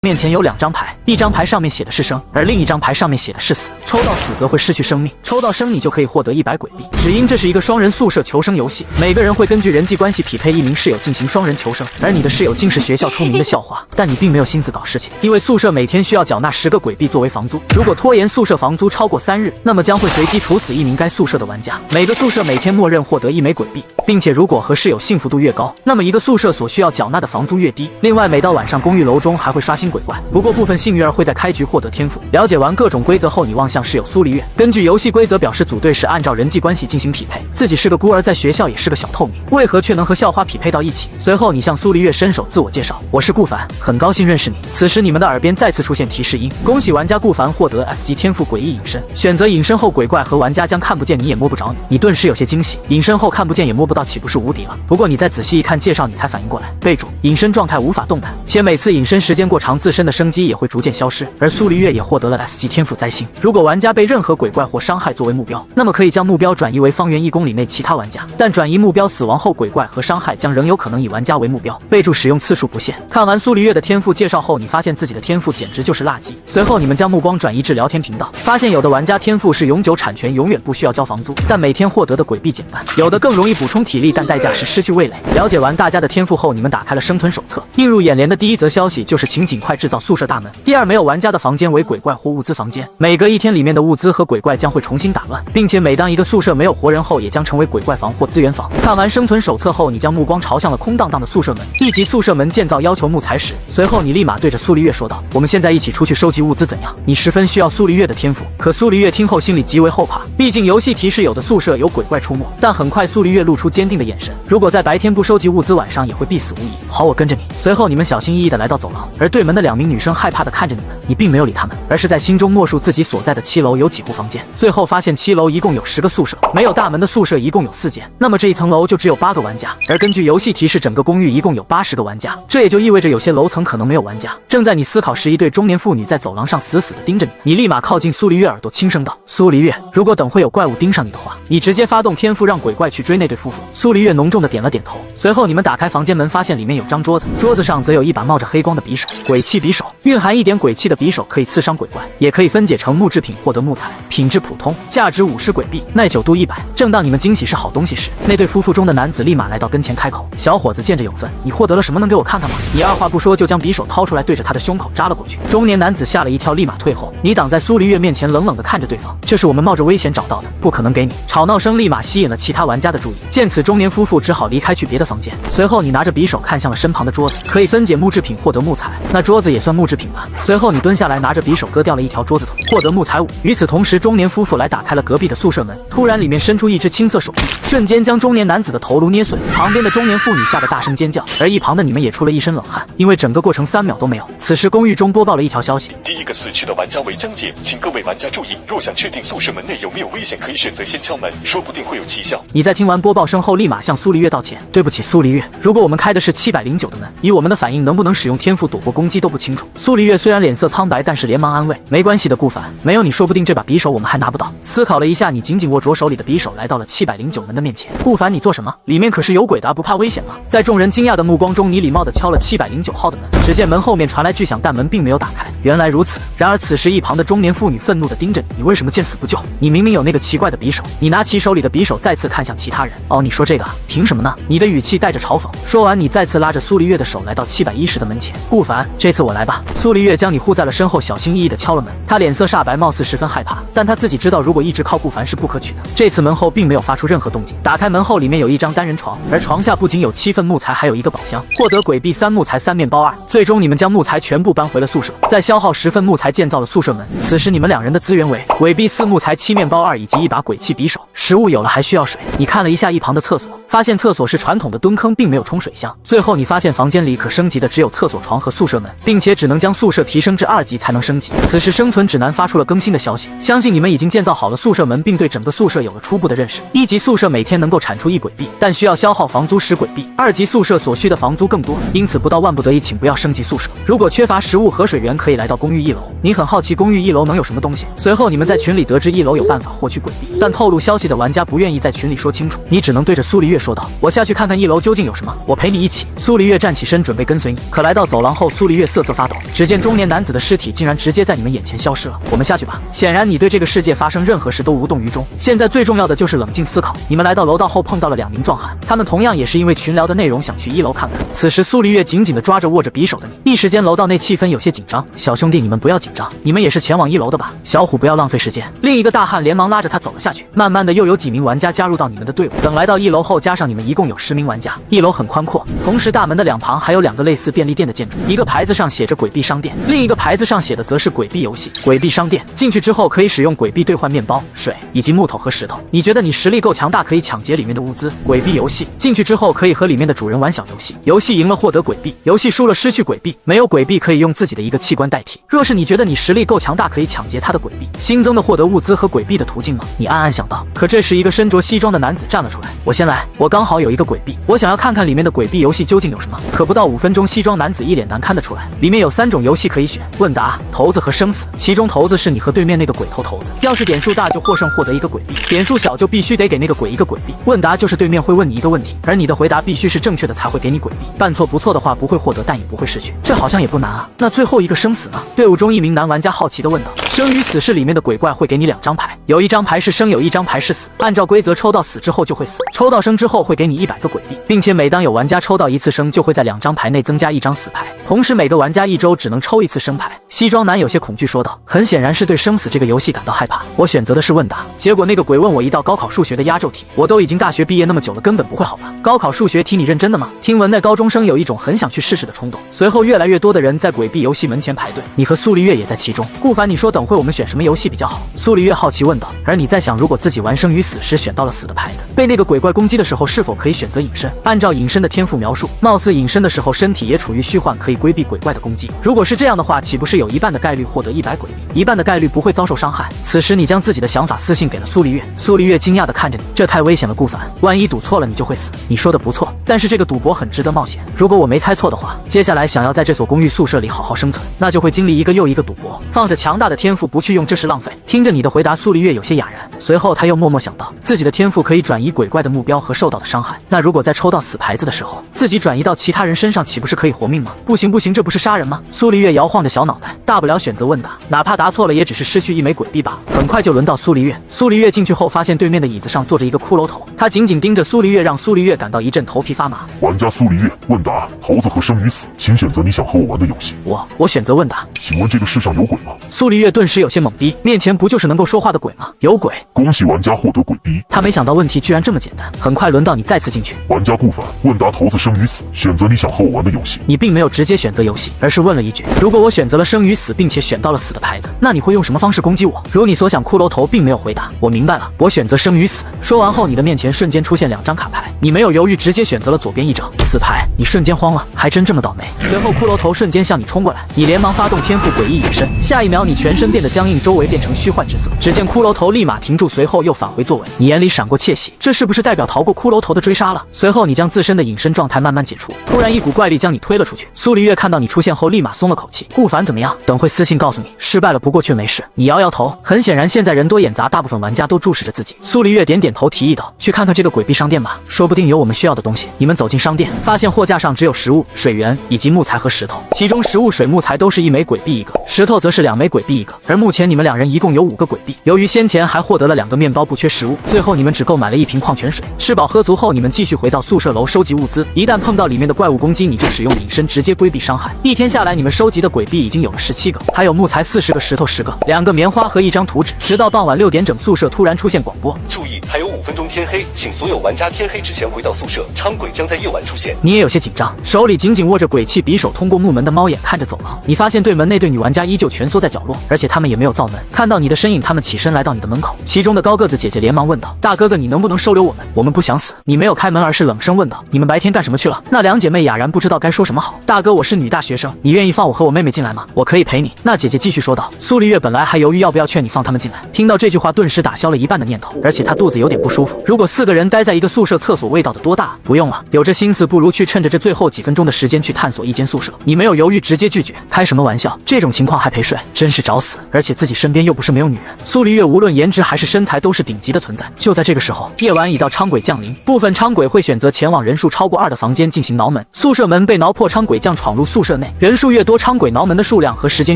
面前有2张牌，一张牌上面写的是生，而另一张牌上面写的是死。抽到死则会失去生命，抽到生你就可以获得100鬼币。只因这是一个双人宿舍求生游戏，每个人会根据人际关系匹配一名室友进行双人求生，而你的室友竟是学校出名的校花，但你并没有心思搞事情，因为宿舍每天需要缴纳10个鬼币作为房租，如果拖延宿舍房租超过3日，那么将会随机处死1名该宿舍的玩家。每个宿舍每天默认获得1枚鬼币，并且如果和室友幸福度越高，那么一个宿舍所需要缴纳的房租越低。另外，每到晚上公寓楼中还会刷新鬼怪，不过部分幸运儿会在开局获得天赋。了解完各种规则后，你望向室友苏黎月，根据游戏规则表示组队是按照人际关系进行匹配，自己是个孤儿，在学校也是个小透明，为何却能和校花匹配到一起？随后你向苏黎月伸手自我介绍，我是顾凡，很高兴认识你。此时你们的耳边再次出现提示音，恭喜玩家顾凡获得 S 级天赋诡异隐身，选择隐身后鬼怪和玩家将看不见你也摸不着你。你顿时有些惊喜，隐身后看不见也摸不到岂不是无敌了？不过你再仔细一看介绍，你才反应过来，备注隐身状态无法动弹，且每次隐身时间过长自身的生机也会逐渐消失。而苏黎月也获得了 S 级天赋灾星，如果玩家被任何鬼怪或伤害作为目标，那么可以将目标转移为方圆1公里内其他玩家，但转移目标死亡后，鬼怪和伤害将仍有可能以玩家为目标，备注使用次数不限。看完苏黎月的天赋介绍后，你发现自己的天赋简直就是垃圾。随后你们将目光转移至聊天频道，发现有的玩家天赋是永久产权，永远不需要交房租，但每天获得的鬼币减半；有的更容易补充体力，但代价是失去味蕾。了解完大家的天赋后，你们打开了生存手册，映入眼帘的第一则消息就是请尽快制造宿舍大门。第2，没有玩家的房间为鬼怪或物资房间，每隔1天里面的物资和鬼怪将会重新打乱，并且每当一个宿舍没有活人后，也将成为鬼怪房或资源房。看完生存手册后，你将目光朝向了空荡荡的宿舍门，1级宿舍门建造要求木材石。随后你立马对着苏黎月说道，我们现在一起出去收集物资怎样？你十分需要苏黎月的天赋，可苏黎月听后心里极为后怕，毕竟游戏提示有的宿舍有鬼怪出没，但很快苏黎月露出坚定的眼神，如果在白天不收集物资，晚上也会必死无疑。好，我跟着你。随后你们小心翼翼地来到走廊，而对门的2名女生害怕地看着你们，你并没有理他们，而是在心中默数自己所在的7楼有几户房间，最后发现7楼一共有10个宿舍，没有大门的宿舍一共有4间，那么这一层楼就只有8个玩家，而根据游戏提示，整个公寓一共有80个玩家，这也就意味着有些楼层可能没有玩家。正在你思考时，一对中年妇女在走廊上死死地盯着你，你立马靠近苏黎月耳朵轻声道，苏黎月，如果等会有怪物盯上你的话，你直接发动天赋让鬼怪去追那对夫妇。苏黎月浓重地点了点头。随后你们打开房间门，发现里面有张桌子，桌子上则有一把冒着黑光的匕首，鬼气匕首，蕴含一点鬼气的匕首可以刺伤鬼怪，也可以分解成木制品获得木材，品质普通，价值50鬼币，耐久度100。正当你们惊喜是好东西时，那对夫妇中的男子立马来到跟前开口，小伙子见着有份，你获得了什么能给我看看吗？你二话不说就将匕首掏出来对着他的胸口扎了过去。中年男子吓了一跳，立马退后。你挡在苏黎月面前，冷冷地看着对方，这是我们冒着危险找到的，不可能给你。吵闹声立马吸引了其他玩家的注意，见此中年夫妇只好离开去别的房间。随后你拿着匕首看向了身旁的桌子，可以分解木制品获得木材，那桌子也算木制品吧。随后你蹲下来拿着匕首割掉了一条桌子腿，获得木材5。与此同时，中年夫妇来打开了隔壁的宿舍门，突然里面伸出一只青色手臂，瞬间将中年男子的头颅捏碎，旁边的中年妇女吓得大声尖叫，而一旁的你们也出了一身冷汗，因为整个过程3秒都没有。此时公寓中播报了一条消息，第一个死去的玩家为江姐，请各位玩家注意，若想确定宿舍门内有没有危险，可以选择先敲门，说不定会有奇效。你在听完播报声后立马向苏黎月道歉，对不起苏黎月，如果我们开的是709的门，以我们的反应能不能使用天赋躲过攻击都不清楚。苏黎月虽然脸色苍白，但是连忙安慰，没关系的顾凡，没有你说不定这把匕首我们还拿不到。思考了一下，你紧紧握着手里的匕首来到了709门的面前。顾凡，你做什么？里面可是有鬼的，不怕危险吗？在众人惊讶的目光中，你礼貌地敲了709号的门，只见门后面传来巨响，但门并没有打开。原来如此。然而此时一旁的中年妇女愤怒地盯着你，你为什么见死不救？你明明有那个奇怪的匕首。你拿起手里的匕首再次看向其他人，哦，你说这个凭什么呢？你的语气带着嘲讽。说完，你再次拉着苏黎月的手来到710的门前。顾凡，这次我来吧。苏黎月将你护在了身后，小心翼翼地敲了门。他脸色煞白，貌似十分害怕，但他自己知道如果一直靠顾凡是不可取的。这次门后并没有发出任何动静。打开门后，里面有一张单人床，而床下不仅有7份木材，还有一个宝箱，获得鬼币3，木材3，面包2。最终你们将木材全部搬回了宿舍，再消耗10份木材建造了宿舍门。此时你们2人的资源为鬼币4，木材7，面包2，以及一把鬼气匕首。食物有了，还需要水。你看了一下一旁的厕所，发现厕所是传统的蹲坑，并没有冲水箱。最后你发现房间里可升级的只有厕所床和宿舍门，并且只能将宿舍提升至2级才能升级。此时生存指南发出了更新的消息，相信你们已经建造好了宿舍门，并对整个宿舍有了初步的认识。1级宿舍每天能够产出1鬼币，但需要消耗房租10鬼币。2级宿舍所需的房租更多，因此不到万不得已请不要升级宿舍。如果缺乏食物和水源，可以来到公寓1楼。你很好奇公寓1楼能有什么东西。随后你们在群里得知1楼有办法获取鬼币，但透露消息的玩家不愿意在群里说清楚，你只能对着苏黎月说道：“我下去看看1楼究竟有什么，我陪你一起。”苏黎月站起身准备跟随你，可来到走廊后，苏黎月瑟瑟发抖，只见中年男子的尸体竟然直接在你们眼前消失了。我们下去吧。显然你对这个世界发生任何事都无动于衷，现在最重要的就是冷静思考。你们来到楼道后碰到了2名壮汉，他们同样也是因为群聊的内容想去1楼看看。此时苏黎月紧紧地抓着握着匕首的你，一时间楼道内气氛有些紧张。小兄弟，你们不要紧张，你们也是前往1楼的吧？小虎，不要浪费时间。另一个大汉连忙拉着他走了下去。慢慢的又有几名玩家加入到你们的队伍。等来到1楼后，加上你们一共有10名玩家。1楼很宽阔，同时大门的2旁还有2个类似便利店的建筑，一个牌子上写着鬼币商店，另一个牌子上写的则是鬼币游戏。鬼币商店进去之后可以使用鬼币兑换面包、水以及木头和石头。你觉得你实力够强大，可以抢劫里面的物资。鬼币游戏进去之后可以和里面的主人玩小游戏，游戏赢了获得鬼币，游戏输了失去鬼币。没有鬼币可以用自己的一个器官代替。若是你觉得你实力够强大，可以抢劫他的鬼币，新增的获得物资和鬼币的途径吗？你暗暗想到。可这时一个身着西装的男子站了出来，我先来，我刚好有一个鬼币，我想要看看里面的鬼币游戏究竟有什么。可不到5分钟，西装男子一脸难堪的出来，里面有3种游戏可以选，问答、骰子和生死。其中骰子是你和对面那个鬼投骰子，要是点数大就获胜获得一个鬼币，点数小就必须得给那个鬼一个鬼币。问答就是对面会问你一个问题，而你的回答必须是正确的才会给你鬼币，犯错不错的话不会获得但也不会失去。这好像也不难啊。那最后一个生死呢？队伍中一名男玩家好奇地问道。生与死是里面的鬼怪会给你2张牌，有1张牌是生，有1张牌是死。按照规则抽到死之后就会死，抽到生之后会给你100个鬼币，并且每当有玩家抽到1次生，就会在2张牌内增加1张死牌。同时每个玩家1周只能抽1次生牌。西装男有些恐惧说道，很显然是对生死这个游戏感到害怕。我选择的是问答，结果那个鬼问我一道高考数学的压轴题，我都已经大学毕业那么久了，根本不会好吧？高考数学题你认真的吗？听闻那高中生有一种很想去试试的冲动。随后越来越多的人在鬼币游戏门前排队，你和苏黎月也在其中。顾凡，你说等会我们选什么游戏比较好？苏黎月好奇问道。而你在想，如果自己玩生与死时选到了死的牌子，被那个鬼怪攻击的时候是否可以选择隐身？按照隐身的天赋描述，貌似隐身的时候身体也处于虚幻，可以规避鬼怪的攻击。如果是这样的话，岂不是有1半的概率获得100鬼币，1半的概率不会遭受伤害？此时你将自己的想法私信给了苏黎月。苏黎月惊讶地看着你，这太危险了，顾凡，万一赌错了你就会死。你说的不错，但是这个赌博很值得冒险。如果我没猜错的话，接下来想要在这所公寓宿舍里好好生存，那就会经历一个又一个赌博。放着强大的天赋不去用，这是浪费。听着你的回答，苏黎月有些哑然，随后他又默默想到，自己的天赋可以转移鬼怪的目标和受到的伤害，那如果在抽到死牌子的时候，自己转移到其他人身上，岂不是可以活命吗？不行不行，这不是杀人吗？苏黎月摇晃着小脑袋，大不了选择问答，哪怕答错了也只是失去1枚鬼币罢了。很快就轮到苏黎月。苏黎月进去后发现对面的椅子上坐着一个骷髅头，他紧紧盯着苏黎月，让苏黎月感到一阵头皮发麻。玩家苏黎月，问答：骰子和生与死，请选择你想和我玩的游戏。我选择问答。请问这个世上有鬼吗？苏黎月顿时有些懵逼，面前不就是能够说话的鬼吗？有鬼！恭喜玩家获得鬼币。他没想到问题居然这么简单。很快轮到你再次进去。玩家顾凡，问答：骰子生与死，选择你想和我玩的游戏。你并没有直接选择游戏，而是问了一句：如果我选择了生与死，并且选到了死的牌子，那你会用什么方式攻击我？如你所想，骷髅头并没有回答。我明白了，我选择生与死。说完后，你的面前瞬间出现2张卡牌，你没有犹豫，直接选择了左边一张死牌。你瞬间慌了，还真这么倒霉。随后骷髅头瞬间向你冲过来，你连忙发动天赋诡异隐身，下一秒你全身变得僵硬，周围变成虚幻之色。只见骷髅头立马停住，随后又返回座位。你眼里闪过窃喜，这是不是代表逃过骷髅头的追杀了？随后你将自身的隐身状态慢慢解除，突然一股怪力将你推了出去。苏黎月看到你出现后，立马松了口气。顾凡怎么样？等会私信告诉你，失败了，不过却没事。你摇摇头，很显然现在人多眼杂，大部分玩家都注视着自己。苏黎月点点头，提议道：去看看这个鬼币商店吧，说不定有我们需要的东西。你们走进商店，发现货架上只有食物、水源以及木材和石头，其中食物、水、木材都是1枚鬼币一个，石头则是2枚鬼币一个。而目前你们2人一共有5个鬼币，由于先前还获得了2个面包，不缺食物，最后你们只购买了1瓶矿泉水。吃饱喝足后，你们继续回到宿舍楼收集物资。一旦碰到里面的怪物攻击，你就使用隐身直接规避伤害。一天下来，你们收集的鬼币已经有了17个，还有木材40个，石头10个，2个棉花和1张图纸。直到傍晚6点整，宿舍突然出现广播：注意，还有5分钟天黑，请所有玩家天黑之前回到宿舍，昌鬼将在夜晚出现。你也有些紧张，手里紧紧握着鬼泣匕首，通过木门的猫眼看着走廊。你发现对门那对女玩家依旧蜷缩在角落，而且他们也没有造门。看到你的身影，他们起身来到你的门口。其中的高个子姐姐连忙问道：“大哥哥，你能不能收留我们？我们不想死。”你没有开门，而是冷声问道：“你们白天干什么去了？”那两姐妹哑然不知道该说什么好。大哥，我是女大学生，你愿意放我和我妹妹进来吗？我可以陪你。那姐姐继续说道。苏丽月本来还犹豫要不要劝你放他们进来，听到这句话顿时打消了一半的念头，而且她肚子有点不舒服。如果4个人待在一个宿舍，厕所味道得多大？不用了，有这心思不如去趁着这最后几分钟的时间去探索一间宿舍。你没有犹豫，直接拒绝。开什么玩笑？这种情况还陪睡，真是找死！而且自己身边又不是没有女人。苏丽月无论颜值还是身材都是顶级的存在。就在这个时候，夜晚已到，昌鬼降临，部分昌鬼会选择前往人数超过2的房间进行挠门。宿舍门被挠破，昌鬼将闯入宿舍内，人数越多，昌鬼挠门的数量和时间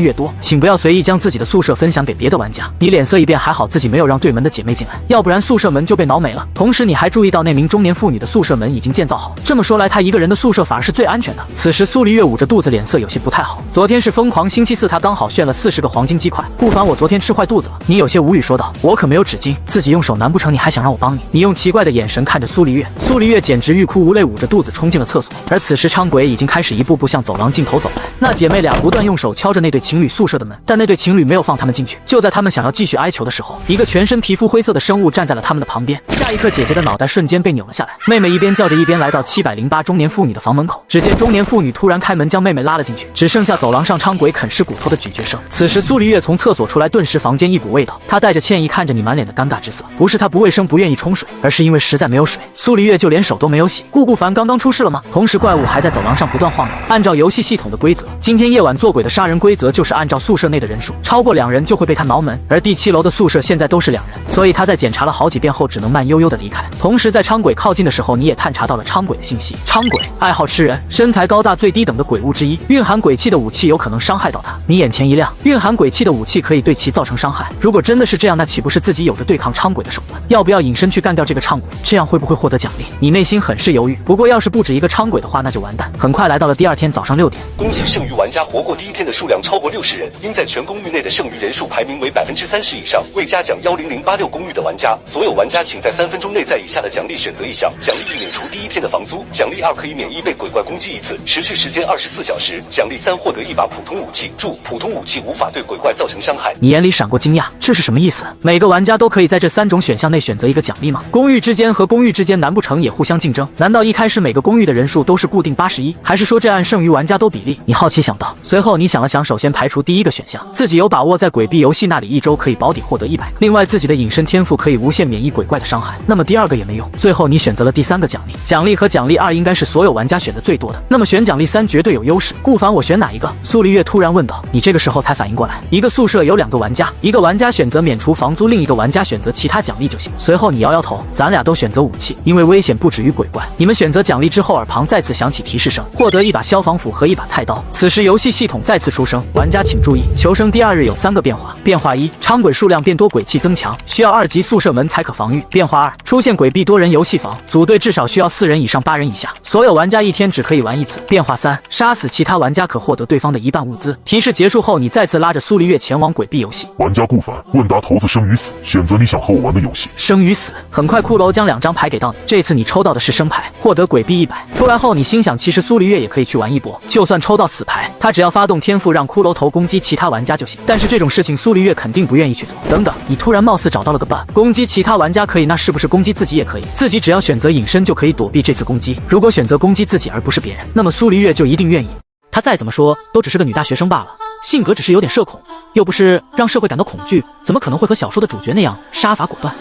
越多。请不要随意将自己的宿舍分享给别的玩家。你脸色一变，还好自己没有让对门的姐妹进来，要不然宿舍门就被挠没了。同时你还注意到那名中年妇女的宿舍门已经建造好，这么说来她一个人的宿舍反而是最安全的。此时苏黎月捂着肚子，脸色有些不太好。昨天是疯狂星期四，她刚好炫了40个黄金鸡块。不凡，我昨天吃坏肚子了。你有些无语说道。我可没有纸巾，自己用手，难不成你还想让我帮你？你用奇怪的眼神看着苏黎月，苏黎月简直欲哭无泪，捂着肚子冲进了厕所。而此时昌鬼已经开始一步步向走廊尽头走来，那姐妹俩不断用手敲着那对情侣宿舍的门，但那对情侣没有放他们进去。就在他们想要继续哀求的时候，一个全身皮肤灰色的生物站在了他们的旁边。下一刻，姐姐的脑袋瞬间被扭了下来。妹妹一边叫着一边来到708中年妇女的房门口，只见中年妇女突然开门将妹妹拉了进去，只剩下走廊上昌鬼啃噬骨头的咀嚼声。此时苏黎月从厕所出来，顿时房间一股味道，她带着歉意看着你，满脸的尴尬之色。不是她不卫生不愿意冲水，而是因为实在没有水。苏黎月就连手都没有洗。顾凡刚刚出事了吗？同时怪物还在走廊上不断晃动。按照游戏系统的规则，今天夜晚做鬼的杀人规则就是按照宿舍内的人数，超过2人就会被他挠门，而第7楼的宿舍现在都是2人，所以他在检查了好几遍后只能慢悠悠的离开。同时在昌鬼靠近的时候，你也探查到了昌鬼的信息。昌鬼爱好吃人，身材高大，最低等的鬼物之一，蕴含鬼气的武器有可能伤害到他。你眼前一亮，蕴含鬼气的武器可以对其造成伤害。如果真的是这样，那岂不是自己有着对抗昌鬼的手段？要不要隐身去干掉这个昌鬼？这样会不会获得奖励？你内心很是犹豫。不过要是不止一个昌鬼的话，那就完蛋。很快来到了第2天早上6点，恭喜剩余玩家活过第1天的数量超过60人，应在全公寓内的剩余人数排名为30%以上。为嘉奖10086公寓的玩家，所有玩家请在3分钟内在以下的奖励选择一项，奖励1免除第1天的房租，奖励2可以免疫被鬼怪攻击1次，持续时间24小时，奖励3获得1把普通武器，注：普通武器无法对鬼怪造成伤害。你眼里闪过惊讶，这是什么意思？每个玩家都可以在这3种选项内选择一个奖励吗？公寓之间和公寓之间难不成也互相竞争？难道一开始每个公寓的人数都是固定81，还是说这按剩余玩家都比例？你好奇想到。随后你想了想，首先排除第1个选项，自己有把握在鬼币游戏那里1周可以保底获得100，另外自己的隐身天赋可以无限免疫鬼怪的伤害，那么第2个也没用。最后你选择了第3个奖励，奖励和奖励2应该是所有玩家选的最多的，那么选奖励3绝对有优势。顾凡，我选哪一个？苏黎月突然问道。你这个时候才反应过来，一个宿舍有2个玩家，一个玩家选择免除房租，另一个玩家选择其他奖励就行。随后你摇摇头，咱俩都选择武器，因为危险不止于鬼怪。你们选择奖励之后，耳旁再次响起提示声，获得1把消防斧和1把菜刀。此时游戏系统再次出声，玩家请注意，求生第2日有3个变化。变化1，昌鬼数量变多，鬼气增强，需要2级宿舍门才可防御。变化2，出现鬼币多人游戏房，组队至少需要4人以上8人以下，所有玩家1天只可以玩1次。变化3，杀死其他玩家可获得对方的1半物资。提示结束后，你再次拉着苏黎月前往鬼币游戏。玩家顾凡，问答骰子生与死，选择你想和我玩的游戏。生与死。很快骷髅将2张牌给到你，这次你抽到的是生牌，获得鬼币100。出来后你心想，其实苏黎月也可以去玩一波，就算抽到死牌，他只要发动天赋让骷髅头攻击其他玩家就行。但是这种事情苏黎月肯定不愿意去做。等等，你突然貌似找到了个 bug， 攻击其他玩家可以，那是不是攻击自己也可以？自己只要选择隐身就可以躲避这次攻击。如果选择攻击自己而不是别人，那么苏黎月就一定愿意。她再怎么说都只是个女大学生罢了，性格只是有点社恐，又不是让社会感到恐惧，怎么可能会和小说的主角那样杀伐果断？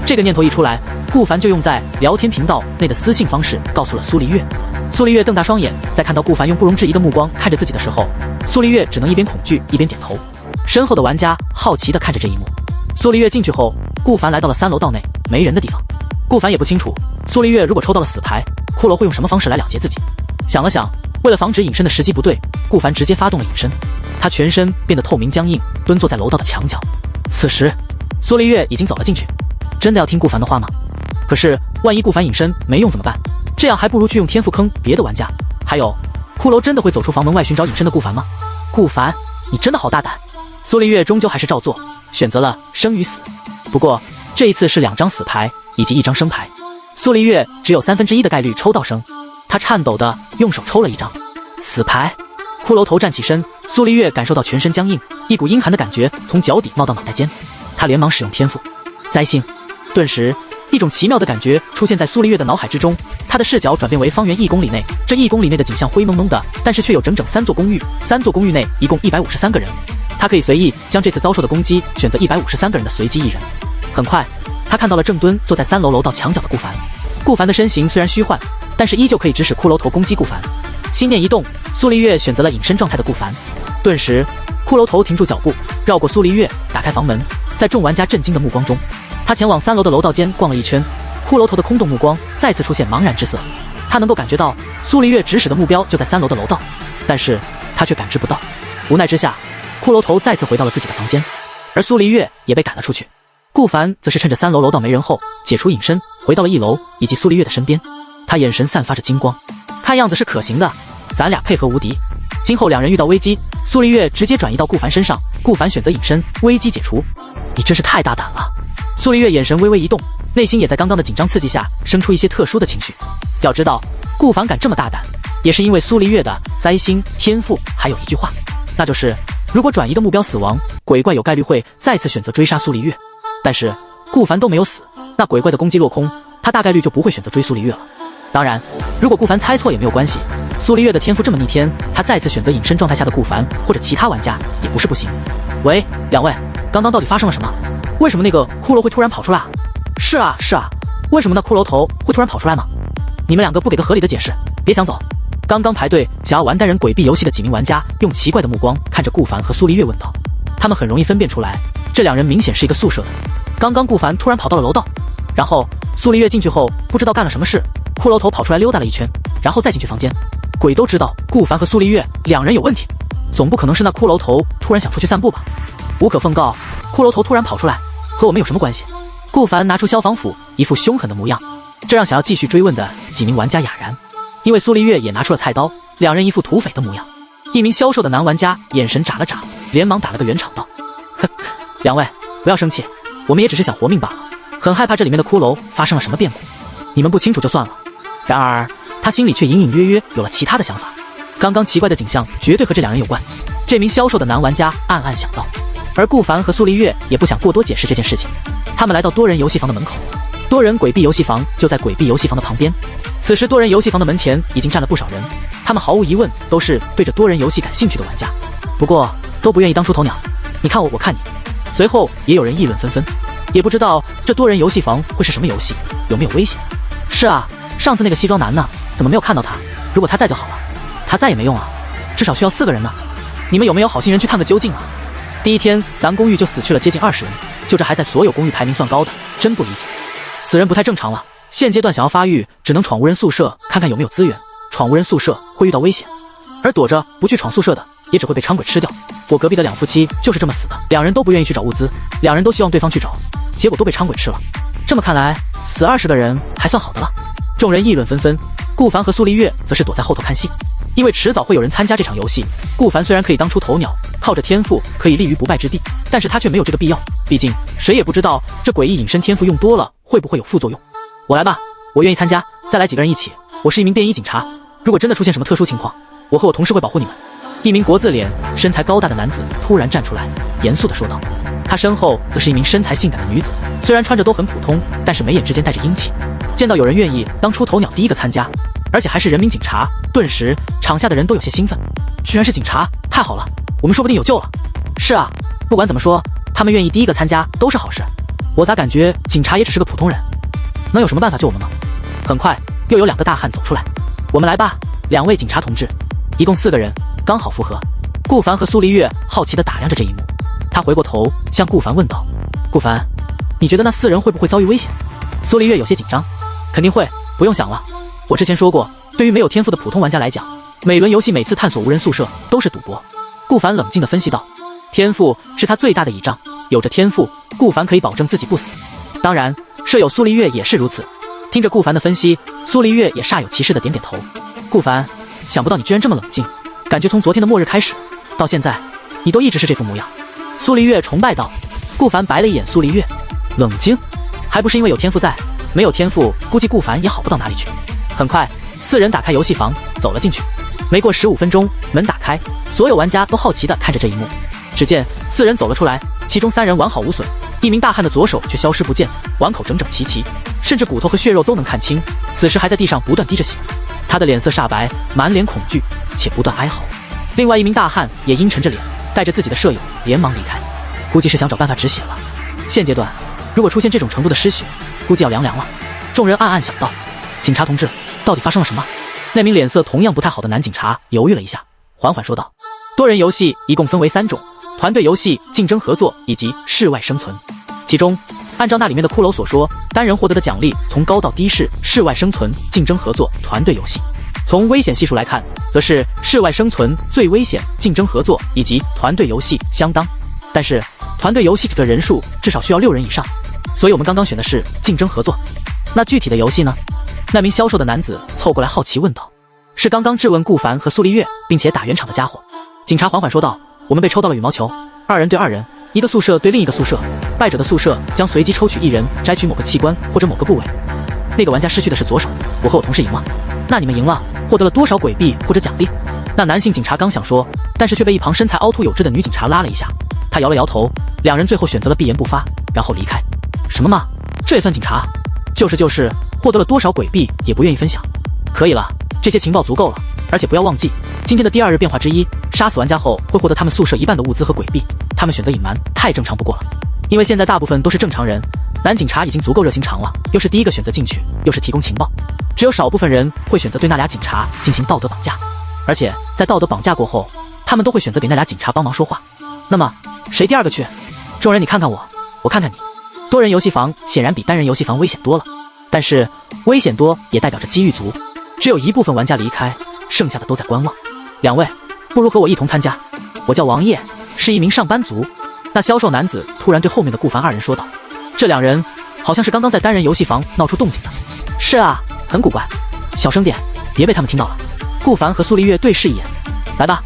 这个念头一出来，顾凡就用在聊天频道内的私信方式告诉了苏黎月。苏黎月瞪大双眼，在看到顾凡用不容置疑的目光看着自己的时候，苏黎月只能一边恐惧一边点头。身后的玩家好奇地看着这一幕。苏黎月进去后，顾凡来到了3楼道内没人的地方。顾凡也不清楚苏黎月如果抽到了死牌，骷髅会用什么方式来了结自己。想了想，为了防止隐身的时机不对，顾凡直接发动了隐身。他全身变得透明僵硬，蹲坐在楼道的墙角。此时苏黎月已经走了进去。真的要听顾凡的话吗？可是万一顾凡隐身没用怎么办？这样还不如去用天赋坑别的玩家。还有，骷髅真的会走出房门外寻找隐身的顾凡吗？顾凡，你真的好大胆。苏黎月终究还是照做，选择了生与死。不过这一次是2张死牌以及1张生牌，苏黎月只有1/3的概率抽到生。他颤抖地用手抽了1张死牌。骷髅头站起身，苏丽月感受到全身僵硬，一股阴寒的感觉从脚底冒到脑袋尖。她连忙使用天赋灾星，顿时一种奇妙的感觉出现在苏丽月的脑海之中。她的视角转变为方圆1公里内，这1公里内的景象灰蒙蒙的，但是却有整整3座公寓，3座公寓内一共153个人。她可以随意将这次遭受的攻击选择153个人的随机一人。很快，她看到了正蹲坐在3楼楼道墙角的顾凡。顾凡的身形虽然虚幻，但是依旧可以指使骷髅头攻击顾凡。心念一动，苏丽月选择了隐身状态的顾凡。顿时，骷髅头停住脚步，绕过苏丽月，打开房门。在众玩家震惊的目光中，他前往3楼的楼道间逛了一圈。骷髅头的空洞目光再次出现茫然之色，他能够感觉到苏丽月指使的目标就在3楼的楼道，但是他却感知不到。无奈之下，骷髅头再次回到了自己的房间，而苏丽月也被赶了出去。顾凡则是趁着3楼楼道没人后，解除隐身，回到了1楼以及苏丽月的身边。他眼神散发着金光，看样子是可行的，咱俩配合无敌。今后两人遇到危机，苏丽月直接转移到顾凡身上，顾凡选择隐身，危机解除。你真是太大胆了！苏丽月眼神微微一动，内心也在刚刚的紧张刺激下生出一些特殊的情绪。要知道，顾凡敢这么大胆，也是因为苏丽月的灾星天赋，还有一句话，那就是如果转移的目标死亡，鬼怪有概率会再次选择追杀苏丽月。但是顾凡都没有死，那鬼怪的攻击落空，他大概率就不会选择追苏丽月了。当然，如果顾凡猜错也没有关系，苏丽月的天赋这么逆天，他再次选择隐身状态下的顾凡或者其他玩家也不是不行。喂，两位，刚刚到底发生了什么？为什么那个骷髅会突然跑出来啊？是啊，为什么那骷髅头会突然跑出来吗？你们两个不给个合理的解释，别想走。刚刚排队想要玩单人鬼币游戏的几名玩家用奇怪的目光看着顾凡和苏丽月问道，他们很容易分辨出来，这两人明显是一个宿舍的。刚刚顾凡突然跑到了楼道，然后苏丽月进去后不知道干了什么事，骷髅头跑出来溜达了一圈，然后再进去房间。鬼都知道顾凡和苏丽月两人有问题，总不可能是那骷髅头突然想出去散步吧？无可奉告，骷髅头突然跑出来和我们有什么关系？顾凡拿出消防斧，一副凶狠的模样，这让想要继续追问的几名玩家哑然。因为苏丽月也拿出了菜刀，两人一副土匪的模样。一名消瘦的男玩家眼神眨了眨，连忙打了个圆场道：哼，两位不要生气，我们也只是想活命罢了，很害怕这里面的骷髅发生了什么变故，你们不清楚就算了。然而他心里却隐隐约约有了其他的想法，刚刚奇怪的景象绝对和这两人有关。这名消瘦的男玩家暗暗想到。而顾凡和苏丽月也不想过多解释这件事情，他们来到多人游戏房的门口。多人鬼币游戏房就在鬼币游戏房的旁边，此时多人游戏房的门前已经站了不少人，他们毫无疑问都是对着多人游戏感兴趣的玩家，不过都不愿意当出头鸟，你看我，我看你。随后也有人议论纷纷，也不知道这多人游戏房会是什么游戏，有没有危险。是啊，上次那个西装男呢，怎么没有看到他？如果他在就好了，他在也没用啊，至少需要4个人呢。你们有没有好心人去探个究竟啊？第一天咱公寓就死去了接近20人，就这还在所有公寓排名算高的，真不理解。死人不太正常了，现阶段想要发育，只能闯无人宿舍看看有没有资源，闯无人宿舍会遇到危险，而躲着不去闯宿舍的也只会被伥鬼吃掉。我隔壁的2夫妻就是这么死的，两人都不愿意去找物资，两人都希望对方去找，结果都被伥鬼吃了。这么看来，死20个人还算好的了。众人议论纷纷，顾凡和苏丽月则是躲在后头看戏，因为迟早会有人参加这场游戏。顾凡虽然可以当出头鸟，靠着天赋可以立于不败之地，但是他却没有这个必要，毕竟谁也不知道这诡异隐身天赋用多了会不会有副作用。我来吧，我愿意参加，再来几个人一起。我是一名便衣警察，如果真的出现什么特殊情况，我和我同事会保护你们。一名国字脸、身材高大的男子突然站出来，严肃地说道。他身后则是一名身材性感的女子，虽然穿着都很普通，但是眉眼之间带着英气。见到有人愿意当出头鸟第一个参加，而且还是人民警察，顿时场下的人都有些兴奋。居然是警察，太好了，我们说不定有救了。是啊，不管怎么说，他们愿意第一个参加都是好事。我咋感觉警察也只是个普通人，能有什么办法救我们吗？很快又有2个大汉走出来，我们来吧，2位警察同志，一共4个人，刚好符合。顾凡和苏丽月好奇地打量着这一幕，他回过头向顾凡问道：顾凡，你觉得那4人会不会遭遇危险？苏丽月有些紧张，肯定会，不用想了，我之前说过，对于没有天赋的普通玩家来讲，每轮游戏每次探索无人宿舍都是赌博。顾凡冷静地分析道，天赋是他最大的倚仗，有着天赋，顾凡可以保证自己不死。当然，舍友苏丽月也是如此。听着顾凡的分析，苏丽月也煞有其事地点点头。顾凡，想不到你居然这么冷静，感觉从昨天的末日开始到现在，你都一直是这副模样。苏丽月崇拜道。顾凡白了一眼苏丽月，冷静？还不是因为有天赋在，没有天赋估计顾凡也好不到哪里去。很快4人打开游戏房走了进去，没过15分钟，门打开，所有玩家都好奇地看着这一幕。只见4人走了出来，其中3人完好无损，一名大汉的左手却消失不见，碗口整整齐齐，甚至骨头和血肉都能看清。此时还在地上不断滴着血，他的脸色煞白，满脸恐惧，且不断哀嚎。另外一名大汉也阴沉着脸，带着自己的舍友连忙离开，估计是想找办法止血了。现阶段，如果出现这种程度的失血，估计要凉了。众人暗暗想到：警察同志，到底发生了什么？那名脸色同样不太好的男警察犹豫了一下，缓缓说道：多人游戏一共分为3种，团队游戏、竞争合作以及室外生存。其中，按照那里面的骷髅所说，单人获得的奖励从高到低是室外生存、竞争合作、团队游戏。从危险系数来看，则是室外生存最危险，竞争合作以及团队游戏相当。但是团队游戏的人数至少需要6人以上，所以我们刚刚选的是竞争合作。那具体的游戏呢？那名销售的男子凑过来好奇问道：是刚刚质问顾凡和苏丽月并且打圆场的家伙。警察缓缓说道：我们被抽到了羽毛球，2人对2人，一个宿舍对另一个宿舍，败者的宿舍将随机抽取1人摘取某个器官或者某个部位。那个玩家失去的是左手，我和我同事赢了。那你们赢了，获得了多少鬼币或者奖励？那男性警察刚想说，但是却被一旁身材凹凸有致的女警察拉了一下。他摇了摇头，2人最后选择了闭言不发，然后离开。什么嘛，这也算警察？就是，获得了多少鬼币也不愿意分享。可以了，这些情报足够了，而且不要忘记，今天的第2日变化之一，杀死玩家后会获得他们宿舍1半的物资和鬼币。他们选择隐瞒，太正常不过了。因为现在大部分都是正常人，男警察已经足够热心肠了，又是第一个选择进去，又是提供情报，只有少部分人会选择对那俩警察进行道德绑架，而且在道德绑架过后，他们都会选择给那俩警察帮忙说话。那么谁第2个去？众人你看看我，我看看你。多人游戏房显然比单人游戏房危险多了，但是危险多也代表着机遇足，只有一部分玩家离开，剩下的都在观望。2位，不如和我一同参加。我叫王烨，是一名上班族。那销售男子突然对后面的顾凡2人说道：这2人好像是刚刚在单人游戏房闹出动静的。是啊，很古怪，小声点，别被他们听到了。顾凡和苏丽月对视一眼，来吧，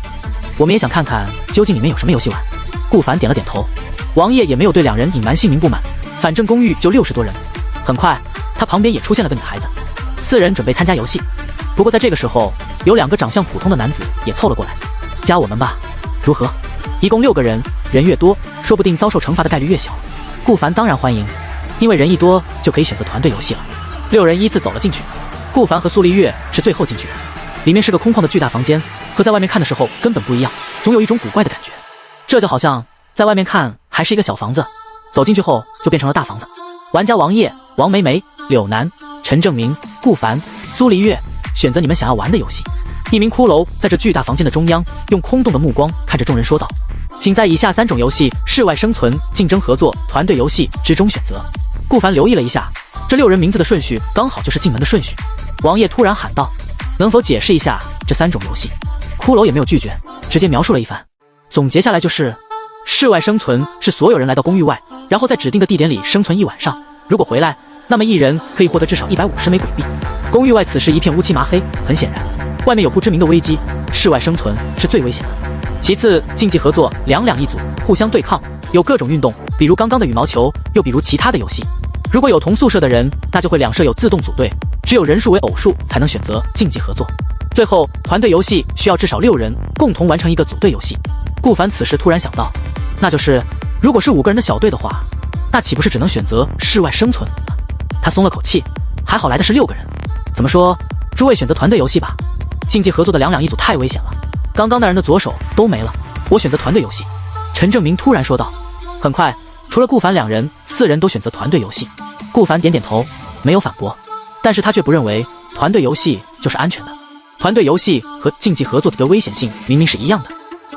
我们也想看看究竟里面有什么游戏玩。顾凡点了点头，王烨也没有对2人隐瞒姓名不满，反正公寓就60多人。很快他旁边也出现了个女孩子，4人准备参加游戏。不过在这个时候，有2个长相普通的男子也凑了过来，加我们吧，如何？一共6个人，人越多，说不定遭受惩罚的概率越小。顾凡当然欢迎，因为人一多就可以选择团队游戏了。6人依次走了进去，顾凡和苏丽月是最后进去的。里面是个空旷的巨大房间，和在外面看的时候根本不一样，总有一种古怪的感觉。这就好像在外面看还是一个小房子，走进去后就变成了大房子。玩家王烨、王梅梅、柳南、陈正明、顾凡、苏丽月，选择你们想要玩的游戏。一名骷髅在这巨大房间的中央，用空洞的目光看着众人说道：请在以下3种游戏室外生存、竞争合作、团队游戏之中选择。顾凡留意了一下，这6人名字的顺序刚好就是进门的顺序。王烨突然喊道：能否解释一下这3种游戏？骷髅也没有拒绝，直接描述了一番。总结下来就是，室外生存是所有人来到公寓外，然后在指定的地点里生存1晚上，如果回来，那么1人可以获得至少150枚鬼币。公寓外此时一片乌漆麻黑，很显然外面有不知名的危机，室外生存是最危险的。其次，竞技合作，2两一组，互相对抗，有各种运动，比如刚刚的羽毛球，又比如其他的游戏。如果有同宿舍的人，那就会2舍友自动组队，只有人数为偶数才能选择竞技合作。最后，团队游戏需要至少6人共同完成一个组队游戏。顾凡此时突然想到，那就是如果是5个人的小队的话，那岂不是只能选择室外生存？他松了口气，还好来的是6个人。怎么说，诸位选择团队游戏吧。竞技合作的2两一组太危险了，刚刚那人的左手都没了，我选择团队游戏。陈正明突然说道。很快，除了顾凡2人，4人都选择团队游戏。顾凡点点头，没有反驳，但是他却不认为团队游戏就是安全的。团队游戏和竞技合作的危险性明明是一样的，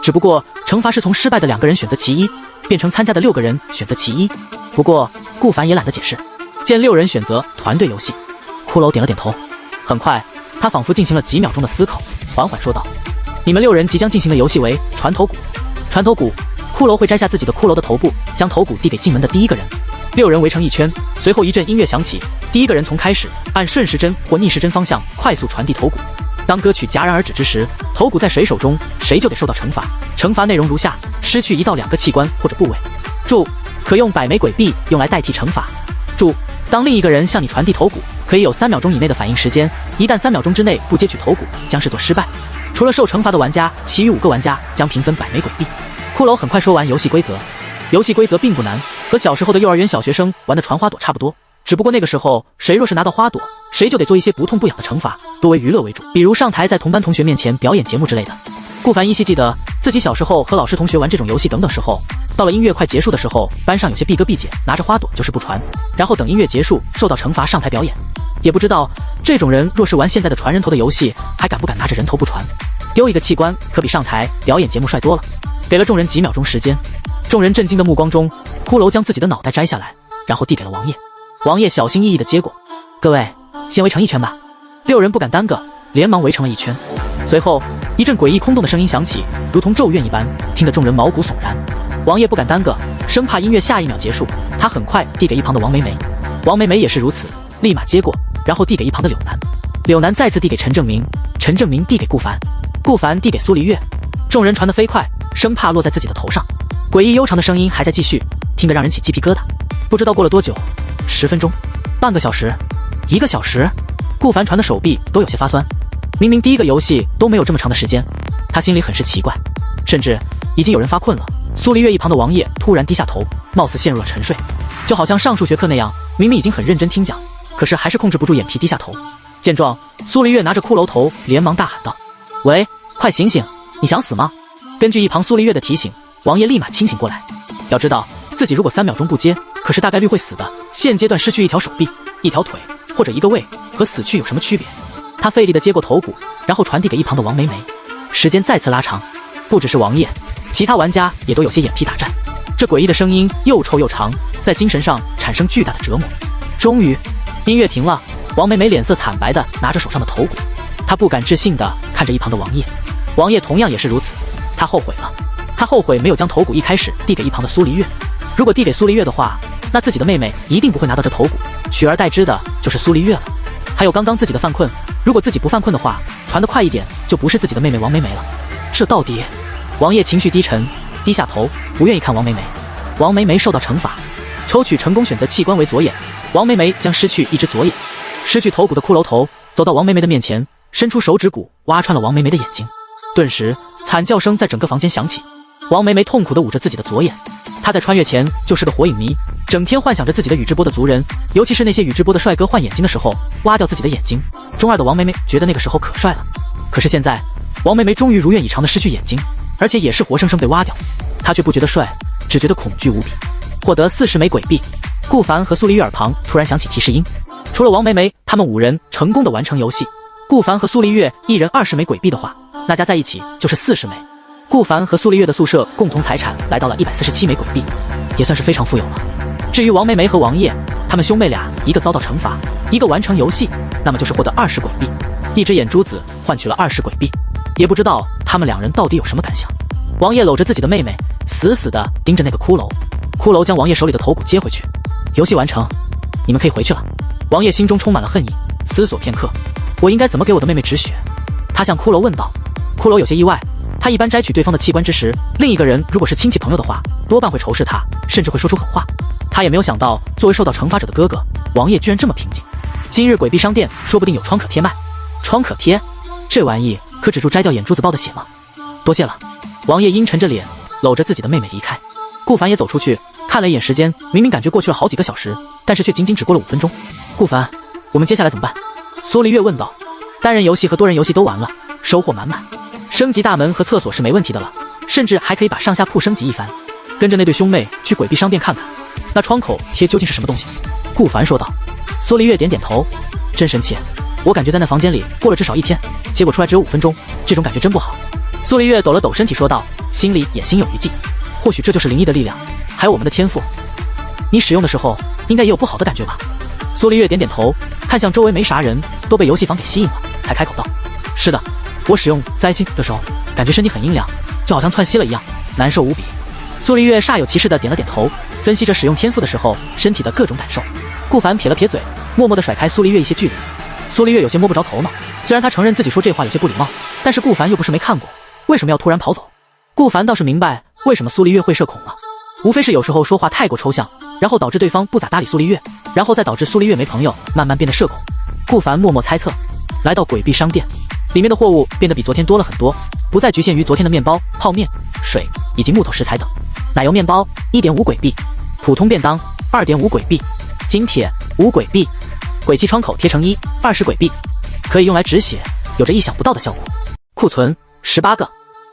只不过惩罚是从失败的2个人选择其一，变成参加的6个人选择其一。不过顾凡也懒得解释，见6人选择团队游戏，骷髅点了点头。很快，他仿佛进行了几秒钟的思考，缓缓说道：你们6人即将进行的游戏为传头骨。传头骨，骷髅会摘下自己的骷髅的头部，将头骨递给进门的第1个人。6人围成一圈，随后一阵音乐响起，第1个人从开始按顺时针或逆时针方向快速传递头骨。当歌曲戛然而止之时，头骨在谁手中，谁就得受到惩罚。惩罚内容如下：失去1到2个器官或者部位。注：可用100枚鬼币用来代替惩罚。注：当另一个人向你传递头骨，可以有3秒钟以内的反应时间，一旦3秒钟之内不接取头骨，将视作失败。除了受惩罚的玩家，其余5个玩家将平分100枚鬼币。骷髅很快说完游戏规则。游戏规则并不难，和小时候的幼儿园小学生玩的传花朵差不多，只不过那个时候谁若是拿到花朵，谁就得做一些不痛不痒的惩罚，多为娱乐为主，比如上台在同班同学面前表演节目之类的。顾凡依稀记得自己小时候和老师同学玩这种游戏等等时候，到了音乐快结束的时候，班上有些毕哥毕姐拿着花朵就是不传，然后等音乐结束受到惩罚上台表演。也不知道这种人若是玩现在的传人头的游戏，还敢不敢拿着人头不传？丢一个器官可比上台表演节目帅多了。给了众人几秒钟时间，众人震惊的目光中，骷髅将自己的脑袋摘下来，然后递给了王爷。王爷小心翼翼地接过，各位先围成一圈吧。6人不敢耽搁，连忙围成了一圈。随后一阵诡异空洞的声音响起，如同咒怨一般，听得众人毛骨悚然。王爷不敢耽搁，生怕音乐下1秒结束，他很快递给一旁的王梅梅。王梅梅也是如此，立马接过，然后递给一旁的柳南。柳南再次递给陈正明，陈正明递给顾凡，顾凡递给苏黎月。众人传得飞快，生怕落在自己的头上。诡异悠长的声音还在继续，听得让人起鸡皮疙瘩。不知道过了多久，10分钟、半个小时、1个小时，顾凡传的手臂都有些发酸。明明第一个游戏都没有这么长的时间，他心里很是奇怪，甚至已经有人发困了。苏黎月一旁的王爷突然低下头，貌似陷入了沉睡，就好像上数学课那样，明明已经很认真听讲，可是还是控制不住眼皮低下头。见状，苏黎月拿着骷髅头连忙大喊道：喂，快醒醒，你想死吗？根据一旁苏黎月的提醒，王爷立马清醒过来。要知道自己如果3秒钟不接，可是大概率会死的，现阶段失去一条手臂、一条腿或者一个胃，和死去有什么区别？他费力地接过头骨，然后传递给一旁的王梅梅。时间再次拉长，不只是王爷，其他玩家也都有些眼皮打颤。这诡异的声音又臭又长，在精神上产生巨大的折磨。终于音乐停了，王梅梅脸色惨白地拿着手上的头骨，她不敢置信地看着一旁的王爷。王爷同样也是如此，他后悔了，他后悔没有将头骨一开始递给一旁的苏黎月。如果递给苏黎月的话，那自己的妹妹一定不会拿到这头骨，取而代之的就是苏黎月了。还有刚刚自己的犯困，如果自己不犯困的话，传得快一点，就不是自己的妹妹王梅梅了。这到底……王爷情绪低沉，低下头，不愿意看王梅梅。王梅梅受到惩罚，抽取成功选择器官为左眼，王梅梅将失去一只左眼。失去头骨的骷髅头走到王梅梅的面前，伸出手指骨挖穿了王梅梅的眼睛。顿时惨叫声在整个房间响起。王梅梅痛苦地捂着自己的左眼，她在穿越前就是个火影迷，整天幻想着自己的宇智波的族人，尤其是那些宇智波的帅哥换眼睛的时候挖掉自己的眼睛。中2的王梅梅觉得那个时候可帅了，可是现在王梅梅终于如愿以偿地失去眼睛，而且也是活生生被挖掉，她却不觉得帅，只觉得恐惧无比。获得40枚鬼币，顾凡和苏黎月耳旁突然响起提示音，除了王梅梅他们5人成功地完成游戏，顾凡和苏黎月一人20枚鬼币的话，那加在一起就是40枚。顾凡和苏黎月的宿舍共同财产来到了147枚鬼币，也算是非常富有了。至于王梅梅和王爷，他们兄妹俩一个遭到惩罚，一个完成游戏，那么就是获得20鬼币。一只眼珠子换取了20鬼币，也不知道他们2人到底有什么感想。王爷搂着自己的妹妹，死死地盯着那个骷髅。骷髅将王爷手里的头骨接回去，游戏完成，你们可以回去了。王爷心中充满了恨意，思索片刻，我应该怎么给我的妹妹止血？他向骷髅问道。骷髅有些意外，他一般摘取对方的器官之时，另一个人如果是亲戚朋友的话，多半会仇视他，甚至会说出狠话。他也没有想到，作为受到惩罚者的哥哥，王爷居然这么平静。今日鬼币商店说不定有创可贴卖。创可贴？这玩意可止住摘掉眼珠子包的血吗？多谢了。王爷阴沉着脸，搂着自己的妹妹离开。顾凡也走出去，看了一眼时间，明明感觉过去了好几个小时，但是却仅仅只过了5分钟。顾凡，我们接下来怎么办？苏黎月问道。单人游戏和多人游戏都玩了，收获满满。升级大门和厕所是没问题的了，甚至还可以把上下铺升级一番。跟着那对兄妹去鬼币商店看看，那窗口贴究竟是什么东西？顾凡说道。苏黎月点点头，真神奇，我感觉在那房间里过了至少1天，结果出来只有5分钟，这种感觉真不好。苏黎月抖了抖身体说道，心里也心有余悸。或许这就是灵异的力量，还有我们的天赋。你使用的时候应该也有不好的感觉吧？苏黎月点点头，看向周围没啥人，都被游戏房给吸引了，才开口道。是的，我使用灾星的时候，感觉身体很阴凉，就好像窜稀了一样，难受无比。苏黎月煞有其事地点了点头，分析着使用天赋的时候身体的各种感受。顾凡撇了撇嘴，默默地甩开苏黎月一些距离。苏黎月有些摸不着头脑，虽然他承认自己说这话有些不礼貌，但是顾凡又不是没看过，为什么要突然跑走？顾凡倒是明白为什么苏黎月会社恐了，无非是有时候说话太过抽象，然后导致对方不咋搭理苏黎月，然后再导致苏丽月没朋友，慢慢变得社恐。顾凡默默猜测，来到鬼币商店，里面的货物变得比昨天多了很多，不再局限于昨天的面包、泡面、水以及木头食材等。奶油面包 1.5 鬼币，普通便当 2.5 鬼币，金铁5鬼币，鬼气窗口贴成衣20鬼币，可以用来止血，有着意想不到的效果。库存18个，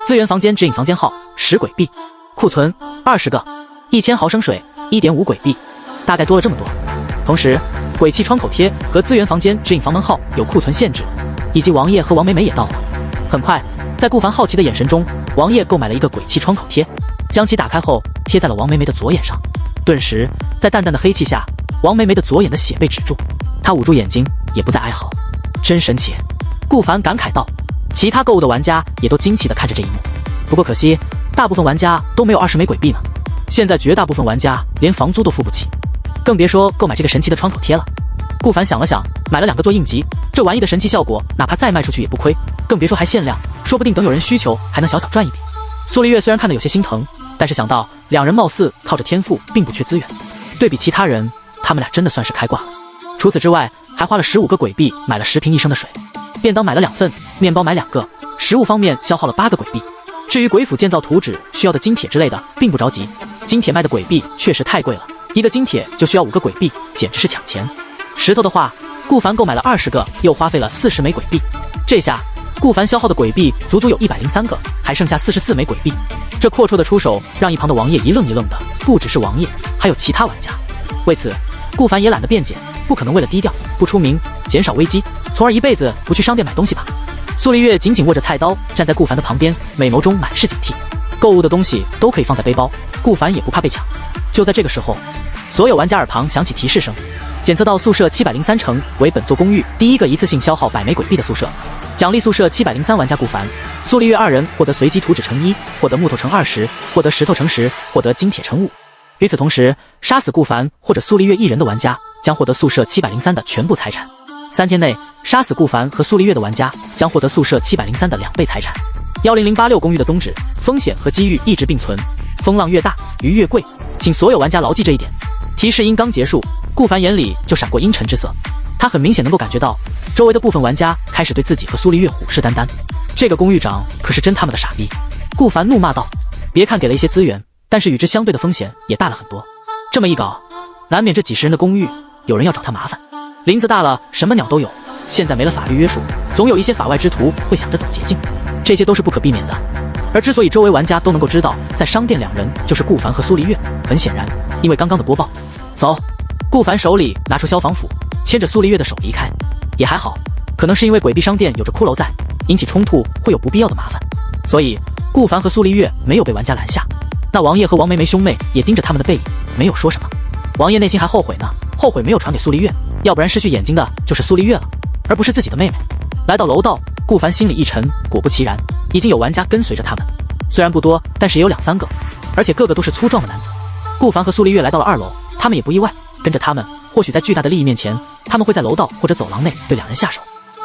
资源房间指引房间号10鬼币，库存20个，1000毫升水 1.5 鬼币，大概多了这么多。同时，鬼气窗口贴和资源房间指引房门号有库存限制，以及王爷和王美美也到了。很快，在顾凡好奇的眼神中，王爷购买了一个鬼气窗口贴，将其打开后贴在了王梅梅的左眼上。顿时，在淡淡的黑气下，王梅梅的左眼的血被止住，她捂住眼睛，也不再哀嚎。真神奇！顾凡感慨道。其他购物的玩家也都惊奇地看着这一幕。不过可惜，大部分玩家都没有20枚鬼币呢。现在绝大部分玩家连房租都付不起，更别说购买这个神奇的窗口贴了。顾凡想了想，买了2个做应急，这玩意的神奇效果，哪怕再卖出去也不亏，更别说还限量，说不定等有人需求，还能小小赚一笔。苏丽月虽然看得有些心疼，但是想到两人貌似靠着天赋，并不缺资源，对比其他人，他们俩真的算是开挂了。除此之外，还花了15个鬼币买了10瓶1升的水，便当买了2份，面包买2个，食物方面消耗了8个鬼币。至于鬼府建造图纸需要的金铁之类的，并不着急，金铁卖的鬼币确实太贵了，一个金铁就需要5个鬼币，简直是抢钱。石头的话，顾凡购买了20个，又花费了40枚鬼币。这下，顾凡消耗的鬼币足足有103个，还剩下44枚鬼币。这阔绰的出手让一旁的王爷一愣一愣的，不只是王爷，还有其他玩家。为此，顾凡也懒得辩解，不可能为了低调不出名，减少危机，从而一辈子不去商店买东西吧。苏丽月紧紧握着菜刀，站在顾凡的旁边，美眸中满是警惕。购物的东西都可以放在背包，顾凡也不怕被抢。就在这个时候，所有玩家耳旁响起提示声，检测到宿舍703层为本座公寓第一个一次性消耗100枚鬼币的宿舍，奖励宿舍703玩家顾凡、苏丽月2人获得随机图纸乘1，获得木头乘20，获得石头乘10，获得金铁乘5。与此同时，杀死顾凡或者苏丽月1人的玩家将获得宿舍703的全部财产。3天内杀死顾凡和苏丽月的玩家将获得宿舍703的2倍财产。10086公寓的宗旨：风险和机遇一直并存，风浪越大，鱼越贵，请所有玩家牢记这一点。提示音刚结束，顾凡眼里就闪过阴沉之色，他很明显能够感觉到周围的部分玩家开始对自己和苏丽月虎视眈眈。这个公寓长可是真他妈的傻逼！顾凡怒骂道：别看给了一些资源，但是与之相对的风险也大了很多。这么一搞，难免这几十人的公寓有人要找他麻烦。林子大了，什么鸟都有。现在没了法律约束，总有一些法外之徒会想着走捷径，这些都是不可避免的。而之所以周围玩家都能够知道在商店2人就是顾凡和苏丽月，很显然因为刚刚的播报。走，顾凡手里拿出消防斧，牵着苏丽月的手离开。也还好，可能是因为鬼币商店有着骷髅在，引起冲突会有不必要的麻烦，所以顾凡和苏丽月没有被玩家拦下。那王爷和王梅梅兄妹也盯着他们的背影，没有说什么。王爷内心还后悔呢，后悔没有传给苏丽月，要不然失去眼睛的就是苏丽月了，而不是自己的妹妹。来到楼道，顾凡心里一沉，果不其然，已经有玩家跟随着他们，虽然不多，但是也有2、3个，而且个个都是粗壮的男子。顾凡和苏丽月来到了2楼，他们也不意外，跟着他们，或许在巨大的利益面前，他们会在楼道或者走廊内对2人下手。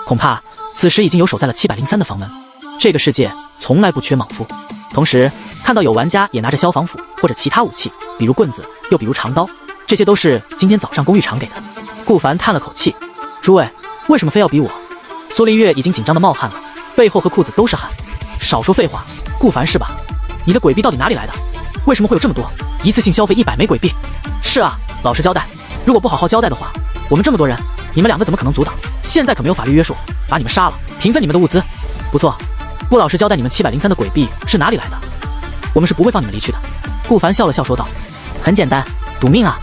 恐怕此时已经有守在了703的房门。这个世界从来不缺莽夫。同时看到有玩家也拿着消防斧或者其他武器，比如棍子，又比如长刀，这些都是今天早上公寓长给的。顾凡叹了口气，诸位为什么非要逼我？苏丽月已经紧张的冒汗了，背后和裤子都是汗。少说废话，顾凡是吧？你的鬼币到底哪里来的？为什么会有这么多？一次性消费100枚鬼币？是啊，老实交代，如果不好好交代的话，我们这么多人，你们2个怎么可能阻挡？现在可没有法律约束，把你们杀了，平分你们的物资。不错，不老实交代你们703的鬼币是哪里来的，我们是不会放你们离去的。顾凡笑了笑说道，很简单，赌命啊。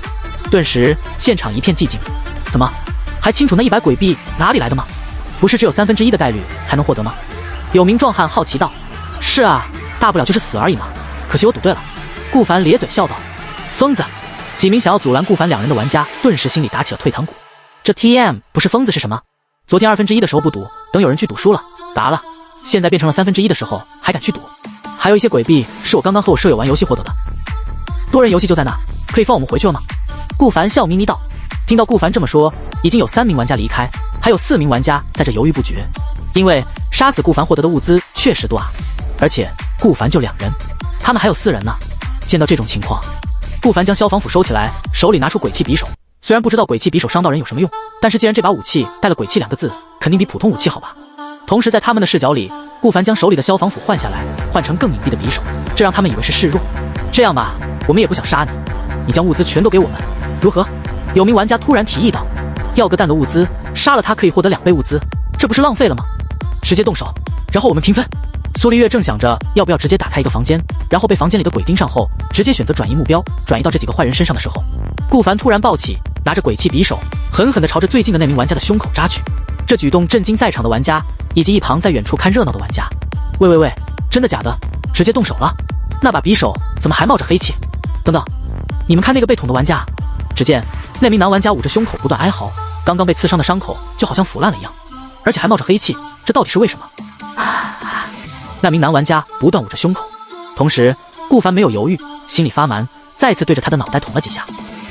顿时现场一片寂静。怎么还清楚那100鬼币哪里来的吗？不是只有1/3的概率才能获得吗？有名壮汉好奇道。是啊，大不了就是死而已嘛，可惜我赌对了。顾凡咧嘴笑道。疯子！几名想要阻拦顾凡2人的玩家顿时心里打起了退堂鼓。这 TM 不是疯子是什么？昨天1/2的时候不赌，等有人去赌输了打了，现在变成了1/3的时候还敢去赌。还有一些鬼币是我刚刚和我舍友玩游戏获得的，多人游戏就在那，可以放我们回去了吗？顾凡笑眯眯道。听到顾凡这么说，已经有3名玩家离开，还有4名玩家在这犹豫不决。因为杀死顾凡获得的物资确实多啊，而且顾凡就2人，他们还有4人呢。见到这种情况，顾凡将消防斧收起来，手里拿出鬼气匕首，虽然不知道鬼泣匕首伤到人有什么用，但是既然这把武器带了鬼泣2个字，肯定比普通武器好吧。同时在他们的视角里，顾凡将手里的消防斧换下来，换成更隐蔽的匕首，这让他们以为是示弱。这样吧，我们也不想杀你，你将物资全都给我们，如何？有名玩家突然提议道。要个蛋的物资，杀了他可以获得2倍物资，这不是浪费了吗？直接动手，然后我们平分。苏丽月正想着要不要直接打开一个房间，然后被房间里的鬼盯上后，直接选择转移目标，转移到这几个坏人身上的时候，顾凡突然抱起，拿着鬼泣匕首，狠狠地朝着最近的那名玩家的胸口扎去。这举动震惊在场的玩家，以及一旁在远处看热闹的玩家。喂，真的假的？直接动手了？那把匕首怎么还冒着黑气？等等，你们看那个被捅的玩家，只见那名男玩家捂着胸口不断哀嚎，刚刚被刺伤的伤口就好像腐烂了一样，而且还冒着黑气，这到底是为什么？那名男玩家不断捂着胸口，同时顾凡没有犹豫，心里发蛮，再次对着他的脑袋捅了几下。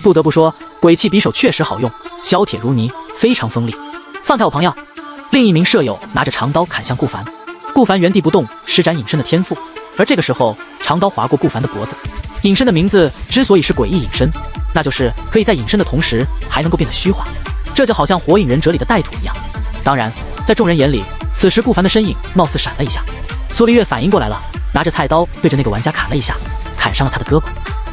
不得不说，鬼泣匕首确实好用，削铁如泥，非常锋利。放开我朋友！另一名舍友拿着长刀砍向顾凡，顾凡原地不动，施展隐身的天赋。而这个时候，长刀划过顾凡的脖子。隐身的名字之所以是诡异隐身，那就是可以在隐身的同时还能够变得虚化，这就好像火影忍者里的带土一样。当然，在众人眼里，此时顾凡的身影貌似闪了一下。苏丽月反应过来了，拿着菜刀对着那个玩家砍了一下，砍伤了他的胳膊。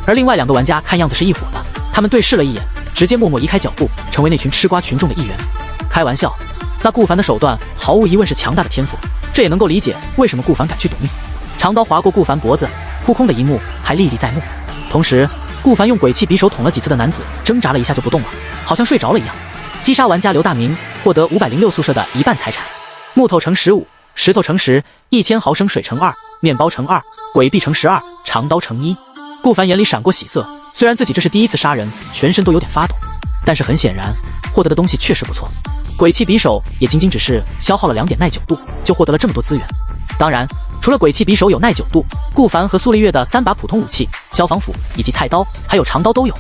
而另外2个玩家看样子是一伙的，他们对视了一眼，直接默默移开脚步，成为那群吃瓜群众的一员。开玩笑，那顾凡的手段毫无疑问是强大的天赋，这也能够理解为什么顾凡敢去赌命。长刀划过顾凡脖子，扑空的一幕还历历在目。同时，顾凡用鬼泣匕首捅了几次的男子挣扎了一下就不动了，好像睡着了一样。击杀玩家刘大明，获得506宿舍的1半财产。木头乘15，石头乘10，1000毫升水乘2，面包乘2，鬼臂乘12，长刀乘1。顾凡眼里闪过喜色，虽然自己这是第一次杀人，全身都有点发抖，但是很显然，获得的东西确实不错。鬼泣匕首也仅仅只是消耗了2点耐久度，就获得了这么多资源。当然，除了鬼泣匕首有耐久度，顾凡和苏丽月的3把普通武器、消防斧以及菜刀，还有长刀都有。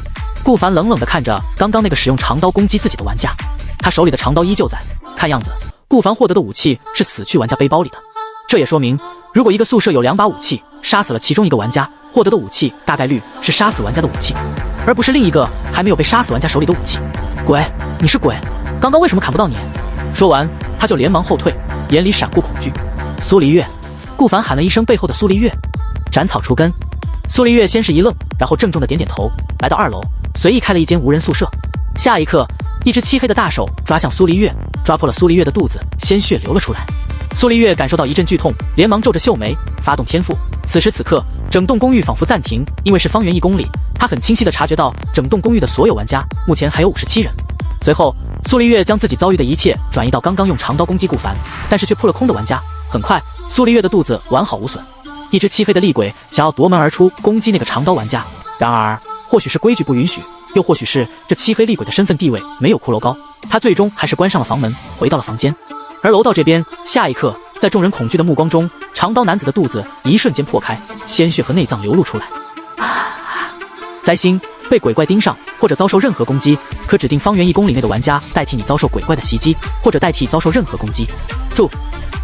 顾凡冷冷地看着刚刚那个使用长刀攻击自己的玩家，他手里的长刀依旧在，看样子顾凡获得的武器是死去玩家背包里的。这也说明，如果一个宿舍有2把武器，杀死了其中一个玩家，获得的武器大概率是杀死玩家的武器，而不是另一个还没有被杀死玩家手里的武器。鬼，你是鬼，刚刚为什么砍不到你？说完，他就连忙后退，眼里闪过恐惧。苏黎月，顾凡喊了一声背后的苏黎月，斩草除根。苏黎月先是一愣，然后郑重的点点头，来到2楼，随意开了一间无人宿舍。下一刻，一只漆黑的大手抓向苏黎月，抓破了苏黎月的肚子，鲜血流了出来。苏黎月感受到一阵剧痛，连忙皱着秀眉，发动天赋。此时此刻，整栋公寓仿佛暂停，因为是方圆1公里，他很清晰地察觉到整栋公寓的所有玩家，目前还有57人。随后，苏黎月将自己遭遇的一切转移到刚刚用长刀攻击顾凡，但是却扑了空的玩家。很快，苏黎月的肚子完好无损。一只漆黑的厉鬼想要夺门而出攻击那个长刀玩家，然而或许是规矩不允许，又或许是这漆黑厉鬼的身份地位没有骷髅高，他最终还是关上了房门，回到了房间。而楼道这边，下一刻，在众人恐惧的目光中，长刀男子的肚子一瞬间破开，鲜血和内脏流露出来。灾星，被鬼怪盯上或者遭受任何攻击，可指定方圆1公里内的玩家代替你遭受鬼怪的袭击，或者代替遭受任何攻击。注：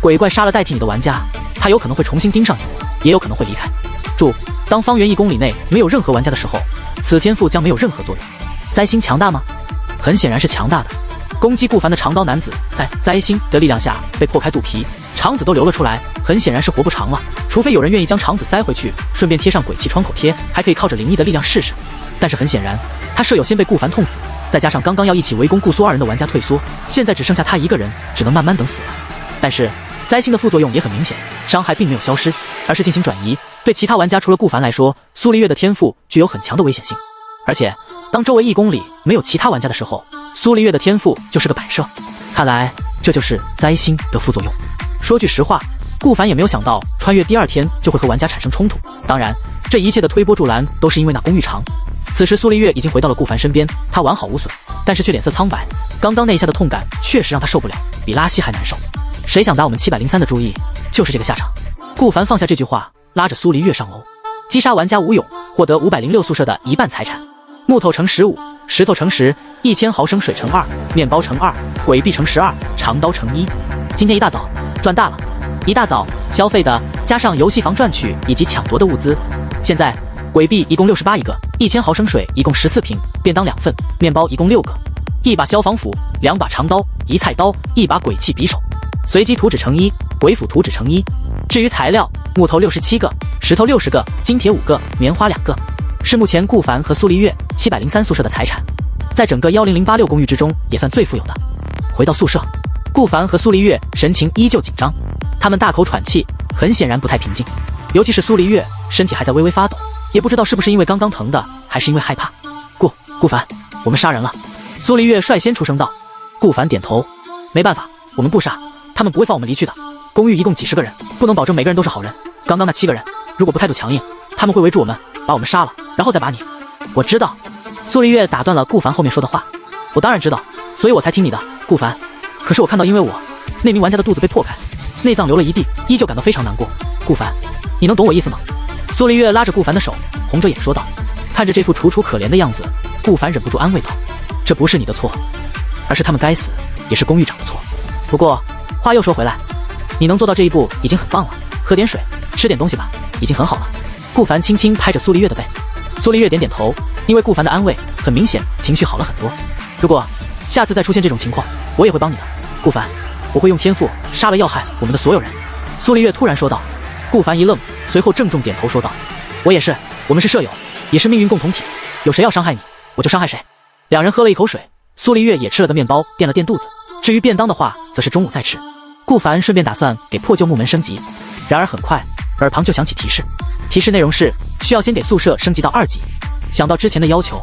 鬼怪杀了代替你的玩家，他有可能会重新盯上你，也有可能会离开。注：当方圆1公里内没有任何玩家的时候，此天赋将没有任何作用。灾星强大吗？很显然是强大的。攻击顾凡的长刀男子在灾星的力量下被破开肚皮，肠子都流了出来，很显然是活不长了。除非有人愿意将肠子塞回去，顺便贴上鬼泣窗口贴，还可以靠着灵异的力量试试。但是很显然，他舍友先被顾凡痛死，再加上刚刚要一起围攻顾苏2人的玩家退缩，现在只剩下他一个人，只能慢慢等死了。但是灾星的副作用也很明显，伤害并没有消失，而是进行转移。对其他玩家除了顾凡来说，苏黎月的天赋具有很强的危险性。而且当周围1公里没有其他玩家的时候，苏黎月的天赋就是个摆设。看来这就是灾星的副作用。说句实话，顾凡也没有想到穿越第2天就会和玩家产生冲突。当然，这一切的推波助澜都是因为那公寓长。此时苏黎月已经回到了顾凡身边，他完好无损，但是却脸色苍白。刚刚那一下的痛感确实让他受不了，比拉稀还难受。谁想打我们703的注意，就是这个下场。顾凡放下这句话，拉着苏黎月上楼，击杀玩家吴勇，获得506宿舍的1半财产。木头乘15，石头乘10，1000毫升水乘2，面包乘2，鬼臂乘12，长刀乘1。今天一大早赚大了，一大早消费的加上游戏房赚取以及抢夺的物资，现在鬼币一共68一个，1000毫升水一共14瓶，便当2份，面包一共6个，1把消防斧，2把长刀，1菜刀，1把鬼气匕首。随机图纸成1，鬼斧图纸成1。至于材料，木头67个，石头60个，金铁5个，棉花2个，是目前顾凡和苏丽月703宿舍的财产，在整个10086公寓之中也算最富有的。回到宿舍，顾凡和苏丽月神情依旧紧张，他们大口喘气，很显然不太平静。尤其是苏丽月，身体还在微微发抖，也不知道是不是因为刚刚疼的，还是因为害怕。顾凡，我们杀人了。苏丽月率先出声道。顾凡点头，没办法，我们不杀，他们不会放我们离去的。公寓一共几十个人，不能保证每个人都是好人。刚刚那7个人，如果不态度强硬，他们会围住我们，把我们杀了，然后再把你。我知道。苏丽月打断了顾凡后面说的话。我当然知道，所以我才听你的，顾凡。可是我看到因为我那名玩家的肚子被破开，内脏流了一地，依旧感到非常难过。顾凡，你能懂我意思吗？苏丽月拉着顾凡的手，红着眼说道。看着这副楚楚可怜的样子，顾凡忍不住安慰道：这不是你的错，而是他们该死，也是公寓长的错。不过话又说回来，你能做到这一步已经很棒了，喝点水，吃点东西吧，已经很好了。顾凡轻轻拍着苏丽月的背。苏丽月点点头，因为顾凡的安慰，很明显情绪好了很多。如果下次再出现这种情况，我也会帮你的，顾凡，我会用天赋杀了要害我们的所有人。苏丽月突然说道。顾凡一愣，随后郑重点头说道：我也是，我们是舍友，也是命运共同体，有谁要伤害你，我就伤害谁。两人喝了一口水，苏丽月也吃了个面包垫了垫肚子，至于便当的话则是中午再吃。顾凡顺便打算给破旧木门升级，然而很快耳旁就响起提示，提示内容是需要先给宿舍升级到2级。想到之前的要求，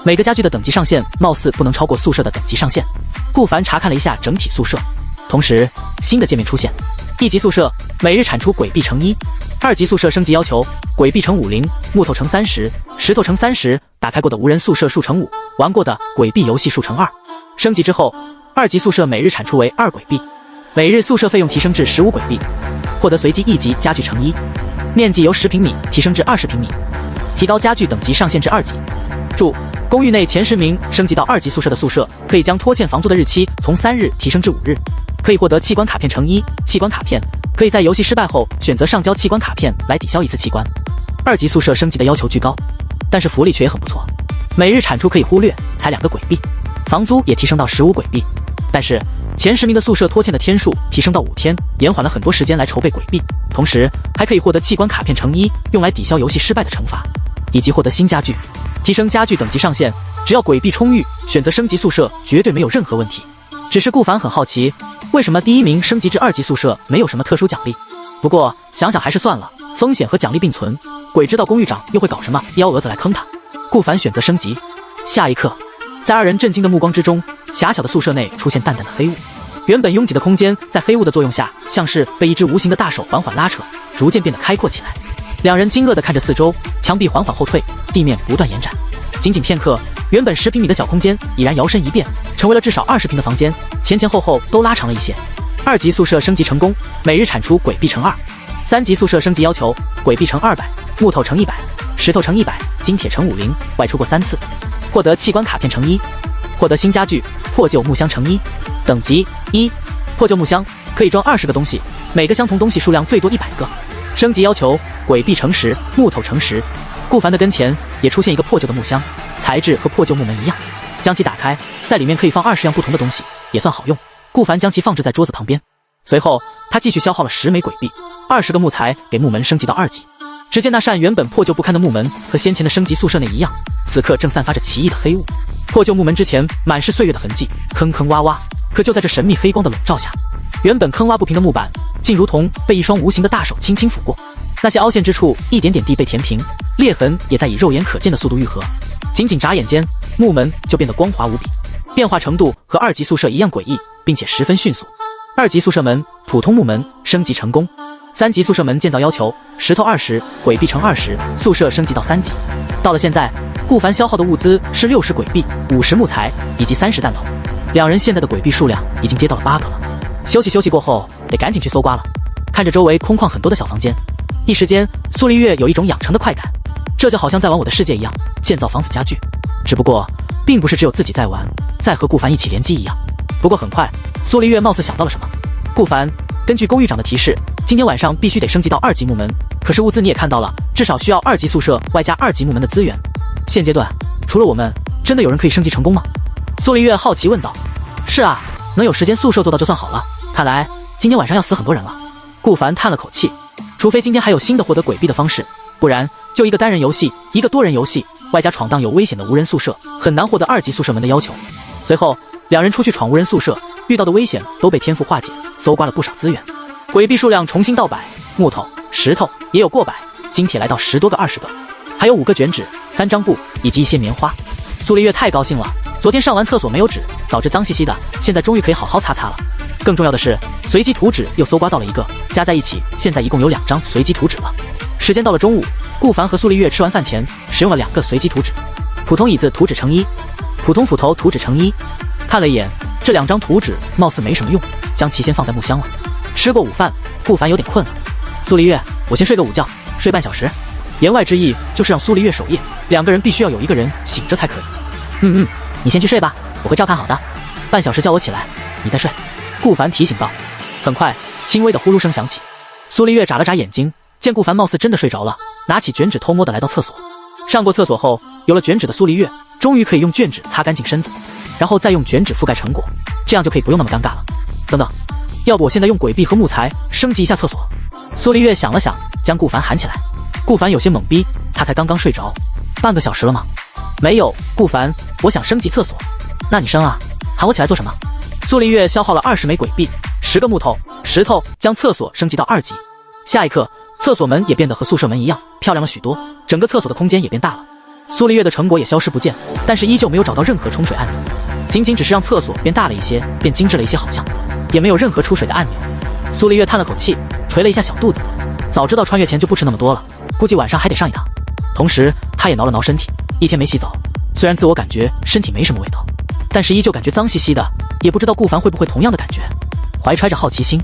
每个家具的等级上限貌似不能超过宿舍的等级上限。顾凡查看了一下整体宿舍，同时新的界面出现，1级宿舍每日产出鬼币乘1，2级宿舍升级要求鬼币乘50，木头乘30，石头乘30，打开过的无人宿舍数乘5，玩过的鬼币游戏数乘2。升级之后，2级宿舍每日产出为2鬼币，每日宿舍费用提升至15鬼币，获得随机1级家具乘1，面积由10平米提升至20平米，提高家具等级上限至2级。注：公寓内前10名升级到2级宿舍的宿舍，可以将拖欠房租的日期从3日提升至5日，可以获得器官卡片乘1，器官卡片可以在游戏失败后选择上交器官卡片来抵消1次器官。2级宿舍升级的要求居高，但是福利却也很不错，每日产出可以忽略，才2个鬼币，房租也提升到15鬼币，但是前10名的宿舍拖欠的天数提升到5天，延缓了很多时间来筹备鬼币，同时还可以获得器官卡片乘1，用来抵消游戏失败的惩罚，以及获得新家具，提升家具等级上限，只要鬼币充裕，选择升级宿舍绝对没有任何问题。只是顾凡很好奇，为什么第1名升级至2级宿舍没有什么特殊奖励？不过想想还是算了，风险和奖励并存，鬼知道公寓长又会搞什么幺蛾子来坑他。顾凡选择升级。下一刻，在2人震惊的目光之中，狭小的宿舍内出现淡淡的黑雾，原本拥挤的空间在黑雾的作用下，像是被一只无形的大手缓缓拉扯，逐渐变得开阔起来。两人惊愕地看着四周，墙壁缓缓后退，地面不断延展。仅仅片刻，原本10平米的小空间已然摇身一变，成为了至少20平的房间，前前后后都拉长了一些。2级宿舍升级成功，每日产出鬼币乘2。3级宿舍升级要求鬼币乘200，木头乘100，石头乘100，金铁乘50，外出过3次，获得器官卡片乘1，获得新家具破旧木箱乘1，等级1，破旧木箱可以装20个东西，每个相同东西数量最多100个。升级要求鬼币乘10，木头乘10。顾凡的跟前也出现一个破旧的木箱，材质和破旧木门一样，将其打开，在里面可以放20样不同的东西，也算好用。顾凡将其放置在桌子旁边，随后他继续消耗了10枚鬼币，20个木材给木门升级到2级。只见那扇原本破旧不堪的木门和先前的升级宿舍内一样，此刻正散发着奇异的黑雾。破旧木门之前满是岁月的痕迹，坑坑洼洼，可就在这神秘黑光的笼罩下，原本坑洼不平的木板竟如同被一双无形的大手轻轻抚过，那些凹陷之处一点点地被填平，裂痕也在以肉眼可见的速度愈合。仅仅眨眼间，木门就变得光滑无比，变化程度和2级宿舍一样诡异，并且十分迅速。2级宿舍门普通木门升级成功。3级宿舍门建造要求石头20，鬼币乘20，宿舍升级到3级。到了现在，顾凡消耗的物资是60鬼币、50木材以及30弹头，两人现在的鬼币数量已经跌到了8个了。休息过后，得赶紧去搜刮了。看着周围空旷很多的小房间，一时间苏丽月有一种养成的快感，这就好像在玩我的世界一样，建造房子家具。只不过并不是只有自己在玩，在和顾凡一起联机一样。不过很快，苏丽月貌似想到了什么。顾凡，根据公寓长的提示，今天晚上必须得升级到2级木门，可是物资你也看到了，至少需要2级宿舍外加2级木门的资源。现阶段除了我们，真的有人可以升级成功吗？苏黎月好奇问道。是啊，能有10间宿舍做到就算好了。看来今天晚上要死很多人了。顾凡叹了口气，除非今天还有新的获得鬼币的方式，不然就一个单人游戏，一个多人游戏，外加闯荡有危险的无人宿舍，很难获得2级宿舍门的要求。随后2人出去闯无人宿舍，遇到的危险都被天赋化解，搜刮了不少资源。鬼币数量重新到100，木头、石头也有过100，金铁来到10多个、20个，还有5个卷纸、3张布以及一些棉花。苏黎月太高兴了，昨天上完厕所没有纸，导致脏兮兮的，现在终于可以好好擦擦了。更重要的是，随机图纸又搜刮到了1个，加在一起，现在一共有2张随机图纸了。时间到了中午，顾凡和苏黎月吃完饭前，使用了2个随机图纸。普通椅子图纸乘1，普通斧头图纸乘1。看了一眼这2张图纸，貌似没什么用，将其先放在木箱了。吃过午饭，顾凡有点困了。苏黎月，我先睡个午觉，睡半小时。言外之意就是让苏黎月守夜，2个人必须要有1个人醒着才可以。你先去睡吧，我会照看好的。半小时叫我起来，你再睡。顾凡提醒道。很快，轻微的呼噜声响起。苏黎月眨了眨眼睛，见顾凡貌似真的睡着了，拿起卷纸偷摸的来到厕所。上过厕所后，有了卷纸的苏黎月终于可以用卷纸擦干净身子，然后再用卷纸覆盖成果，这样就可以不用那么尴尬了。等等，要不我现在用鬼币和木材升级一下厕所？苏黎月想了想，将顾凡喊起来。顾凡有些懵逼，他才刚刚睡着，半个小时了吗？没有，顾凡，我想升级厕所。那你升啊，喊我起来做什么？苏黎月消耗了20枚鬼币、10个木头、石头，将厕所升级到2级。下一刻，厕所门也变得和宿舍门一样漂亮了许多，整个厕所的空间也变大了。苏黎月的成果也消失不见，但是依旧没有找到任何冲水按钮，仅仅只是让厕所变大了一些，变精致了一些，好像也没有任何出水的按钮。苏黎月叹了口气，捶了一下小肚子，早知道穿越前就不吃那么多了，估计晚上还得上一趟。同时他也挠了挠身体，一天没洗澡，虽然自我感觉身体没什么味道，但是依旧感觉脏兮兮的，也不知道顾凡会不会同样的感觉。怀揣着好奇心，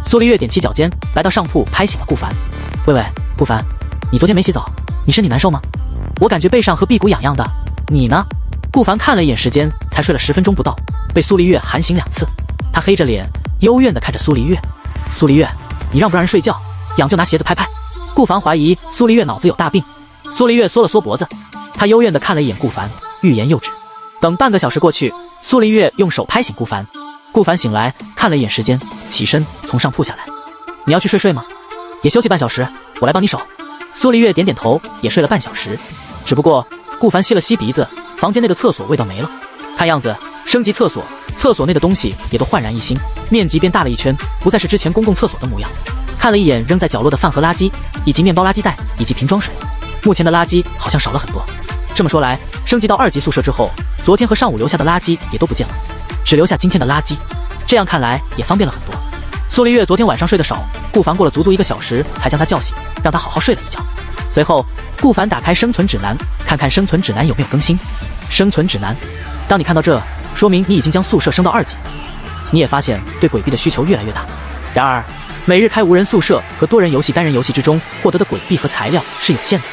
苏黎月踮起脚尖来到上铺，拍醒了顾凡。喂，顾凡，你昨天没洗澡，你身体难受吗？我感觉背上和屁股痒痒的，你呢？顾凡看了一眼时间，才睡了10分钟不到，被苏黎月喊醒2次。他黑着脸幽怨地看着苏黎月。苏黎月，你让不让人睡觉？痒就拿鞋子拍拍。顾凡怀疑苏黎月脑子有大病。苏黎月缩了缩脖子，他幽怨地看了一眼顾凡，欲言又止。等半个小时过去，苏黎月用手拍醒顾凡。顾凡醒来，看了一眼时间，起身从上铺下来。你要去睡吗？也休息半小时，我来帮你守。苏黎月点点头，也睡了半小时。只不过顾凡吸了吸鼻子，房间内的厕所味道没了。看样子升级厕所，厕所内的东西也都焕然一新，面积变大了一圈，不再是之前公共厕所的模样。看了一眼扔在角落的饭盒垃圾，以及面包垃圾袋，以及瓶装水，目前的垃圾好像少了很多。这么说来，升级到2级宿舍之后，昨天和上午留下的垃圾也都不见了，只留下今天的垃圾。这样看来也方便了很多。苏黎月昨天晚上睡得少，顾凡过了足足1个小时才将他叫醒，让他好好睡了一觉。随后顾凡打开生存指南，看看生存指南有没有更新。生存指南，当你看到这，说明你已经将宿舍升到2级。你也发现对鬼币的需求越来越大。然而每日开无人宿舍和多人游戏、单人游戏之中获得的鬼币和材料是有限的，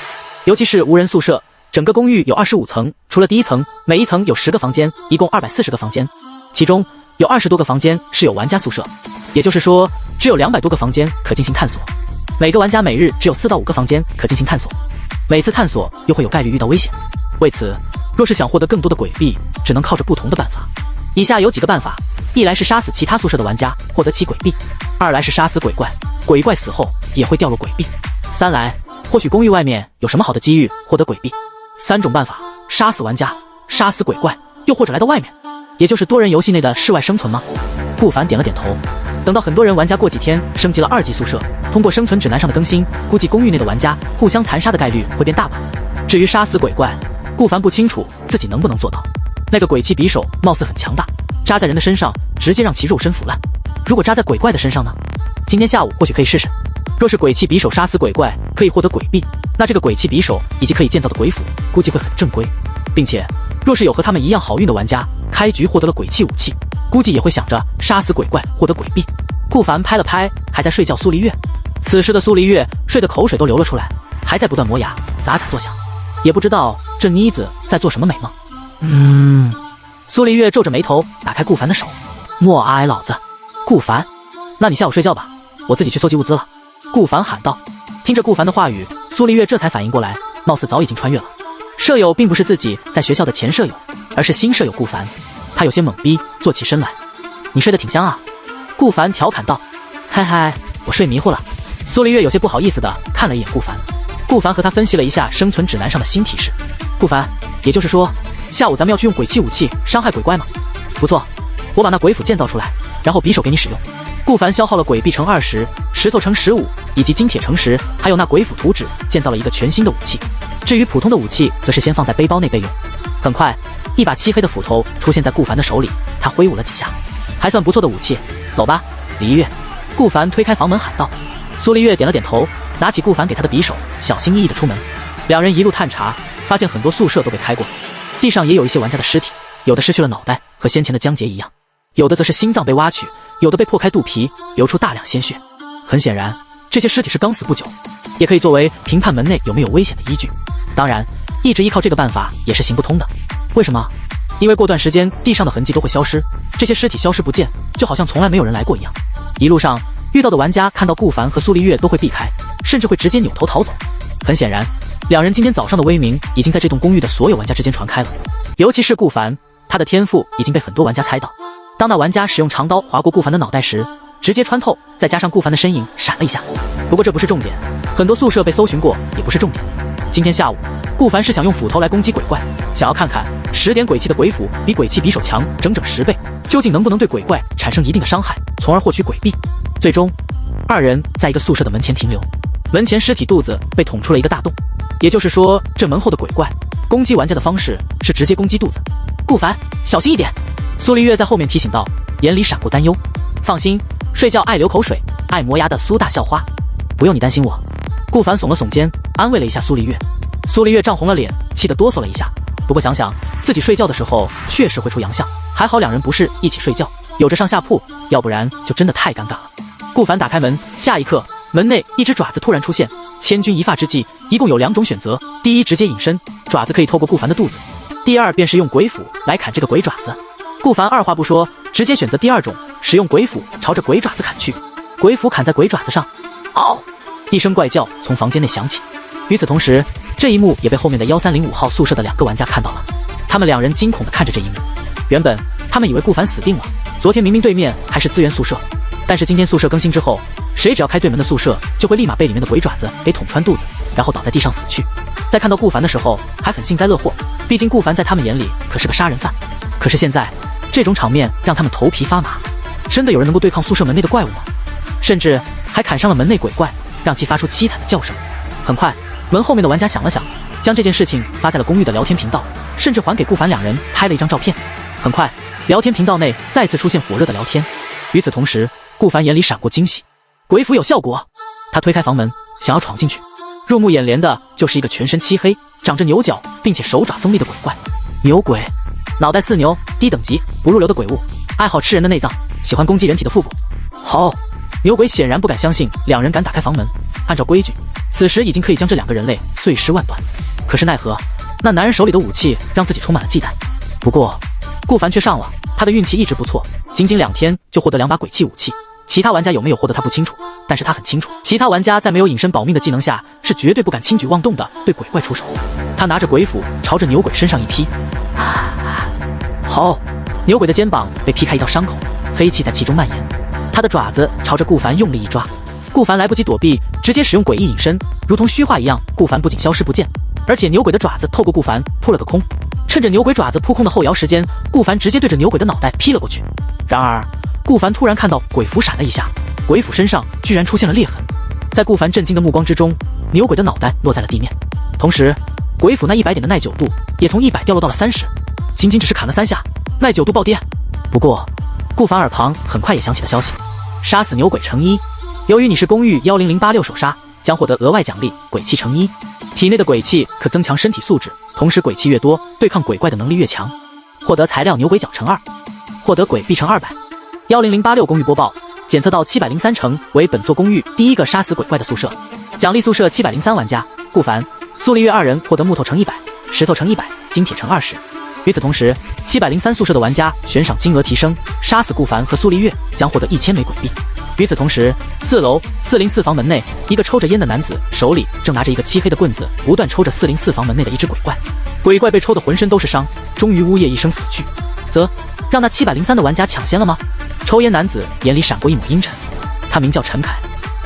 尤其是无人宿舍，整个公寓有25层，除了第1层，每一层有10个房间，一共240个房间，其中有20多个房间是有玩家宿舍，也就是说只有200多个房间可进行探索。每个玩家每日只有4到5个房间可进行探索，每次探索又会有概率遇到危险。为此，若是想获得更多的鬼币，只能靠着不同的办法。以下有几个办法：一来是杀死其他宿舍的玩家，获得其鬼币；二来是杀死鬼怪，鬼怪死后也会掉落鬼币；三来或许公寓外面有什么好的机遇获得鬼币。3种办法：杀死玩家、杀死鬼怪，又或者来到外面，也就是多人游戏内的室外生存吗？顾凡点了点头。等到很多人玩家过几天升级了2级宿舍，通过生存指南上的更新，估计公寓内的玩家互相残杀的概率会变大吧。至于杀死鬼怪，顾凡不清楚自己能不能做到。那个鬼气匕首貌似很强大，扎在人的身上直接让其肉身腐烂。如果扎在鬼怪的身上呢？今天下午或许可以试试。若是鬼气匕首杀死鬼怪可以获得鬼币，那这个鬼气匕首以及可以建造的鬼斧估计会很正规，并且若是有和他们一样好运的玩家开局获得了鬼气武器，估计也会想着杀死鬼怪获得鬼币。顾凡拍了拍还在睡觉苏黎月，此时的苏黎月睡得口水都流了出来，还在不断磨牙，咂咂作响，也不知道这妮子在做什么美梦。苏黎月皱着眉头打开顾凡的手，莫哀老子。顾凡，那你下午睡觉吧，我自己去搜集物资了。顾凡喊道。听着顾凡的话语，苏丽月这才反应过来，貌似早已经穿越了。舍友并不是自己在学校的前舍友，而是新舍友顾凡。他有些懵逼，坐起身来：“你睡得挺香啊。”顾凡调侃道：“嗨嗨，我睡迷糊了。”苏丽月有些不好意思地看了一眼顾凡。顾凡和他分析了一下生存指南上的新提示。顾凡，也就是说，下午咱们要去用鬼气武器伤害鬼怪吗？不错，我把那鬼斧建造出来，然后匕首给你使用。顾凡消耗了鬼币乘20，石头乘15，以及金铁乘10，还有那鬼斧图纸，建造了一个全新的武器。至于普通的武器，则是先放在背包内备用。很快，一把漆黑的斧头出现在顾凡的手里，他挥舞了几下，还算不错的武器。走吧，李一月。顾凡推开房门喊道。苏丽月点了点头，拿起顾凡给他的匕首，小心翼翼地出门。两人一路探查，发现很多宿舍都被开过，地上也有一些玩家的尸体，有的失去了脑袋，和先前的江杰一样，有的则是心脏被挖取，有的被破开肚皮，流出大量鲜血。很显然，这些尸体是刚死不久，也可以作为评判门内有没有危险的依据。当然，一直依靠这个办法也是行不通的。为什么？因为过段时间地上的痕迹都会消失，这些尸体消失不见，就好像从来没有人来过一样。一路上遇到的玩家看到顾凡和苏丽月都会避开，甚至会直接扭头逃走。很显然，两人今天早上的威名已经在这栋公寓的所有玩家之间传开了，尤其是顾凡，他的天赋已经被很多玩家猜到。当那玩家使用长刀划过顾凡的脑袋时，直接穿透，再加上顾凡的身影闪了一下。不过这不是重点，很多宿舍被搜寻过也不是重点。今天下午，顾凡是想用斧头来攻击鬼怪，想要看看10点鬼气的鬼斧比鬼气匕首强整整10倍，究竟能不能对鬼怪产生一定的伤害，从而获取鬼币。最终，二人在一个宿舍的门前停留，门前尸体肚子被捅出了一个大洞，也就是说，这门后的鬼怪攻击玩家的方式是直接攻击肚子。顾凡，小心一点！苏丽月在后面提醒道，眼里闪过担忧。放心，睡觉爱流口水，爱磨牙的苏大校花，不用你担心我。顾凡耸了耸肩，安慰了一下苏丽月。苏丽月涨红了脸，气得哆嗦了一下。不过想想自己睡觉的时候确实会出洋相，还好两人不是一起睡觉，有着上下铺，要不然就真的太尴尬了。顾凡打开门，下一刻门内一只爪子突然出现。千钧一发之际，一共有2种选择：第一，直接隐身，爪子可以透过顾凡的肚子；第二，便是用鬼斧来砍这个鬼爪子。顾凡二话不说，直接选择第2种，使用鬼斧朝着鬼爪子砍去。鬼斧砍在鬼爪子上，嗷！一声怪叫从房间内响起。与此同时，这一幕也被后面的1305号宿舍的2个玩家看到了。他们2人惊恐地看着这一幕。原本他们以为顾凡死定了，昨天明明对面还是资源宿舍，但是今天宿舍更新之后，谁只要开对门的宿舍，就会立马被里面的鬼爪子给捅穿肚子，然后倒在地上死去。在看到顾凡的时候，还很幸灾乐祸，毕竟顾凡在他们眼里可是个杀人犯。可是现在，这种场面让他们头皮发麻。真的有人能够对抗宿舍门内的怪物吗？甚至还砍伤了门内鬼怪，让其发出凄惨的叫声。很快，门后面的玩家想了想，将这件事情发在了公寓的聊天频道，甚至还给顾凡2人拍了一张照片。很快，聊天频道内再次出现火热的聊天。与此同时，顾凡眼里闪过惊喜，鬼斧有效果。他推开房门，想要闯进去。入目眼帘的就是一个全身漆黑、长着牛角并且手爪锋利的鬼怪。牛鬼，脑袋似牛，低等级不入流的鬼物，爱好吃人的内脏，喜欢攻击人体的腹部。好，牛鬼显然不敢相信2人敢打开房门。按照规矩，此时已经可以将这2个人类碎尸万段，可是奈何那男人手里的武器让自己充满了忌惮。不过顾凡却上了，他的运气一直不错，仅仅2天就获得2把鬼气武器。其他玩家有没有获得他不清楚，但是他很清楚，其他玩家在没有隐身保命的技能下，是绝对不敢轻举妄动的对鬼怪出手。他拿着鬼斧朝着牛鬼身上一劈，好，牛鬼的肩膀被劈开一道伤口，黑气在其中蔓延。他的爪子朝着顾凡用力一抓，顾凡来不及躲避，直接使用诡异隐身，如同虚化一样，顾凡不仅消失不见，而且牛鬼的爪子透过顾凡扑了个空。趁着牛鬼爪子扑空的后摇时间，顾凡直接对着牛鬼的脑袋劈了过去。然而顾凡突然看到鬼斧闪了一下，鬼斧身上居然出现了裂痕。在顾凡震惊的目光之中，牛鬼的脑袋落在了地面，同时鬼斧那100点的耐久度也从100掉落到了30，仅仅只是砍了3下，耐久度暴跌。不过顾凡耳旁很快也响起了消息，杀死牛鬼乘1，由于你是公寓10086首杀，将获得额外奖励鬼气乘1，体内的鬼气可增强身体素质，同时鬼气越多，对抗鬼怪的能力越强。获得材料牛鬼角乘2，获得鬼币乘200。10086公寓播报，检测到703成为本座公寓第1个杀死鬼怪的宿舍，奖励宿舍703玩家顾凡、苏丽月2人获得木头乘100，石头乘100，金铁乘20。与此同时，703宿舍的玩家悬赏金额提升，杀死顾凡和苏丽月将获得1000枚鬼币。与此同时，4楼404房门内，一个抽着烟的男子手里正拿着一个漆黑的棍子，不断抽着404房门内的一只鬼怪。鬼怪被抽得浑身都是伤，终于呜咽一声死去。则让那703的玩家抢先了吗？抽烟男子眼里闪过一抹阴沉，他名叫陈凯，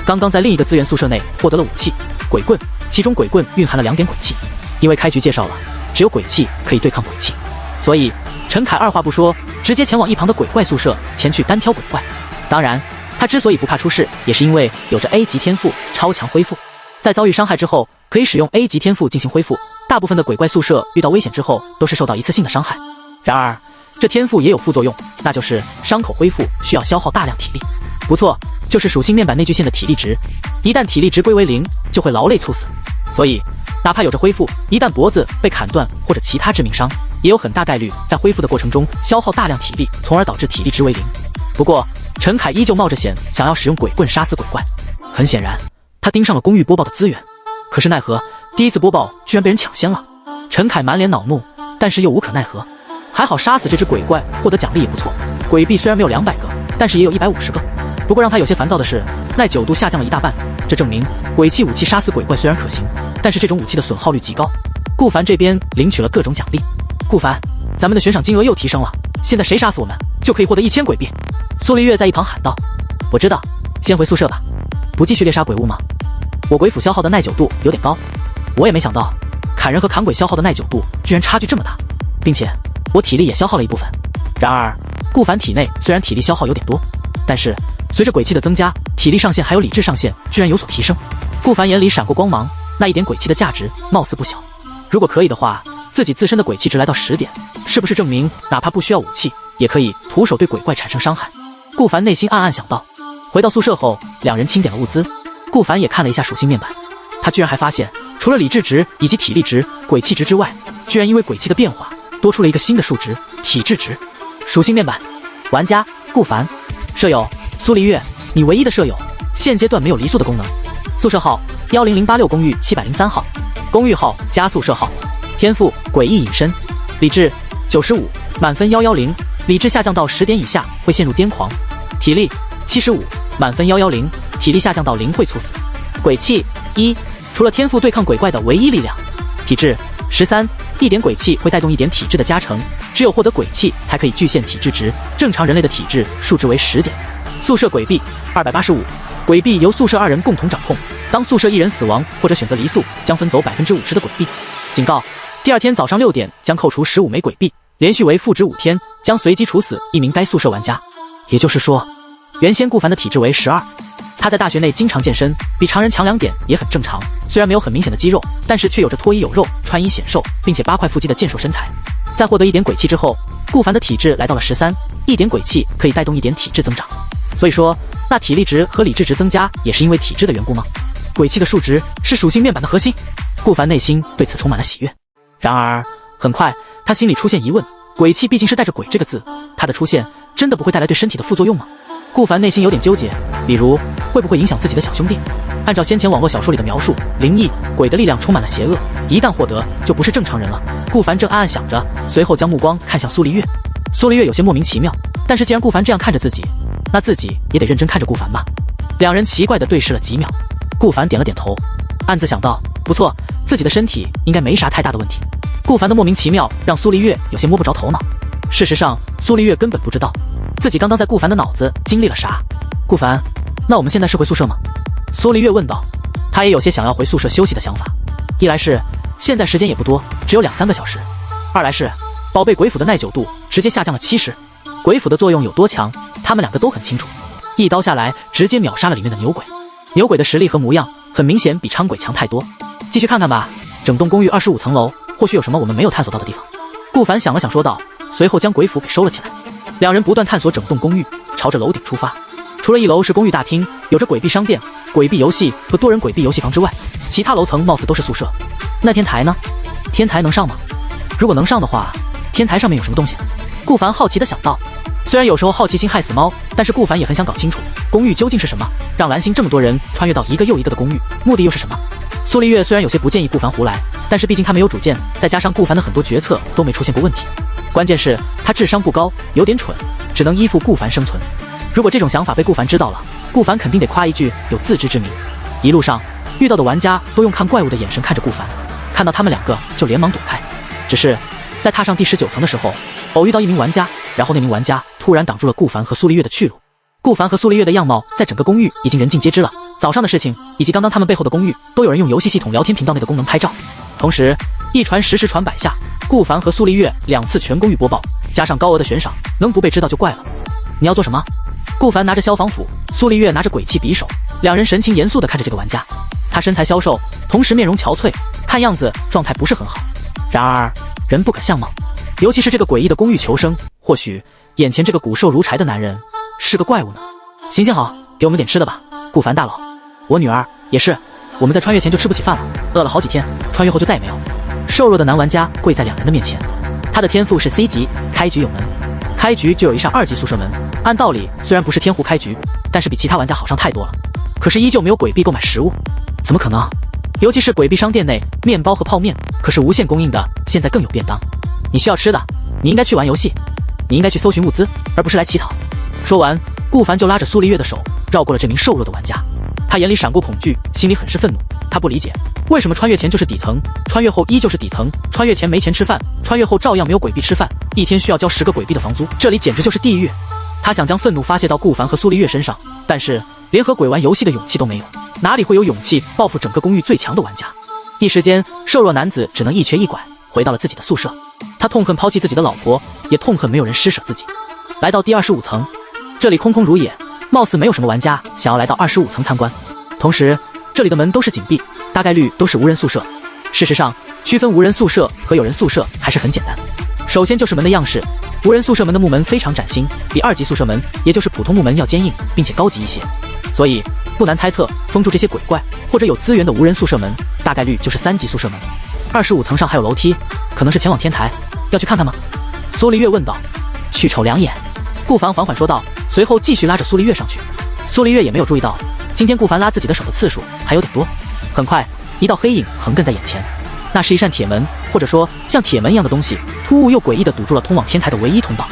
刚刚在另一个资源宿舍内获得了武器鬼棍，其中鬼棍蕴含了2点鬼气。因为开局介绍了，只有鬼气可以对抗鬼气，所以陈凯二话不说，直接前往一旁的鬼怪宿舍前去单挑鬼怪。当然，他之所以不怕出事，也是因为有着 A 级天赋超强恢复，在遭遇伤害之后，可以使用 A 级天赋进行恢复。大部分的鬼怪宿舍遇到危险之后，都是受到一次性的伤害。然而，这天赋也有副作用，那就是伤口恢复需要消耗大量体力。不错，就是属性面板内具现的体力值，一旦体力值归为0，就会劳累猝死。所以，哪怕有着恢复，一旦脖子被砍断或者其他致命伤，也有很大概率在恢复的过程中消耗大量体力，从而导致体力值为0。不过，陈凯依旧冒着险想要使用鬼棍杀死鬼怪。很显然，他盯上了公寓播报的资源，可是奈何第一次播报居然被人抢先了。陈凯满脸恼怒，但是又无可奈何。还好杀死这只鬼怪获得奖励也不错，鬼币虽然没有200个，但是也有150个。不过让他有些烦躁的是，耐久度下降了一大半，这证明鬼气武器杀死鬼怪虽然可行，但是这种武器的损耗率极高。顾凡这边领取了各种奖励。顾凡，咱们的悬赏金额又提升了，现在谁杀死我们就可以获得1000鬼币。苏丽月在一旁喊道：“我知道，先回宿舍吧，不继续猎杀鬼物吗？我鬼斧消耗的耐久度有点高，我也没想到砍人和砍鬼消耗的耐久度居然差距这么大，并且我体力也消耗了一部分。”然而，顾凡体内虽然体力消耗有点多，但是随着鬼气的增加，体力上限还有理智上限居然有所提升。顾凡眼里闪过光芒，那一点鬼气的价值貌似不小。如果可以的话，自己自身的鬼气值来到10点，是不是证明哪怕不需要武器，也可以徒手对鬼怪产生伤害？顾凡内心暗暗想到。回到宿舍后，两人清点了物资。顾凡也看了一下属性面板，他居然还发现，除了理智值以及体力值、鬼气值之外，居然因为鬼气的变化，多出了一个新的数值——体质值。属性面板，玩家顾凡，舍友苏丽月，你唯一的舍友，现阶段没有离宿的功能。宿舍号10086公寓703号，公寓号加宿舍号。天赋诡异隐身，理智95，满分110，理智下降到10点以下会陷入癫狂。体力75，满分110，体力下降到0会猝死。鬼气1，除了天赋对抗鬼怪的唯一力量。体质13，一点鬼气会带动一点体质的加成，只有获得鬼气才可以具现体质值，正常人类的体质数值为10点。宿舍鬼币285，鬼币由宿舍2人共同掌控，当宿舍1人死亡或者选择离宿，将分走50%的鬼币。警告：第2天早上6点将扣除15枚鬼币，连续为负值5天，将随机处死1名该宿舍玩家。也就是说，原先顾凡的体质为12，他在大学内经常健身，比常人强2点也很正常。虽然没有很明显的肌肉，但是却有着脱衣有肉、穿衣显瘦，并且8块腹肌的健硕身材。在获得1点鬼气之后，顾凡的体质来到了13，一点鬼气可以带动1点体质增长。所以说，那体力值和理智值增加也是因为体质的缘故吗？鬼气的数值是属性面板的核心，顾凡内心对此充满了喜悦。然而，很快他心里出现疑问：鬼气毕竟是带着鬼这个字，它的出现真的不会带来对身体的副作用吗？顾凡内心有点纠结，比如会不会影响自己的小兄弟？按照先前网络小说里的描述，灵异鬼的力量充满了邪恶，一旦获得就不是正常人了。顾凡正暗暗想着，随后将目光看向苏丽月。苏丽月有些莫名其妙，但是既然顾凡这样看着自己，那自己也得认真看着顾凡吧。两人奇怪地对视了几秒，顾凡点了点头，暗自想到，不错，自己的身体应该没啥太大的问题。顾凡的莫名其妙让苏丽月有些摸不着头脑。事实上，苏丽月根本不知道自己刚刚在顾凡的脑子经历了啥。顾凡，那我们现在是回宿舍吗？苏丽月问道。她也有些想要回宿舍休息的想法，一来是现在时间也不多，只有2-3个小时，二来是宝贝鬼斧的耐久度直接下降了70，鬼斧的作用有多强，他们两个都很清楚。一刀下来直接秒杀了里面的牛鬼，牛鬼的实力和模样很明显比昌鬼强太多。继续看看吧，整栋公寓25层楼，或许有什么我们没有探索到的地方。顾凡想了想说道，随后将鬼斧给收了起来。两人不断探索整栋公寓，朝着楼顶出发。除了1楼是公寓大厅，有着鬼币商店、鬼币游戏和多人鬼币游戏房之外，其他楼层貌似都是宿舍。那天台呢？天台能上吗？如果能上的话，天台上面有什么东西？顾凡好奇地想到。虽然有时候好奇心害死猫，但是顾凡也很想搞清楚公寓究竟是什么，让蓝星这么多人穿越到一个又一个的公寓，目的又是什么？苏丽月虽然有些不建议顾凡胡来，但是毕竟他没有主见，再加上顾凡的很多决策都没出现过问题，关键是他智商不高，有点蠢，只能依附顾凡生存。如果这种想法被顾凡知道了，顾凡肯定得夸一句有自知之明。一路上遇到的玩家都用看怪物的眼神看着顾凡，看到他们两个就连忙躲开。只是在踏上第19层的时候，偶遇到一名玩家，然后那名玩家突然挡住了顾凡和苏丽月的去路。顾凡和苏丽月的样貌在整个公寓已经人尽皆知了，早上的事情以及刚刚他们背后的公寓都有人用游戏系统聊天频道内的功能拍照。同时一传十十传百下，顾凡和苏丽月2次全公寓播报，加上高额的悬赏，能不被知道就怪了。你要做什么？顾凡拿着消防斧，苏丽月拿着鬼泣匕首，两人神情严肃地看着这个玩家。他身材消瘦，同时面容憔悴，看样子状态不是很好。然而人不可相貌，尤其是这个诡异的公寓求生，或许眼前这个骨瘦如柴的男人是个怪物呢。行行好，给我们点吃的吧，顾凡大佬。我女儿也是，我们在穿越前就吃不起饭了，饿了好几天，穿越后就再也没有。瘦弱的男玩家跪在两人的面前，他的天赋是 C 级，开局有门，开局就有一扇2级宿舍门。按道理虽然不是天户开局，但是比其他玩家好上太多了。可是依旧没有鬼币购买食物，怎么可能？尤其是鬼币商店内，面包和泡面可是无限供应的，现在更有便当。你需要吃的，你应该去玩游戏，你应该去搜寻物资，而不是来乞讨。说完，顾凡就拉着苏丽月的手，绕过了这名瘦弱的玩家。他眼里闪过恐惧，心里很是愤怒。他不理解，为什么穿越前就是底层，穿越后依旧是底层，穿越前没钱吃饭，穿越后照样没有鬼币吃饭，一天需要交10个鬼币的房租，这里简直就是地狱。他想将愤怒发泄到顾凡和苏丽月身上，但是连和鬼玩游戏的勇气都没有，哪里会有勇气报复整个公寓最强的玩家？一时间，瘦弱男子只能一瘸一拐回到了自己的宿舍。他痛恨抛弃自己的老婆，也痛恨没有人施舍自己。来到第25层，这里空空如也，貌似没有什么玩家想要来到25层参观。同时，这里的门都是紧闭，大概率都是无人宿舍。事实上，区分无人宿舍和有人宿舍还是很简单。首先就是门的样式，无人宿舍门的木门非常崭新，比2级宿舍门，也就是普通木门要坚硬，并且高级一些。所以不难猜测，封住这些鬼怪或者有资源的无人宿舍门，大概率就是3级宿舍门。25层上还有楼梯，可能是前往天台，要去看看吗？苏丽月问道。去瞅两眼，顾凡缓缓说道，随后继续拉着苏丽月上去。苏丽月也没有注意到，今天顾凡拉自己的手的次数还有点多。很快，一道黑影横亘在眼前，那是一扇铁门，或者说像铁门一样的东西，突兀又诡异地堵住了通往天台的唯一通道。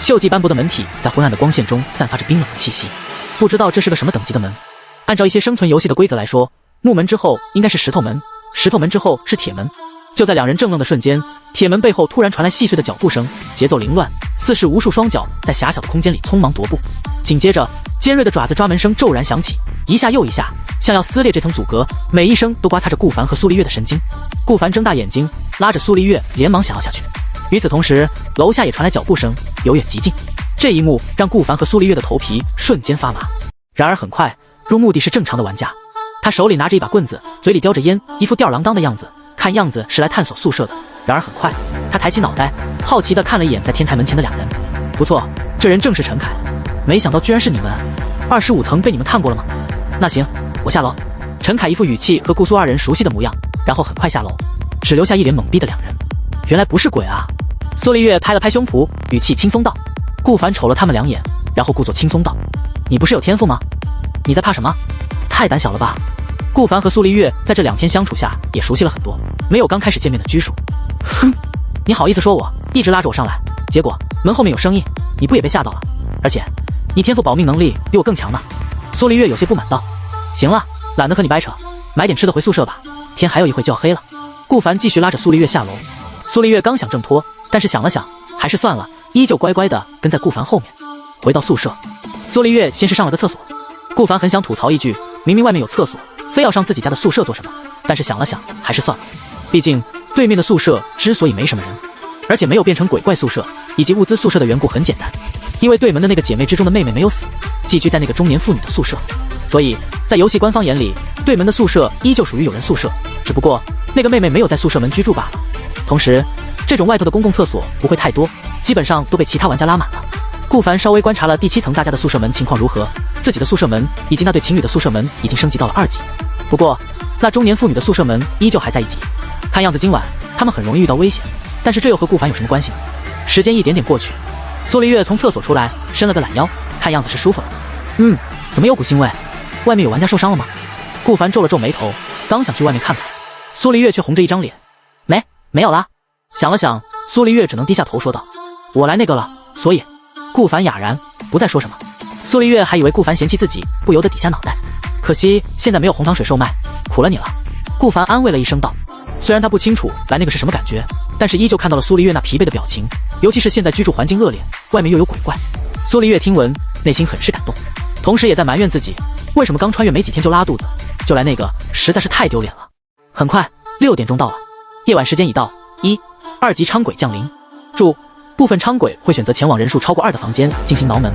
锈迹斑驳的门体在昏暗的光线中散发着冰冷的气息，不知道这是个什么等级的门。按照一些生存游戏的规则来说，木门之后应该是石头门，石头门之后是铁门。就在两人正愣的瞬间，铁门背后突然传来细碎的脚步声，节奏凌乱，似是无数双脚在狭小的空间里匆忙踱步。紧接着，尖锐的爪子抓门声骤然响起，一下又一下，像要撕裂这层阻隔，每一声都刮擦着顾凡和苏丽月的神经。顾凡睁大眼睛，拉着苏丽月连忙想要下去。与此同时，楼下也传来脚步声，由远及近。这一幕让顾凡和苏丽月的头皮瞬间发麻。然而很快，入目的是正常的玩家，他手里拿着一把棍子，嘴里叼着烟，一副吊儿郎当的样子，看样子是来探索宿舍的。然而很快，他抬起脑袋，好奇地看了一眼在天台门前的两人。不错，这人正是陈凯。没想到居然是你们！25层被你们看过了吗？那行，我下楼。陈凯一副语气和顾苏二人熟悉的模样，然后很快下楼，只留下一脸懵逼的两人。原来不是鬼啊！苏丽月拍了拍胸脯，语气轻松道。顾凡瞅了他们两眼，然后故作轻松道：“你不是有天赋吗？你在怕什么？太胆小了吧！”顾凡和苏丽月在这2天相处下也熟悉了很多，没有刚开始见面的拘束。哼，你好意思说我一直拉着我上来，结果门后面有声音，你不也被吓到了？而且你天赋保命能力比我更强呢。苏丽月有些不满道。行了，懒得和你掰扯，买点吃的回宿舍吧，天还有一会就要黑了。顾凡继续拉着苏丽月下楼。苏丽月刚想挣脱，但是想了想，还是算了，依旧乖乖的跟在顾凡后面。回到宿舍，苏丽月先是上了个厕所。顾凡很想吐槽一句，明明外面有厕所，非要上自己家的宿舍做什么？但是想了想，还是算了。毕竟对面的宿舍之所以没什么人，而且没有变成鬼怪宿舍以及物资宿舍的缘故很简单，因为对门的那个姐妹之中的妹妹没有死，寄居在那个中年妇女的宿舍，所以在游戏官方眼里，对门的宿舍依旧属于有人宿舍，只不过那个妹妹没有在宿舍门居住罢了。同时，这种外头的公共厕所不会太多，基本上都被其他玩家拉满了。顾凡稍微观察了第7层大家的宿舍门情况如何，自己的宿舍门以及那对情侣的宿舍门已经升级到了2级，不过那中年妇女的宿舍门依旧还在1级。看样子今晚他们很容易遇到危险，但是这又和顾凡有什么关系呢？时间一点点过去，苏丽月从厕所出来，伸了个懒腰，看样子是舒服了。怎么有股腥味？外面有玩家受伤了吗？顾凡皱了皱眉头，刚想去外面看看，苏丽月却红着一张脸，没有啦。想了想，苏丽月只能低下头说道：“我来那个了。”所以顾凡哑然，不再说什么。苏黎月还以为顾凡嫌弃自己，不由得低下脑袋。可惜现在没有红糖水售卖，苦了你了。顾凡安慰了一声道。虽然他不清楚来那个是什么感觉，但是依旧看到了苏黎月那疲惫的表情，尤其是现在居住环境恶劣，外面又有鬼怪。苏黎月听闻，内心很是感动，同时也在埋怨自己，为什么刚穿越没几天就拉肚子，就来那个，实在是太丢脸了。很快6点钟到了，夜晚时间已到。2级伥鬼降临。注：部分伥鬼会选择前往人数超过2的房间进行挠门，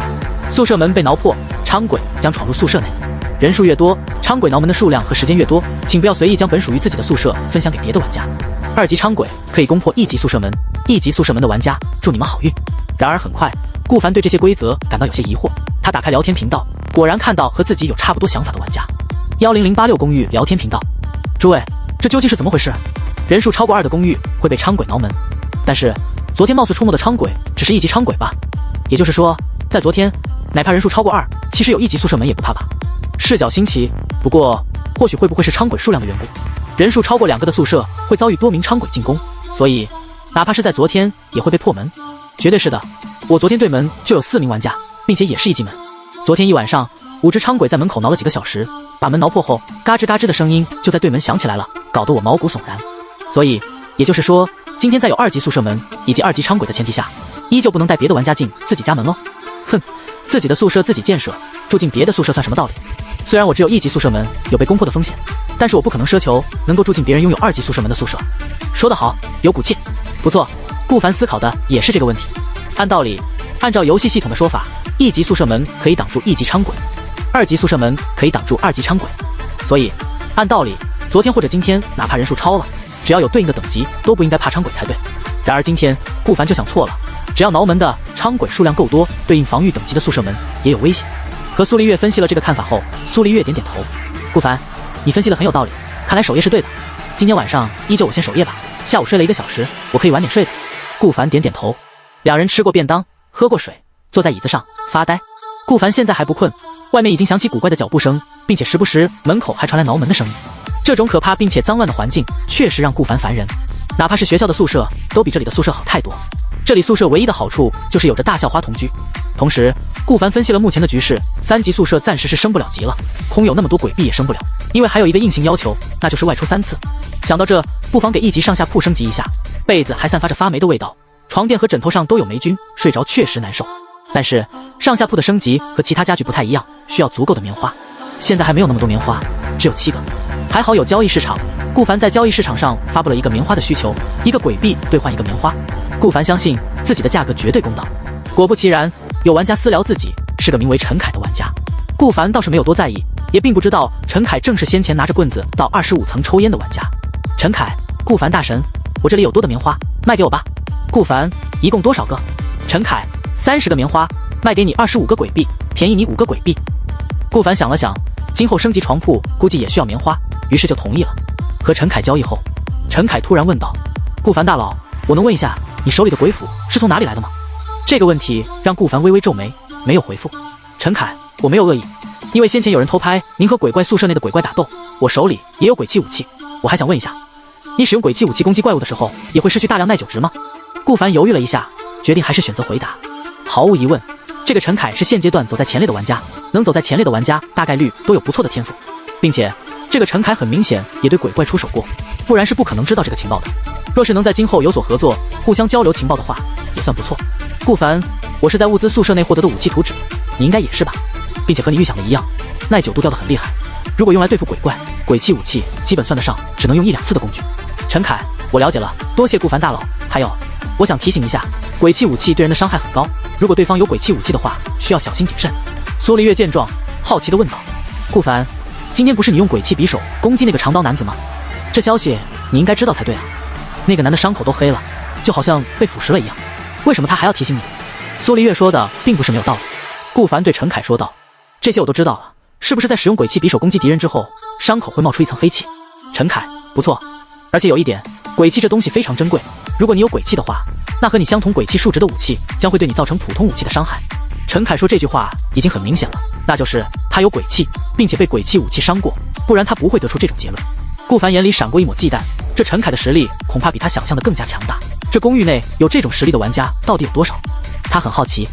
宿舍门被挠破，伥鬼将闯入宿舍内。人数越多，伥鬼挠门的数量和时间越多，请不要随意将本属于自己的宿舍分享给别的玩家。2级伥鬼可以攻破1级宿舍门，1级宿舍门的玩家祝你们好运。然而很快，顾凡对这些规则感到有些疑惑，他打开聊天频道，果然看到和自己有差不多想法的玩家。10086公寓聊天频道，诸位，这究竟是怎么回事？人数超过2的公寓会被伥鬼挠门，但是昨天貌似出没的伥鬼只是1级伥鬼吧？也就是说，在昨天，哪怕人数超过2，其实有1级宿舍门也不怕吧？视角新奇，不过或许会不会是伥鬼数量的缘故？人数超过2个的宿舍会遭遇多名伥鬼进攻，所以哪怕是在昨天也会被破门。绝对是的，我昨天对门就有4名玩家，并且也是1级门。昨天一晚上，5只伥鬼在门口挠了几个小时，把门挠破后，嘎吱嘎吱的声音就在对门响起来了，搞得我毛骨悚然。所以也就是说，今天在有2级宿舍门以及2级伥鬼的前提下，依旧不能带别的玩家进自己家门喽。哼，自己的宿舍自己建设，住进别的宿舍算什么道理？虽然我只有1级宿舍门有被攻破的风险，但是我不可能奢求能够住进别人拥有2级宿舍门的宿舍。说得好，有骨气。不错，顾凡思考的也是这个问题。按道理，按照游戏系统的说法，1级宿舍门可以挡住1级伥鬼，2级宿舍门可以挡住2级伥鬼。所以，按道理，昨天或者今天，哪怕人数超了，只要有对应的等级，都不应该怕伥鬼才对。然而今天，顾凡就想错了，只要挠门的伥鬼数量够多，对应防御等级的宿舍门也有危险。和苏黎月分析了这个看法后，苏黎月点点头。顾凡，你分析的很有道理，看来守夜是对的。今天晚上依旧我先守夜吧，下午睡了1个小时，我可以晚点睡的。顾凡点点头。两人吃过便当，喝过水，坐在椅子上发呆。顾凡现在还不困，外面已经响起古怪的脚步声，并且时不时门口还传来挠门的声音。这种可怕并且脏乱的环境确实让顾凡烦人，哪怕是学校的宿舍都比这里的宿舍好太多。这里宿舍唯一的好处就是有着大校花同居。同时，顾凡分析了目前的局势，3级宿舍暂时是升不了级了，空有那么多鬼币也升不了，因为还有一个硬性要求，那就是外出3次。想到这，不妨给1级上下铺升级一下。被子还散发着发霉的味道，床垫和枕头上都有霉菌，睡着确实难受。但是上下铺的升级和其他家具不太一样，需要足够的棉花。现在还没有那么多棉花，只有7个。还好有交易市场，顾凡在交易市场上发布了一个棉花的需求，1个鬼币兑换1个棉花。顾凡相信自己的价格绝对公道。果不其然，有玩家私聊自己是个名为陈凯的玩家。顾凡倒是没有多在意，也并不知道陈凯正是先前拿着棍子到25层抽烟的玩家。陈凯，顾凡大神，我这里有多的棉花，卖给我吧。顾凡，一共多少个？陈凯，30个棉花，卖给你25个鬼币，便宜你5个鬼币。顾凡想了想，今后升级床铺估计也需要棉花，于是就同意了。和陈凯交易后，陈凯突然问道：顾凡大佬，我能问一下你手里的鬼斧是从哪里来的吗？这个问题让顾凡微微皱眉，没有回复。陈凯，我没有恶意，因为先前有人偷拍您和鬼怪宿舍内的鬼怪打斗，我手里也有鬼器武器，我还想问一下，你使用鬼器武器攻击怪物的时候，也会失去大量耐久值吗？顾凡犹豫了一下，决定还是选择回答。毫无疑问，这个陈凯是现阶段走在前列的玩家，能走在前列的玩家大概率都有不错的天赋，并且这个陈凯很明显也对鬼怪出手过，不然是不可能知道这个情报的。若是能在今后有所合作，互相交流情报的话，也算不错。顾凡，我是在物资宿舍内获得的武器图纸，你应该也是吧？并且和你预想的一样，耐久度掉得很厉害。如果用来对付鬼怪，鬼器武器基本算得上只能用1、2次的工具。陈凯，我了解了，多谢顾凡大佬。还有，我想提醒一下，鬼器武器对人的伤害很高，如果对方有鬼器武器的话，需要小心谨慎。苏黎月见状，好奇地问道：顾凡，今天不是你用鬼器匕首攻击那个长刀男子吗？这消息你应该知道才对啊。那个男的伤口都黑了，就好像被腐蚀了一样，为什么他还要提醒你？苏黎月说的并不是没有道理。顾凡对陈凯说道：这些我都知道了，是不是在使用鬼器匕首攻击敌人之后，伤口会冒出一层黑气？陈凯，不错，而且有一点，鬼器这东西非常珍贵，如果你有鬼器的话，那和你相同鬼器数值的武器将会对你造成普通武器的伤害。陈凯说这句话已经很明显了，那就是他有鬼器，并且被鬼器武器伤过，不然他不会得出这种结论。顾凡眼里闪过一抹忌惮，这陈凯的实力恐怕比他想象的更加强大，这公寓内有这种实力的玩家到底有多少？他很好奇。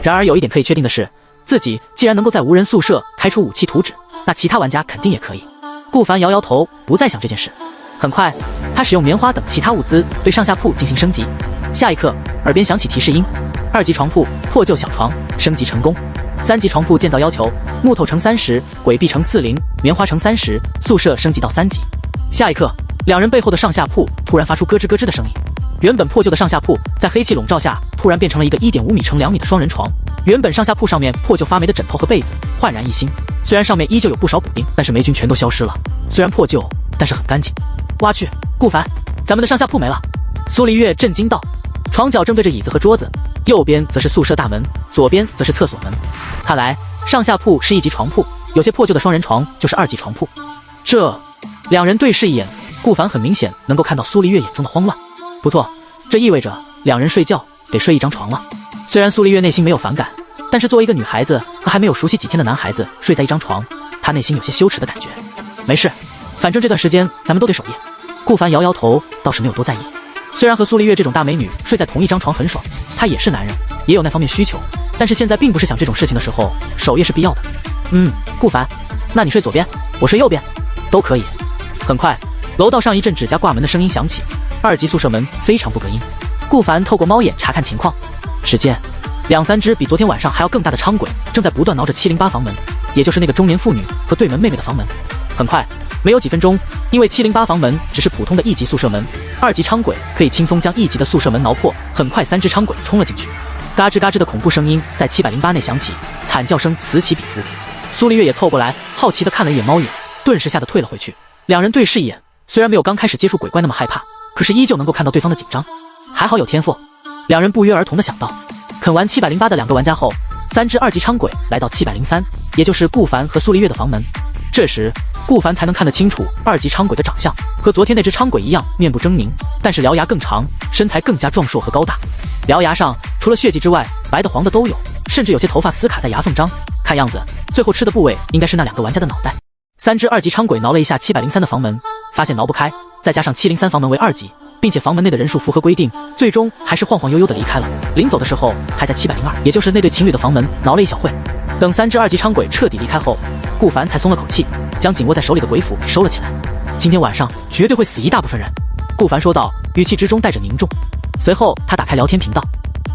然而有一点可以确定的是，自己既然能够在无人宿舍开出武器图纸，那其他玩家肯定也可以。顾凡摇摇头，不再想这件事。很快，他使用棉花等其他物资对上下铺进行升级。下一刻，耳边响起提示音：2级床铺破旧小床升级成功。3级床铺建造要求：木头乘30，轨壁乘40，棉花乘30，宿舍升级到3级。下一刻，两人背后的上下铺突然发出咯吱咯吱的声音。原本破旧的上下铺在黑气笼罩下，突然变成了一个1.5米乘2米的双人床。原本上下铺上面破旧发霉的枕头和被子焕然一新，虽然上面依旧有不少补丁，但是霉菌全都消失了。虽然破旧，但是很干净。哇去，顾凡，咱们的上下铺没了！苏黎月震惊道。床角正对着椅子和桌子，右边则是宿舍大门，左边则是厕所门。看来上下铺是1级床铺，有些破旧的双人床就是2级床铺。两人对视一眼，顾凡很明显能够看到苏黎月眼中的慌乱。不错，这意味着两人睡觉得睡一张床了。虽然苏黎月内心没有反感，但是作为一个女孩子和还没有熟悉几天的男孩子睡在一张床，她内心有些羞耻的感觉。没事，反正这段时间咱们都得守夜。顾凡摇摇头，倒是没有多在意。虽然和苏黎月这种大美女睡在同一张床很爽，他也是男人，也有那方面需求，但是现在并不是想这种事情的时候，守夜是必要的。顾凡，那你睡左边，我睡右边，都可以。很快，楼道上一阵指甲挂门的声音响起，2级宿舍门非常不隔音。顾凡透过猫眼查看情况，只见2-3只比昨天晚上还要更大的昌鬼正在不断挠着708房门，也就是那个中年妇女和对门妹妹的房门。很快，没有几分钟，因为708房门只是普通的1级宿舍门，2级昌鬼可以轻松将1级的宿舍门挠破。很快，3只昌鬼冲了进去，嘎吱嘎吱的恐怖声音在708内响起，惨叫声此起彼伏。苏黎月也凑过来，好奇地看了一眼猫眼，顿时吓得退了回去。两人对视一眼，虽然没有刚开始接触鬼怪那么害怕，可是依旧能够看到对方的紧张。还好有天赋，两人不约而同地想到。啃完708的2个玩家后，3只2级昌鬼来到703，也就是顾凡和苏黎月的房门。这时，顾凡才能看得清楚2级昌鬼的长相，和昨天那只昌鬼一样，面部狰狞，但是獠牙更长，身材更加壮硕和高大。獠牙上除了血迹之外，白的黄的都有，甚至有些头发丝卡在牙缝上。看样子，最后吃的部位应该是那2个玩家的脑袋。3只2级昌鬼挠了一下703的房门，发现挠不开，再加上703房门为2级，并且房门内的人数符合规定，最终还是晃晃悠悠的离开了。临走的时候，还在702，也就是那对情侣的房门挠了一小会。等3只2级昌鬼彻底离开后，顾凡才松了口气，将紧握在手里的鬼斧给收了起来。今天晚上绝对会死一大部分人，顾凡说道，语气之中带着凝重。随后他打开聊天频道，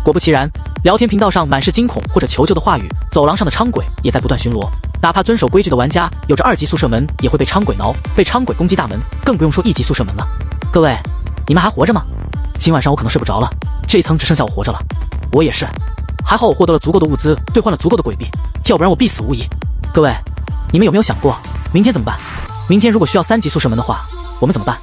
果不其然，聊天频道上满是惊恐或者求救的话语，走廊上的昌鬼也在不断巡逻。哪怕遵守规矩的玩家，有着2级宿舍门也会被昌鬼挠，被昌鬼攻击大门，更不用说1级宿舍门了。各位，你们还活着吗？今晚上我可能睡不着了，这一层只剩下我活着了。我也是，还好我获得了足够的物资，兑换了足够的鬼币，要不然我必死无疑。各位，你们有没有想过明天怎么办？明天如果需要3级宿舍门的话，我们怎么办？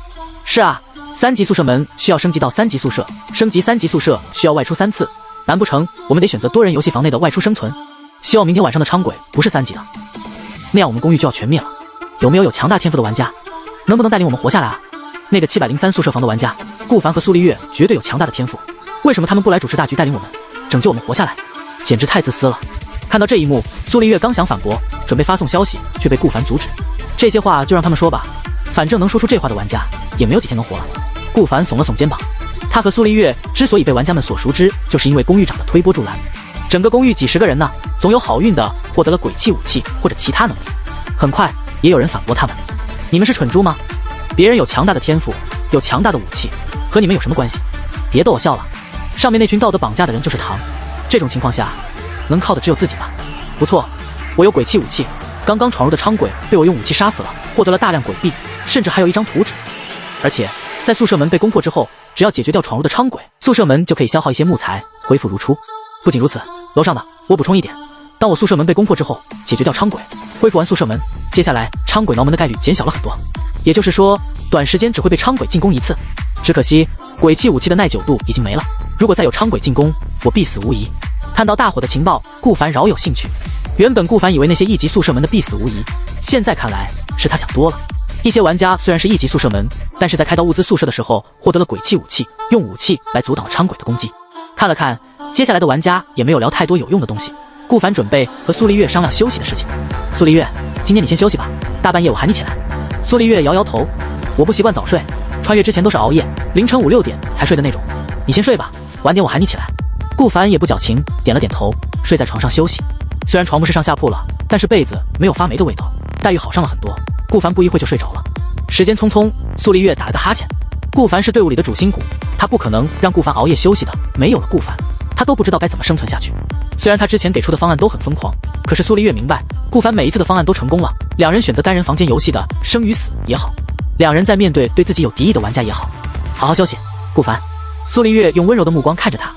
是啊，3级宿舍门需要升级到3级宿舍，升级3级宿舍需要外出3次，难不成我们得选择多人游戏房内的外出生存？希望明天晚上的昌鬼不是3级的，那样我们公寓就要全灭了。有没有强大天赋的玩家，能不能带领我们活下来啊？那个703宿舍房的玩家，顾凡和苏黎月绝对有强大的天赋，为什么他们不来主持大局，带领我们，拯救我们活下来？简直太自私了。看到这一幕，苏黎月刚想反驳，准备发送消息，却被顾凡阻止。这些话就让他们说吧，反正能说出这话的玩家也没有几天能活了。顾凡耸了耸肩膀，他和苏黎月之所以被玩家们所熟知，就是因为公寓长的推波助澜。整个公寓几10个人呢，总有好运的获得了鬼气武器或者其他能力。很快也有人反驳他们，你们是蠢猪吗？别人有强大的天赋，有强大的武器，和你们有什么关系？别逗我笑了，上面那群道德绑架的人就是糖，这种情况下能靠的只有自己吧。不错，我有鬼气武器，刚刚闯入的昌鬼被我用武器杀死了，获得了大量鬼币，甚至还有一张图纸。而且在宿舍门被攻破之后，只要解决掉闯入的昌鬼，宿舍门就可以消耗一些木材，恢复如初。不仅如此，楼上的，我补充一点，当我宿舍门被攻破之后，解决掉昌鬼，恢复完宿舍门，接下来昌鬼挠门的概率减小了很多，也就是说短时间只会被昌鬼进攻1次。只可惜鬼气武器的耐久度已经没了，如果再有昌鬼进攻，我必死无疑。看到大伙的情报，顾凡饶有兴趣。原本顾凡以为那些1级宿舍门的必死无疑，现在看来是他想多了。一些玩家虽然是1级宿舍门，但是在开到物资宿舍的时候获得了鬼气武器，用武器来阻挡了昌鬼的攻击。看了看接下来的玩家，也没有聊太多有用的东西。顾凡准备和苏黎月商量休息的事情。苏黎月，今天你先休息吧，大半夜我喊你起来。苏黎月摇摇头，我不习惯早睡，穿越之前都是熬夜，凌晨5、6点才睡的那种。你先睡吧，晚点我喊你起来。顾凡也不矫情，点了点头，睡在床上休息。虽然床铺是上下铺了，但是被子没有发霉的味道，待遇好上了很多。顾凡不一会就睡着了。时间匆匆，苏丽月打了个哈欠。顾凡是队伍里的主心骨，他不可能让顾凡熬夜休息的。没有了顾凡，他都不知道该怎么生存下去。虽然他之前给出的方案都很疯狂，可是苏丽月明白，顾凡每一次的方案都成功了。两人选择单人房间游戏的生与死也好，两人在面对对自己有敌意的玩家也好，好好休息，顾凡。苏丽月用温柔的目光看着他。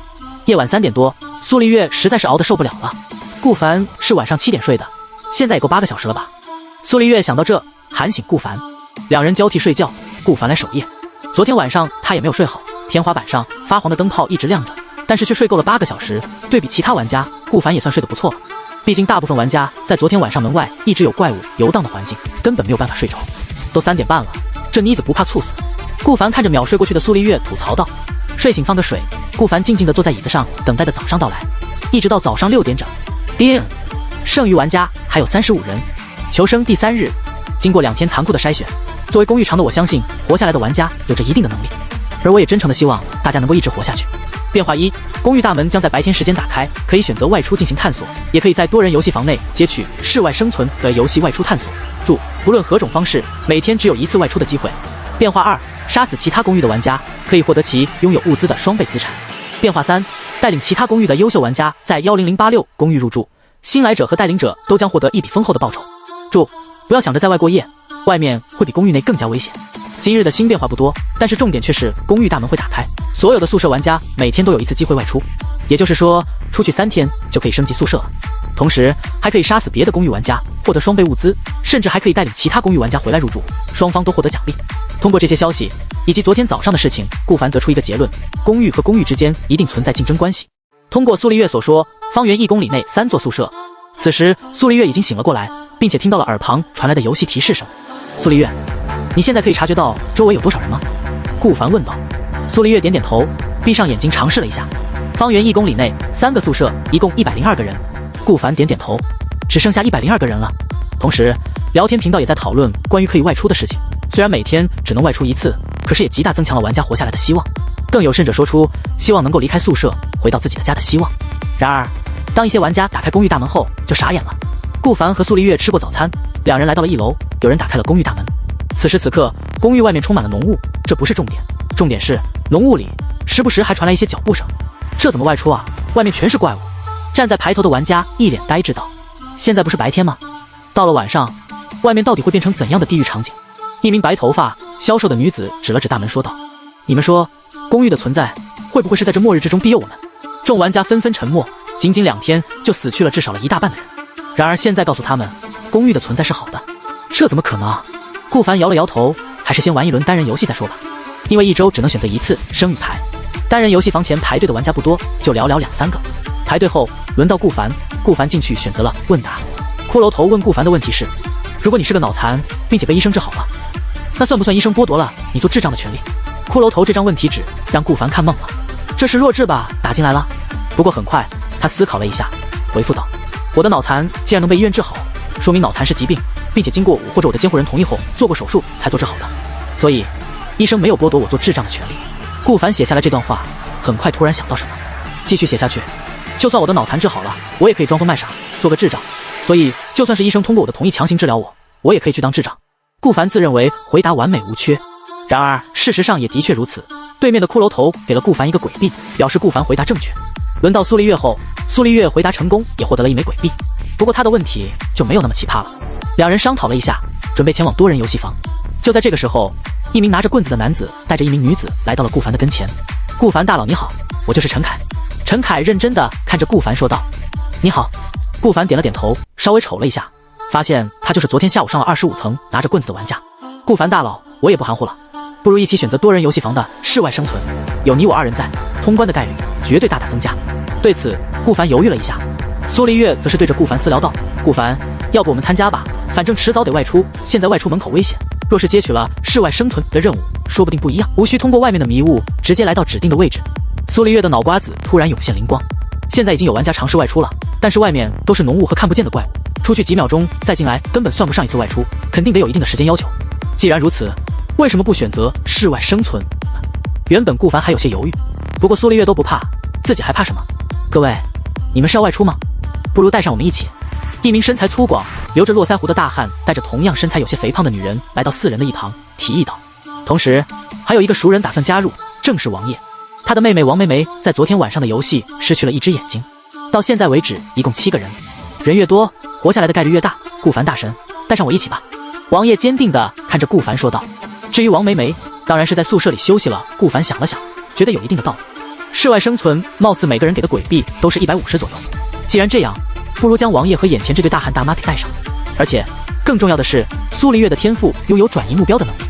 夜晚3点多，苏丽月实在是熬得受不了了。顾凡是晚上7点睡的，现在也够8个小时了吧？苏丽月想到这，喊醒顾凡，两人交替睡觉。顾凡来守夜。昨天晚上他也没有睡好，天花板上发黄的灯泡一直亮着，但是却睡够了8个小时。对比其他玩家，顾凡也算睡得不错了。毕竟大部分玩家在昨天晚上门外一直有怪物游荡的环境，根本没有办法睡着。都3点半了，这妮子不怕猝死？顾凡看着秒睡过去的苏丽月吐槽道。睡醒放个水，顾凡静静地坐在椅子上，等待着早上到来，一直到早上6点整。叮，剩余玩家还有35人。求生第3日，经过2天残酷的筛选，作为公寓长的我相信活下来的玩家有着一定的能力，而我也真诚的希望大家能够一直活下去。变化1，公寓大门将在白天时间打开，可以选择外出进行探索，也可以在多人游戏房内接取室外生存的游戏外出探索。注：不论何种方式，每天只有1次外出的机会。变化2，杀死其他公寓的玩家，可以获得其拥有物资的双倍资产。变化3，带领其他公寓的优秀玩家在10086公寓入住，新来者和带领者都将获得一笔丰厚的报酬。注：不要想着在外过夜，外面会比公寓内更加危险。今日的新变化不多，但是重点却是公寓大门会打开，所有的宿舍玩家每天都有1次机会外出，也就是说出去3天就可以升级宿舍了。同时还可以杀死别的公寓玩家，获得双倍物资，甚至还可以带领其他公寓玩家回来入住，双方都获得奖励。通过这些消息以及昨天早上的事情，顾凡得出一个结论：公寓和公寓之间一定存在竞争关系。通过苏丽月所说，方圆1公里内3座宿舍。此时苏丽月已经醒了过来，并且听到了耳旁传来的游戏提示声。苏丽月，你现在可以察觉到周围有多少人吗？顾凡问道。苏丽月点点头，闭上眼睛尝试了一下。方圆1公里内3个宿舍，一共102个人。顾凡点点头，只剩下102个人了。同时聊天频道也在讨论关于可以外出的事情，虽然每天只能外出1次，可是也极大增强了玩家活下来的希望。更有甚者说出希望能够离开宿舍回到自己的家的希望。然而当一些玩家打开公寓大门后就傻眼了。顾凡和苏丽月吃过早餐，两人来到了1楼，有人打开了公寓大门。此时此刻公寓外面充满了浓雾，这不是重点，重点是浓雾里时不时还传来一些脚步声。这怎么外出啊？外面全是怪物。站在排头的玩家一脸呆滞道，现在不是白天吗？到了晚上外面到底会变成怎样的地狱场景？一名白头发消瘦的女子指了指大门说道，你们说公寓的存在会不会是在这末日之中庇佑我们？众玩家纷纷沉默，仅仅2天就死去了至少了1大半的人。然而现在告诉他们公寓的存在是好的，这怎么可能啊？顾凡摇了摇头，还是先玩一轮单人游戏再说吧，因为1周只能选择1次生与牌。单人游戏房前排队的玩家不多，就寥寥2-3个。排队后轮到顾凡，顾凡进去选择了问答。骷髅头问顾凡的问题是，如果你是个脑残并且被医生治好了，那算不算医生剥夺了你做智障的权利？骷髅头这张问题纸让顾凡看懵了，这是弱智吧打进来了。不过很快他思考了一下，回复道，我的脑残既然能被医院治好，说明脑残是疾病，并且经过我或者我的监护人同意后做过手术才做治好的，所以医生没有剥夺我做智障的权利。顾凡写下来这段话，很快突然想到什么，继续写下去，就算我的脑残治好了，我也可以装疯卖傻做个智障，所以就算是医生通过我的同意强行治疗我，我也可以去当智障。顾凡自认为回答完美无缺，然而事实上也的确如此。对面的骷髅头给了顾凡一个鬼币，表示顾凡回答正确。轮到苏丽月后，苏丽月回答成功，也获得了1枚鬼币。不过他的问题就没有那么奇葩了。两人商讨了一下，准备前往多人游戏房。就在这个时候，一名拿着棍子的男子带着一名女子来到了顾凡的跟前。顾凡大佬你好，我就是陈凯。陈凯认真地看着顾凡说道，你好。顾凡点了点头，稍微瞅了一下，发现他就是昨天下午上了25层拿着棍子的玩家。顾凡大佬，我也不含糊了，不如一起选择多人游戏房的室外生存，有你我2人在，通关的概率绝对大大增加。对此顾凡犹豫了一下，苏丽月则是对着顾凡私聊道，顾凡，要不我们参加吧，反正迟早得外出，现在外出门口危险，若是接取了室外生存的任务，说不定不一样，无需通过外面的迷雾直接来到指定的位置。苏丽月的脑瓜子突然涌现灵光，现在已经有玩家尝试外出了，但是外面都是浓雾和看不见的怪物，出去几秒钟再进来根本算不上一次外出，肯定得有一定的时间要求。既然如此，为什么不选择室外生存？原本顾凡还有些犹豫，不过苏丽月都不怕，自己还怕什么？各位，你们是要外出吗？不如带上我们一起，一名身材粗犷、留着络腮胡的大汉带着同样身材有些肥胖的女人来到4人的一旁，提议道。同时，还有一个熟人打算加入，正是王爷。他的妹妹王梅梅在昨天晚上的游戏失去了一只眼睛，到现在为止一共7个人，人越多，活下来的概率越大。顾凡大神，带上我一起吧。王爷坚定地看着顾凡说道。至于王梅梅，当然是在宿舍里休息了。顾凡想了想，觉得有一定的道理。室外生存，貌似每个人给的鬼币都是150左右。既然这样，不如将王爷和眼前这对大汉大妈给带上。而且，更重要的是，苏丽月的天赋拥有转移目标的能力，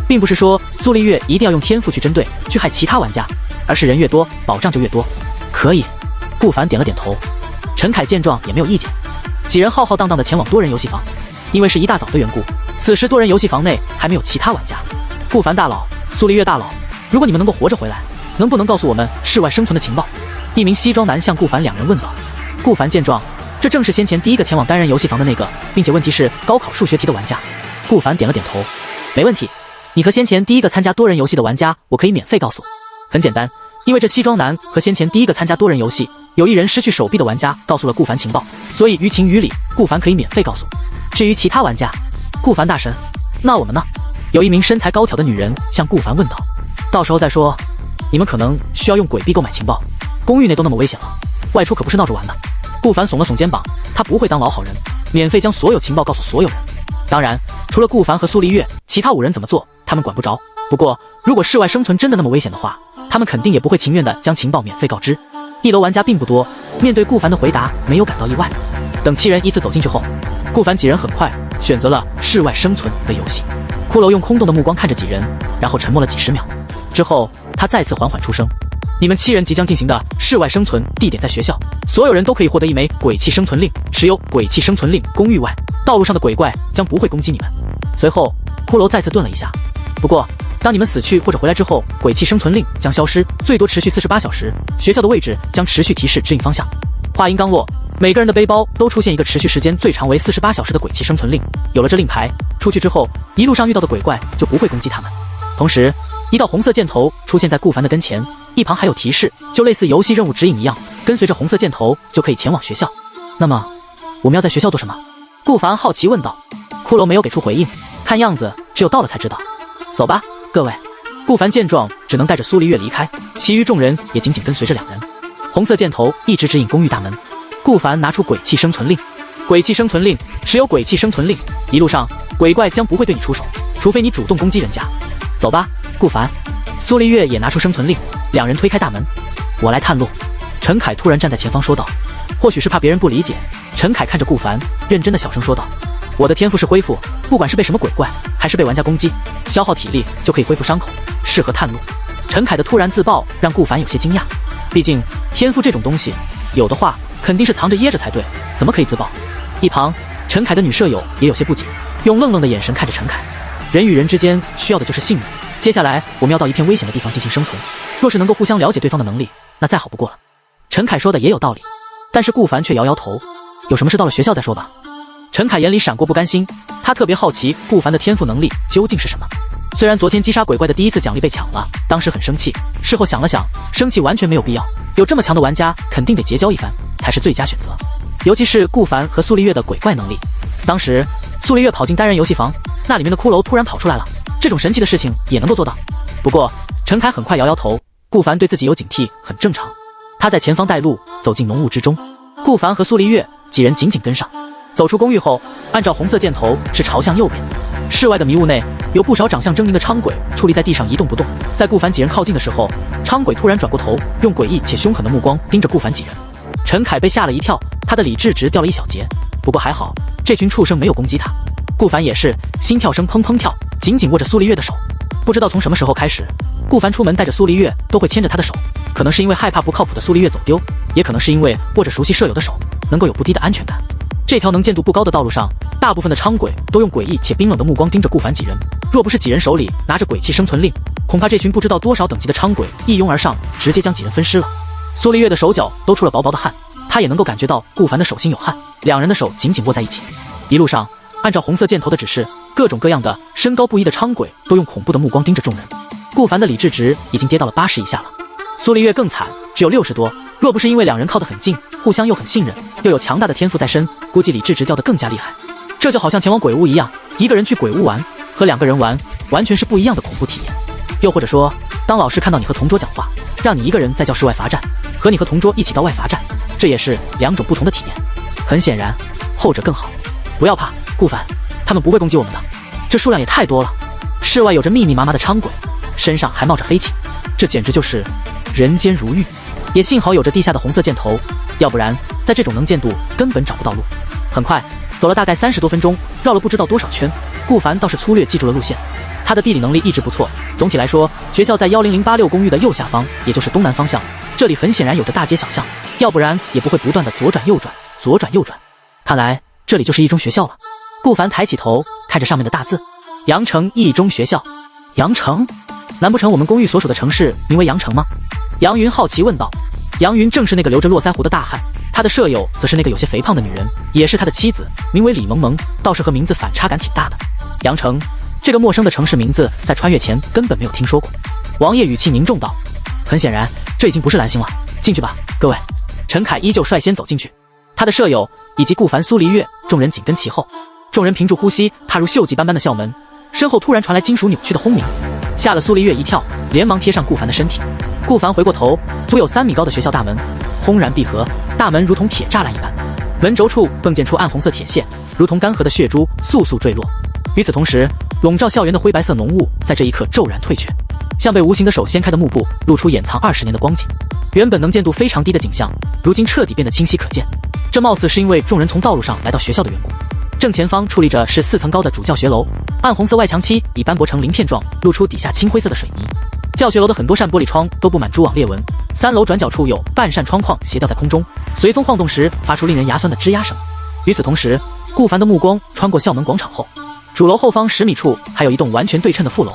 并不是说苏丽月一定要用天赋去针对、去害其他玩家，而是人越多，保障就越多。可以，顾凡点了点头。陈凯见状也没有意见。几人浩浩荡荡地前往多人游戏房，因为是一大早的缘故，此时多人游戏房内还没有其他玩家。顾凡大佬，苏丽月大佬，如果你们能够活着回来，能不能告诉我们室外生存的情报？一名西装男向顾凡2人问道。顾凡见状，这正是先前第一个前往单人游戏房的那个，并且问题是高考数学题的玩家。顾凡点了点头，没问题，你和先前第一个参加多人游戏的玩家，我可以免费告诉。很简单，因为这西装男和先前第一个参加多人游戏有一人失去手臂的玩家告诉了顾凡情报，所以于情于理，顾凡可以免费告诉。至于其他玩家，顾凡大神，那我们呢？有一名身材高挑的女人向顾凡问道。到时候再说，你们可能需要用鬼币购买情报，公寓内都那么危险了，外出可不是闹着玩的。顾凡耸了耸肩膀，他不会当老好人，免费将所有情报告诉所有人。当然，除了顾凡和苏丽月，其他5人怎么做，他们管不着。不过，如果室外生存真的那么危险的话，他们肯定也不会情愿地将情报免费告知。1楼玩家并不多，面对顾凡的回答，没有感到意外。等7人依次走进去后，顾凡几人很快选择了室外生存的游戏。骷髅用空洞的目光看着几人，然后沉默了几十秒。之后，他再次缓缓出声：“你们7人即将进行的室外生存地点在学校，所有人都可以获得一枚鬼气生存令。持有鬼气生存令，公寓外道路上的鬼怪将不会攻击你们。”随后，骷髅再次顿了一下。不过，当你们死去或者回来之后，鬼气生存令将消失，最多持续48小时。学校的位置将持续提示指引方向。话音刚落，每个人的背包都出现一个持续时间最长为48小时的鬼气生存令。有了这令牌，出去之后，一路上遇到的鬼怪就不会攻击他们。同时，一道红色箭头出现在顾凡的跟前，一旁还有提示，就类似游戏任务指引一样，跟随着红色箭头就可以前往学校。那么，我们要在学校做什么？顾凡好奇问道。骷髅没有给出回应，看样子只有到了才知道。走吧，各位。顾凡见状，只能带着苏丽月离开，其余众人也紧紧跟随着2人。红色箭头一直指引公寓大门。顾凡拿出鬼气生存令，鬼气生存令，持有鬼气生存令，一路上鬼怪将不会对你出手，除非你主动攻击人家。走吧，顾凡。苏丽月也拿出生存令，2人推开大门。我来探路。陈凯突然站在前方说道。或许是怕别人不理解，陈凯看着顾凡，认真的小声说道：“我的天赋是恢复，不管是被什么鬼怪，还是被玩家攻击，消耗体力就可以恢复伤口，适合探路。”陈凯的突然自爆让顾凡有些惊讶，毕竟天赋这种东西，有的话肯定是藏着掖着才对，怎么可以自爆？一旁陈凯的女舍友也有些不解，用愣愣的眼神看着陈凯。人与人之间需要的就是信任。接下来我们要到一片危险的地方进行生存，若是能够互相了解对方的能力，那再好不过了。陈凯说的也有道理，但是顾凡却摇摇头，有什么事到了学校再说吧。陈凯眼里闪过不甘心，他特别好奇顾凡的天赋能力究竟是什么。虽然昨天击杀鬼怪的第1次奖励被抢了，当时很生气，事后想了想，生气完全没有必要，有这么强的玩家肯定得结交一番才是最佳选择，尤其是顾凡和苏丽月的鬼怪能力。当时苏丽月跑进单人游戏房，那里面的骷髅突然跑出来了，这种神奇的事情也能够做到。不过陈凯很快摇摇头，顾凡对自己有警惕很正常。他在前方带路，走进浓雾之中，顾凡和苏丽月几人紧紧跟上。走出公寓后，按照红色箭头是朝向右边。室外的迷雾内有不少长相狰狞的昌鬼矗立在地上一动不动。在顾凡几人靠近的时候，昌鬼突然转过头，用诡异且凶狠的目光盯着顾凡几人。陈凯被吓了一跳，他的理智值掉了1小节。不过还好，这群畜生没有攻击他。顾凡也是心跳声砰砰跳，紧紧握着苏丽月的手。不知道从什么时候开始，顾凡出门带着苏丽月都会牵着她的手，可能是因为害怕不靠谱的苏丽月走丢，也可能是因为握着熟悉舍友的手，能够有不低的安全感。这条能见度不高的道路上，大部分的昌鬼都用诡异且冰冷的目光盯着顾凡几人。若不是几人手里拿着鬼气生存令，恐怕这群不知道多少等级的昌鬼一拥而上，直接将几人分尸了。苏丽月的手脚都出了薄薄的汗，她也能够感觉到顾凡的手心有汗，2人的手紧紧握在一起。一路上，按照红色箭头的指示，各种各样的身高不一的昌鬼都用恐怖的目光盯着众人。顾凡的理智值已经跌到了80以下了，苏丽月更惨，只有60多。若不是因为2人靠得很近，互相又很信任，又有强大的天赋在身，估计理智值掉得更加厉害。这就好像前往鬼屋一样，一个人去鬼屋玩和2个人玩完全是不一样的恐怖体验。又或者说，当老师看到你和同桌讲话，让你一个人在教室外罚站，和你和同桌一起到外罚站，这也是2种不同的体验。很显然，后者更好。不要怕，顾凡，他们不会攻击我们的。这数量也太多了。室外有着密密麻麻的伥鬼，身上还冒着黑气，这简直就是人间如狱。也幸好有着地下的红色箭头，要不然在这种能见度根本找不到路。很快走了大概30多分钟，绕了不知道多少圈，顾凡倒是粗略记住了路线。他的地理能力一直不错。总体来说，学校在10086公寓的右下方，也就是东南方向。这里很显然有着大街小巷，要不然也不会不断的左转右转，左转右转。看来这里就是一中学校了。顾凡抬起头，看着上面的大字，阳城一中学校。阳城？难不成我们公寓所属的城市名为阳城吗？杨云好奇问道。杨云正是那个留着络腮胡的大汉，他的舍友则是那个有些肥胖的女人，也是他的妻子，名为李萌萌，倒是和名字反差感挺大的。阳城这个陌生的城市名字，在穿越前根本没有听说过。王爷语气凝重道：很显然，这已经不是蓝星了，进去吧，各位。陈凯依旧率先走进去，他的舍友以及顾凡、苏黎月众人紧跟其后。众人屏住呼吸，踏入锈迹斑斑的校门，身后突然传来金属扭曲的轰鸣，吓了苏黎月一跳，连忙贴上顾凡的身体。顾凡回过头，足有3米高的学校大门轰然闭合，大门如同铁栅栏一般，门轴处迸溅出暗红色铁线，如同干涸的血珠簌簌坠落。与此同时，笼罩校园的灰白色浓雾在这一刻骤然退却，像被无形的手掀开的幕布，露出掩藏20年的光景。原本能见度非常低的景象，如今彻底变得清晰可见。这貌似是因为众人从道路上来到学校的缘故。正前方矗立着是4层高的主教学楼，暗红色外墙漆已斑驳成鳞片状，露出底下青灰色的水泥。教学楼的很多扇玻璃窗都布满蛛网裂纹，3楼转角处有半扇窗框斜吊在空中，随风晃动时发出令人牙酸的吱呀声。与此同时，顾凡的目光穿过校门广场后，主楼后方10米处还有一栋完全对称的副楼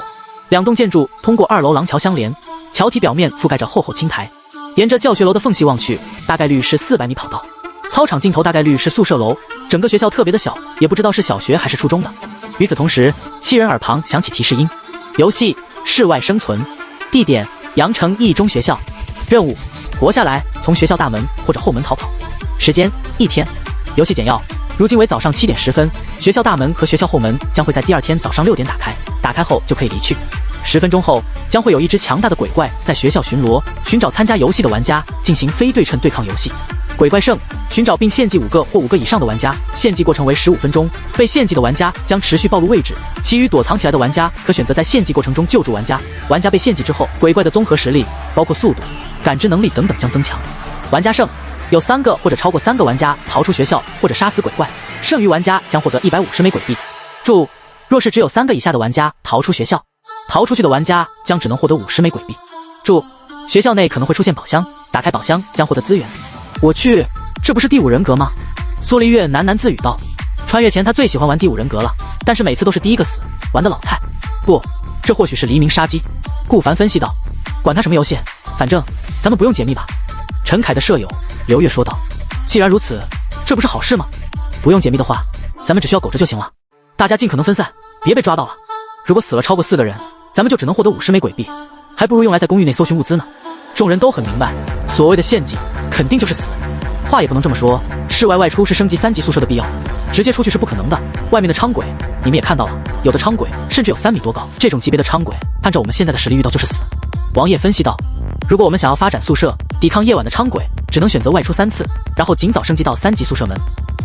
，2栋建筑通过2楼廊桥相连，桥体表面覆盖着厚厚青苔。沿着教学楼的缝隙望去，大概率是400米跑道，操场尽头大概率是宿舍楼。整个学校特别的小，也不知道是小学还是初中的。与此同时，7人耳旁响起提示音：游戏室外生存，地点阳城一中学校，任务活下来，从学校大门或者后门逃跑，时间1天，游戏简要：如今为早上7点10分，学校大门和学校后门将会在第2天早上6点打开，打开后就可以离去。10分钟后，将会有一只强大的鬼怪在学校巡逻，寻找参加游戏的玩家进行非对称对抗游戏。鬼怪胜，寻找并献祭5个或5个以上的玩家，献祭过程为15分钟，被献祭的玩家将持续暴露位置，其余躲藏起来的玩家可选择在献祭过程中救助玩家。玩家被献祭之后，鬼怪的综合实力包括速度、感知能力等等将增强。玩家胜，有3个或者超过3个玩家逃出学校或者杀死鬼怪，剩余玩家将获得150枚鬼币。注：若是只有3个以下的玩家逃出学校，逃出去的玩家将只能获得50枚鬼币。注：学校内可能会出现宝箱，打开宝箱将获得资源。我去，这不是第5人格吗？苏黎月喃喃自语道。穿越前他最喜欢玩第5人格了，但是每次都是第一个死，玩的老菜。不，这或许是黎明杀机。顾凡分析道。管他什么游戏，反正咱们不用解密吧。陈凯的舍友刘月说道。既然如此，这不是好事吗？不用解密的话，咱们只需要苟着就行了。大家尽可能分散，别被抓到了。如果死了超过4个人，咱们就只能获得50枚鬼币，还不如用来在公寓内搜寻物资呢。众人都很明白，所谓的献祭肯定就是死。话也不能这么说，室外外出是升级3级宿舍的必要，直接出去是不可能的。外面的伥鬼你们也看到了，有的伥鬼甚至有3米多高，这种级别的伥鬼按照我们现在的实力遇到就是死。王爷分析道。如果我们想要发展宿舍，抵抗夜晚的伥鬼，只能选择外出3次，然后尽早升级到3级宿舍门。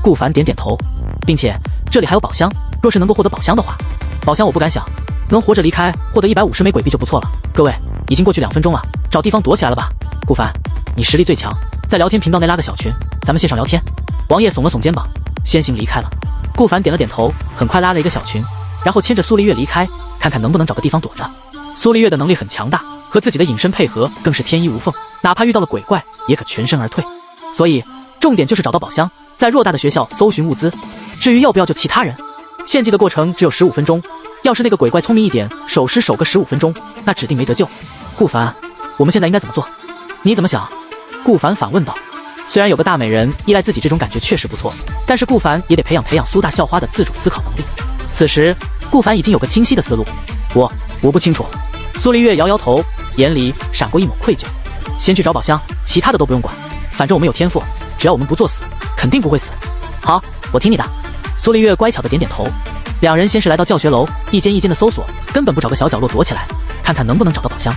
顾凡点点头，并且这里还有宝箱，若是能够获得宝箱的话，宝箱我不敢想，能活着离开获得150枚鬼币就不错了。各位，已经过去2分钟了，找地方躲起来了吧。顾凡，你实力最强，在聊天频道内拉个小群，咱们线上聊天。王爷耸了耸肩膀，先行离开了。顾凡点了点头，很快拉了一个小群，然后牵着苏黎月离开，看看能不能找个地方躲着。苏黎月的能力很强大，和自己的隐身配合更是天衣无缝，哪怕遇到了鬼怪也可全身而退。所以重点就是找到宝箱，在偌大的学校搜寻物资。至于要不要救其他人，献祭的过程只有15分钟，要是那个鬼怪聪明一点，守尸守个15分钟，那指定没得救。顾凡，我们现在应该怎么做？你怎么想？顾凡反问道。虽然有个大美人依赖自己，这种感觉确实不错，但是顾凡也得培养苏大校花的自主思考能力。此时顾凡已经有个清晰的思路。我不清楚。苏黎月摇摇头，眼里闪过一抹愧疚。先去找宝箱，其他的都不用管，反正我们有天赋，只要我们不作死，肯定不会死。好，我听你的。苏丽月乖巧的点点头。两人先是来到教学楼，一间一间的搜索，根本不找个小角落躲起来，看看能不能找到宝箱。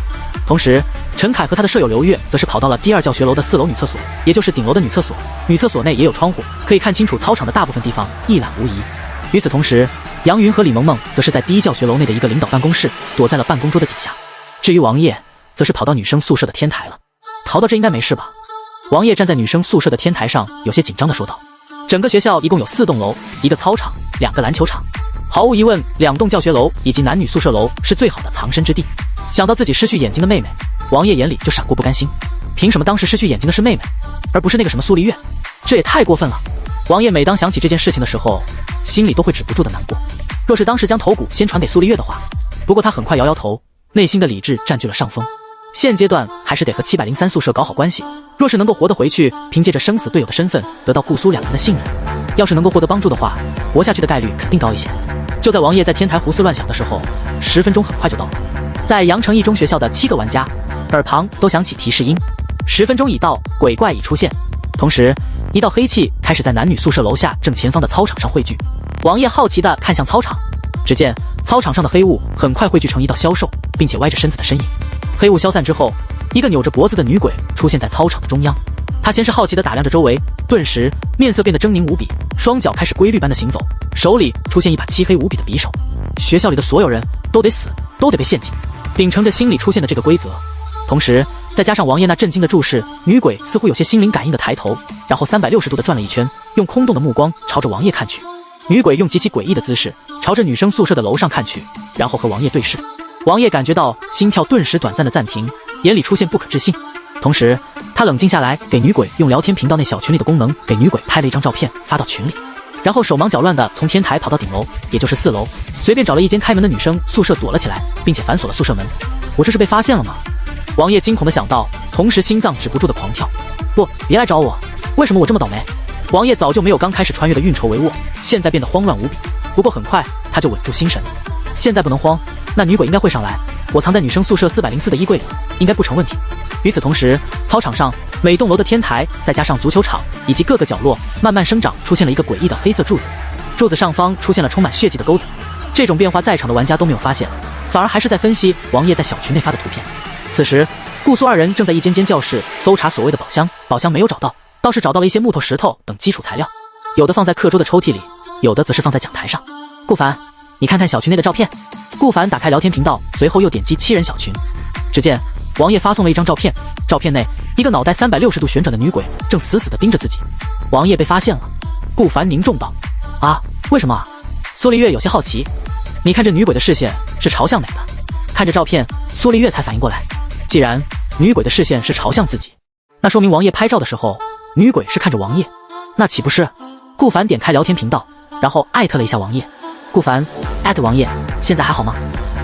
同时，陈凯和他的舍友刘月则是跑到了第2教学楼的4楼女厕所，也就是顶楼的女厕所。女厕所内也有窗户，可以看清楚操场的大部分地方一览无遗。与此同时，杨云和李萌萌则是在第1教学楼内的一个领导办公室，躲在了办公桌的底下。至于王烨，则是跑到女生宿舍的天台了。逃到这应该没事吧？王烨站在女生宿舍的天台上，有些紧张地说道。整个学校一共有4栋楼，1个操场，2个篮球场。毫无疑问，2栋教学楼以及男女宿舍楼是最好的藏身之地。想到自己失去眼睛的妹妹，王烨眼里就闪过不甘心。凭什么当时失去眼睛的是妹妹，而不是那个什么苏丽月？这也太过分了。王烨每当想起这件事情的时候，心里都会止不住的难过。若是当时将头骨先传给苏丽月的话，不过他很快摇摇头，内心的理智占据了上风。现阶段还是得和703宿舍搞好关系，若是能够活得回去，凭借着生死队友的身份得到顾苏两人的信任，要是能够获得帮助的话，活下去的概率肯定高一些。就在王烨在天台胡思乱想的时候，10分钟很快就到了。在阳城一中学校的7个玩家耳旁都响起提示音，10分钟已到，鬼怪已出现。同时，一道黑气开始在男女宿舍楼下正前方的操场上汇聚。王烨好奇地看向操场，只见操场上的黑雾很快汇聚成一道消瘦并且歪着身子的身影。黑雾消散之后，一个扭着脖子的女鬼出现在操场的中央。她先是好奇地打量着周围，顿时面色变得狰狞无比，双脚开始规律般的行走，手里出现一把漆黑无比的匕首。学校里的所有人都得死，都得被陷阱。秉承着心里出现的这个规则，同时再加上王烨那震惊的注视，女鬼似乎有些心灵感应的抬头，然后360度的转了一圈，用空洞的目光朝着王烨看去。女鬼用极其诡异的姿势朝着女生宿舍的楼上看去，然后和王烨对视。王烨感觉到心跳顿时短暂的暂停，眼里出现不可置信。同时他冷静下来，给女鬼用聊天频道内小群里的功能给女鬼拍了一张照片发到群里，然后手忙脚乱地从天台跑到顶楼，也就是4楼，随便找了一间开门的女生宿舍躲了起来，并且反锁了宿舍门。我这是被发现了吗？王烨惊恐地想到，同时心脏止不住的狂跳。不，别来找我，为什么我这么倒霉？王烨早就没有刚开始穿越的运筹帷幄，现在变得慌乱无比。不过很快他就稳住心神，现在不能慌，那女鬼应该会上来，我藏在女生宿舍404的衣柜里，应该不成问题。与此同时，操场上每栋楼的天台再加上足球场以及各个角落慢慢生长出现了一个诡异的黑色柱子，柱子上方出现了充满血迹的钩子。这种变化在场的玩家都没有发现，反而还是在分析王烨在小群内发的图片。此时顾苏2人正在一间间教室搜查所谓的宝箱，宝箱没有找到，倒是找到了一些木头石头等基础材料，有的放在课桌的抽屉里，有的则是放在讲台上。顾凡，你看看小群内的照片。顾凡打开聊天频道，随后又点击7人小群，只见王烨发送了一张照片，照片内一个脑袋360度旋转的女鬼正死死地盯着自己。王烨被发现了。顾凡凝重道：啊，为什么啊？苏丽月有些好奇，你看这女鬼的视线是朝向哪的？看着照片，苏丽月才反应过来，既然女鬼的视线是朝向自己，那说明王烨拍照的时候女鬼是看着王烨，那岂不是？顾凡点开聊天频道，然后艾特了一下王烨。顾凡艾特王烨，现在还好吗？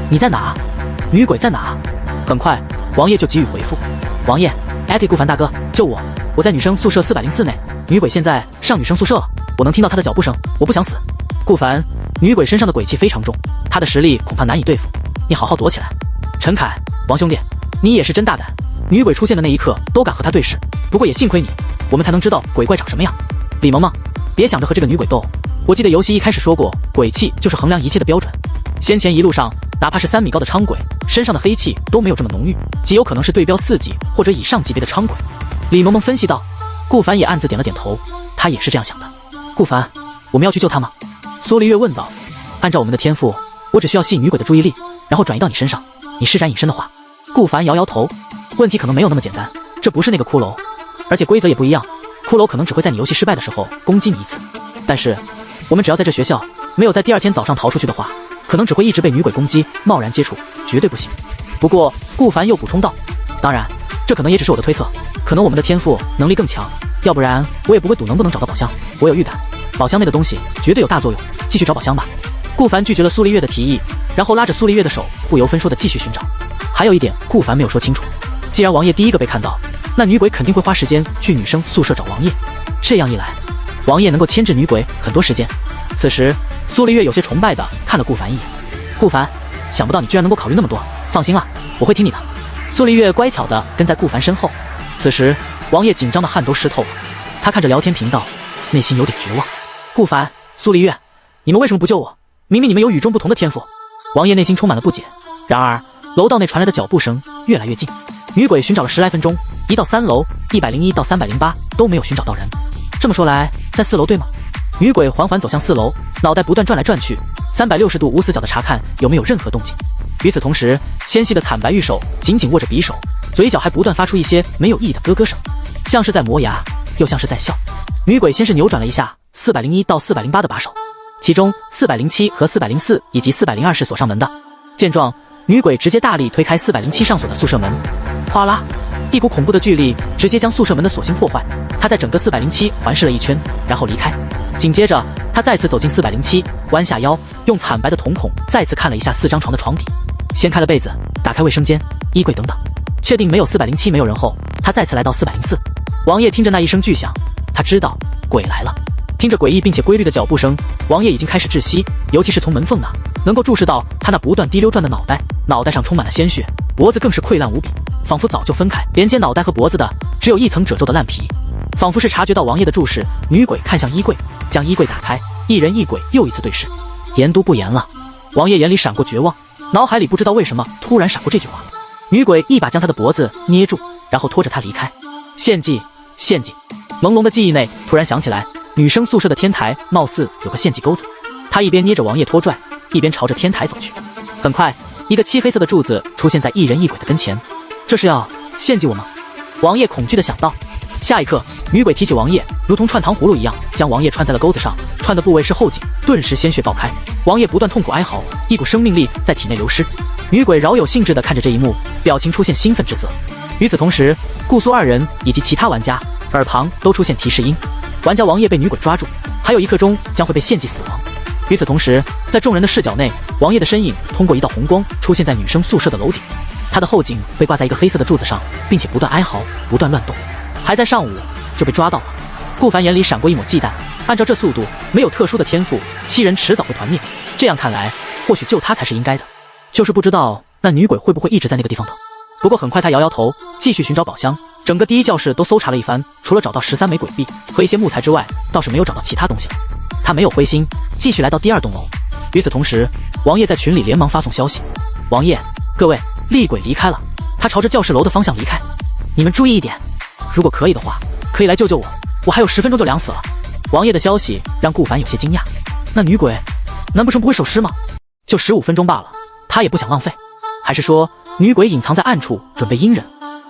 你在哪？女鬼在哪？很快王烨就给予回复，王烨艾特顾凡大哥，救我，我在女生宿舍404内，女鬼现在上女生宿舍了，我能听到她的脚步声，我不想死。顾凡，女鬼身上的鬼气非常重，她的实力恐怕难以对付，你好好躲起来。陈凯，王兄弟，你也是真大胆，女鬼出现的那一刻都敢和她对视，不过也幸亏你，我们才能知道鬼怪长什么样。李萌萌，别想着和这个女鬼斗，我记得游戏一开始说过，鬼气就是衡量一切的标准。先前一路上，哪怕是3米高的昌鬼，身上的黑气都没有这么浓郁，极有可能是对标4级或者以上级别的昌鬼。李萌萌分析道。顾凡也暗自点了点头，他也是这样想的。顾凡，我们要去救他吗？苏丽月问道。按照我们的天赋，我只需要吸引女鬼的注意力，然后转移到你身上，你施展隐身的话。顾凡摇摇头，问题可能没有那么简单，这不是那个骷髅，而且规则也不一样，骷髅可能只会在你游戏失败的时候攻击你一次，但是我们只要在这学校没有在第2天早上逃出去的话，可能只会一直被女鬼攻击，贸然接触绝对不行。不过顾凡又补充道，当然这可能也只是我的推测，可能我们的天赋能力更强，要不然我也不会赌能不能找到宝箱。我有预感宝箱内的东西绝对有大作用，继续找宝箱吧。顾凡拒绝了苏丽月的提议，然后拉着苏丽月的手不由分说的继续寻找。还有一点顾凡没有说清楚，既然王烨第一个被看到，那女鬼肯定会花时间去女生宿舍找王烨，这样一来王烨能够牵制女鬼很多时间。此时苏丽月有些崇拜的看了顾凡一眼，顾凡，想不到你居然能够考虑那么多，放心啦，我会听你的。苏丽月乖巧的跟在顾凡身后。此时王烨紧张的汗都湿透了，他看着聊天频道，内心有点绝望。顾凡、苏黎月，你们为什么不救我？明明你们有与众不同的天赋。王爷内心充满了不解。然而楼道内传来的脚步声越来越近，女鬼寻找了10来分钟，1到3楼，101到308都没有寻找到人。这么说来，在4楼对吗？女鬼缓缓走向4楼，脑袋不断转来转去，360度无死角的查看有没有任何动静。与此同时，纤细的惨白玉手紧紧握着匕首，嘴角还不断发出一些没有意义的咯咯声，像是在磨牙，又像是在笑。女鬼先是扭转了一下401到408的把手，其中407和404以及402是锁上门的。见状，女鬼直接大力推开407上锁的宿舍门，哗啦，一股恐怖的巨力直接将宿舍门的锁芯破坏。她在整个407环视了一圈，然后离开。紧接着，她再次走进407，弯下腰，用惨白的瞳孔再次看了一下4张床的床底，掀开了被子，打开卫生间、衣柜等等，确定没有407没有人后，她再次来到404。王爷听着那一声巨响，他知道鬼来了。听着诡异并且规律的脚步声，王爷已经开始窒息，尤其是从门缝那能够注视到他那不断滴溜转的脑袋，脑袋上充满了鲜血，脖子更是溃烂无比，仿佛早就分开，连接脑袋和脖子的只有一层褶皱的烂皮。仿佛是察觉到王爷的注视，女鬼看向衣柜，将衣柜打开，一人一鬼又一次对视。言读不言了。王爷眼里闪过绝望，脑海里不知道为什么突然闪过这句话。女鬼一把将他的脖子捏住，然后拖着他离开。献祭，献祭。朦胧的记忆内突然想起来，女生宿舍的天台貌似有个献祭钩子。他一边捏着王爷拖拽，一边朝着天台走去。很快，一个漆黑色的柱子出现在一人一鬼的跟前。这是要献祭我吗？王爷恐惧地想到。下一刻，女鬼提起王爷，如同串糖葫芦一样，将王爷串在了钩子上，串的部位是后颈，顿时鲜血爆开。王爷不断痛苦哀嚎，一股生命力在体内流失。女鬼饶有兴致地看着这一幕，表情出现兴奋之色。与此同时，顾苏二人以及其他玩家耳旁都出现提示音，玩家王爷被女鬼抓住，还有1刻钟将会被献祭死亡。与此同时，在众人的视角内，王爷的身影通过一道红光出现在女生宿舍的楼顶，他的后颈被挂在一个黑色的柱子上，并且不断哀嚎，不断乱动。还在上午就被抓到了。顾凡眼里闪过一抹忌惮，按照这速度，没有特殊的天赋，7人迟早会团灭。这样看来，或许救他才是应该的。就是不知道那女鬼会不会一直在那个地方等。不过很快他摇摇头，继续寻找宝箱。整个第一教室都搜查了一番，除了找到13枚鬼币和一些木材之外，倒是没有找到其他东西了。他没有灰心，继续来到第2栋楼。与此同时，王爷在群里连忙发送消息：王爷，各位，厉鬼离开了，他朝着教室楼的方向离开，你们注意一点。如果可以的话，可以来救救我，我还有10分钟就凉死了。王爷的消息让顾凡有些惊讶，那女鬼难不成不会守尸吗？就15分钟罢了，他也不想浪费。还是说女鬼隐藏在暗处准备阴人？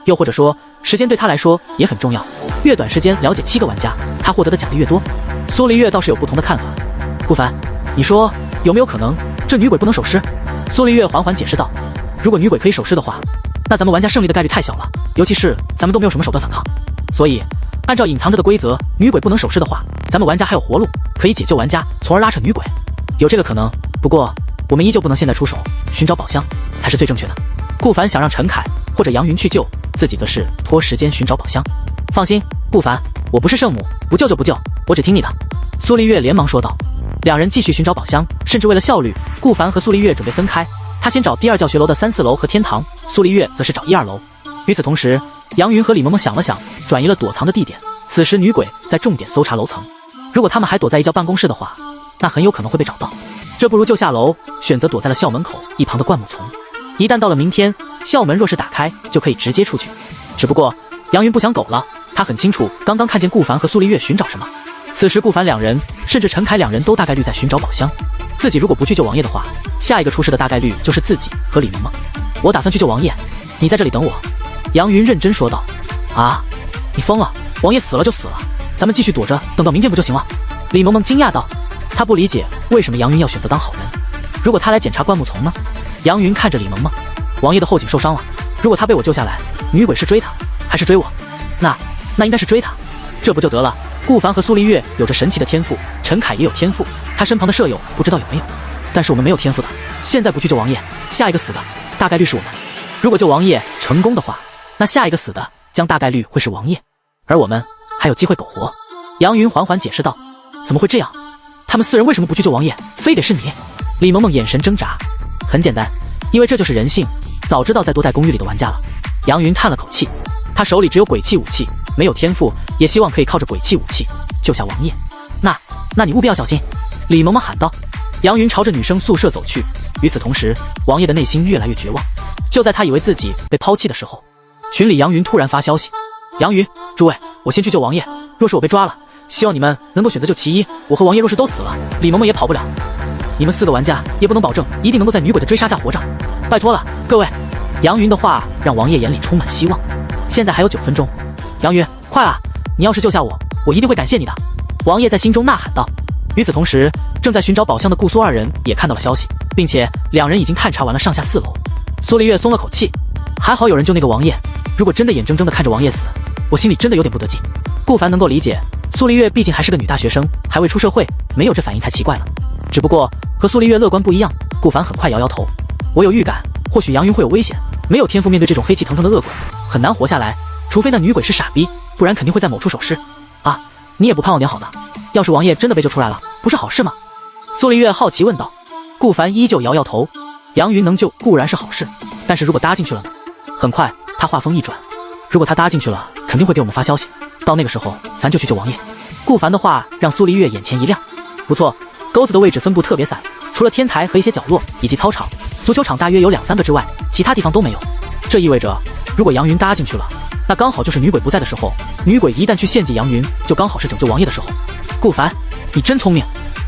又或者说时间对他来说也很重要，越短时间了解7个玩家，他获得的奖励越多。苏黎月倒是有不同的看法。顾凡，你说有没有可能这女鬼不能守尸？苏黎月缓缓解释道，如果女鬼可以守尸的话，那咱们玩家胜利的概率太小了，尤其是咱们都没有什么手段反抗。所以按照隐藏着的规则，女鬼不能守尸的话，咱们玩家还有活路，可以解救玩家，从而拉扯女鬼。有这个可能，不过我们依旧不能现在出手，寻找宝箱才是最正确的。顾凡想让陈凯或者杨云去救，自己则是拖时间寻找宝箱。放心，顾凡，我不是圣母，不救就不救，我只听你的。苏黎月连忙说道。两人继续寻找宝箱，甚至为了效率，顾凡和苏黎月准备分开，他先找第2教学楼的3、4楼和天堂，苏黎月则是找1、2楼。与此同时，杨云和李萌萌想了想，转移了躲藏的地点。此时女鬼在重点搜查楼层，如果他们还躲在一教办公室的话，那很有可能会被找到。这不如就下楼，选择躲在了校门口一旁的灌木丛。一旦到了明天，校门若是打开，就可以直接出去。只不过杨云不想苟了，他很清楚刚刚看见顾凡和苏黎月寻找什么。此时顾凡2人甚至陈凯2人都大概率在寻找宝箱，自己如果不去救王爷的话，下一个出事的大概率就是自己和李萌萌。我打算去救王爷，你在这里等我。杨云认真说道。啊，你疯了，王爷死了就死了，咱们继续躲着，等到明天不就行了？李萌萌惊讶道。他不理解为什么杨云要选择当好人，如果他来检查灌木丛呢？杨云看着李萌萌，王爷的后颈受伤了，如果他被我救下来，女鬼是追他还是追我？那应该是追他，这不就得了。顾凡和苏黎月有着神奇的天赋，陈凯也有天赋，他身旁的舍友不知道有没有，但是我们没有天赋的，现在不去救王爷，下一个死的大概率是我们。如果救王爷成功的话，那下一个死的将大概率会是王爷，而我们还有机会苟活。杨云缓缓解释道。怎么会这样？他们4人为什么不去救王爷，非得是你？李萌萌眼神挣扎。很简单，因为这就是人性，早知道在多代公寓里的玩家了。杨云叹了口气，他手里只有鬼泣武器，没有天赋，也希望可以靠着鬼泣武器救下王爷。那你务必要小心。李萌萌喊道。杨云朝着女生宿舍走去。与此同时，王爷的内心越来越绝望。就在他以为自己被抛弃的时候，群里杨云突然发消息：杨云，诸位，我先去救王爷，若是我被抓了，希望你们能够选择救其一。我和王爷若是都死了，李萌萌也跑不了。你们4个玩家也不能保证一定能够在女鬼的追杀下活着，拜托了，各位。杨云的话让王爷眼里充满希望。现在还有9分钟，杨云，快啊！你要是救下我，我一定会感谢你的。王爷在心中呐喊道。与此同时，正在寻找宝箱的顾苏2人也看到了消息，并且2人已经探查完了上下4楼。苏丽月松了口气，还好有人救那个王爷，如果真的眼睁睁地看着王爷死，我心里真的有点不得劲。顾凡能够理解，苏丽月毕竟还是个女大学生，还未出社会，没有这反应才奇怪了。只不过和苏丽月乐观不一样，顾凡很快摇摇头。我有预感，或许杨云会有危险，没有天赋面对这种黑气腾腾的恶鬼，很难活下来，除非那女鬼是傻逼，不然肯定会在某处守尸。啊，你也不盼望点好的？要是王爷真的被救出来了，不是好事吗？苏丽月好奇问道。顾凡依旧摇摇头。杨云能救固然是好事，但是如果搭进去了呢？很快他话锋一转，如果他搭进去了，肯定会给我们发消息，到那个时候咱就去救王爷。顾凡的话让苏丽月眼前一亮。不错，钩子的位置分布特别散，除了天台和一些角落以及操场，足球场大约有2-3个之外，其他地方都没有。这意味着如果杨云搭进去了，那刚好就是女鬼不在的时候，女鬼一旦去献祭杨云，就刚好是拯救王爷的时候。顾凡，你真聪明，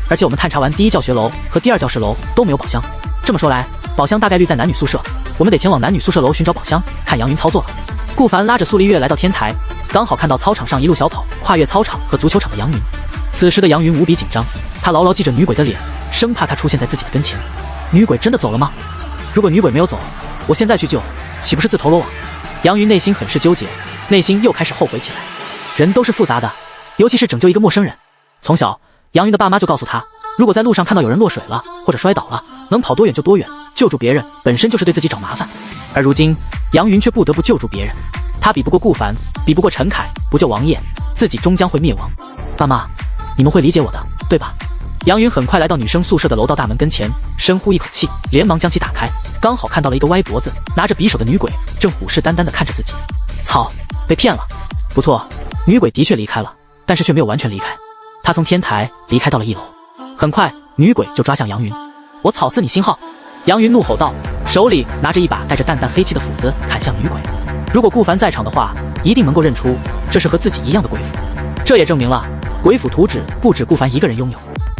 而且我们探查完第1教学楼和第2教室楼都没有宝箱，这么说来，宝箱大概率在男女宿舍，我们得前往男女宿舍楼寻找宝箱，看杨云操作了。顾凡拉着苏丽月来到天台，刚好看到操场上一路小跑跨越操场和足球场的杨云。此时的杨云无比紧张，他牢牢记着女鬼的脸，生怕她出现在自己的跟前。女鬼真的走了吗？如果女鬼没有走，我现在去救，岂不是自投罗网？杨云内心很是纠结，内心又开始后悔起来。人都是复杂的，尤其是拯救一个陌生人。从小，杨云的爸妈就告诉他，如果在路上看到有人落水了或者摔倒了，能跑多远就多远，救助别人本身就是对自己找麻烦。而如今，杨云却不得不救助别人。他比不过顾凡，比不过陈凯，不救王爷，自己终将会灭亡。爸妈，你们会理解我的，对吧？杨云很快来到女生宿舍的楼道大门跟前，深呼一口气，连忙将其打开，刚好看到了一个歪脖子拿着匕首的女鬼，正虎视眈眈地看着自己。操，被骗了。不错，女鬼的确离开了，但是却没有完全离开。她从天台离开到了1楼。很快，女鬼就抓向杨云。我草死你星号！杨云怒吼道，手里拿着一把带着淡淡黑气的斧子砍向女鬼。如果顾凡在场的话，一定能够认出这是和自己一样的鬼斧。这也证明了鬼斧图纸不止顾凡一个人拥有。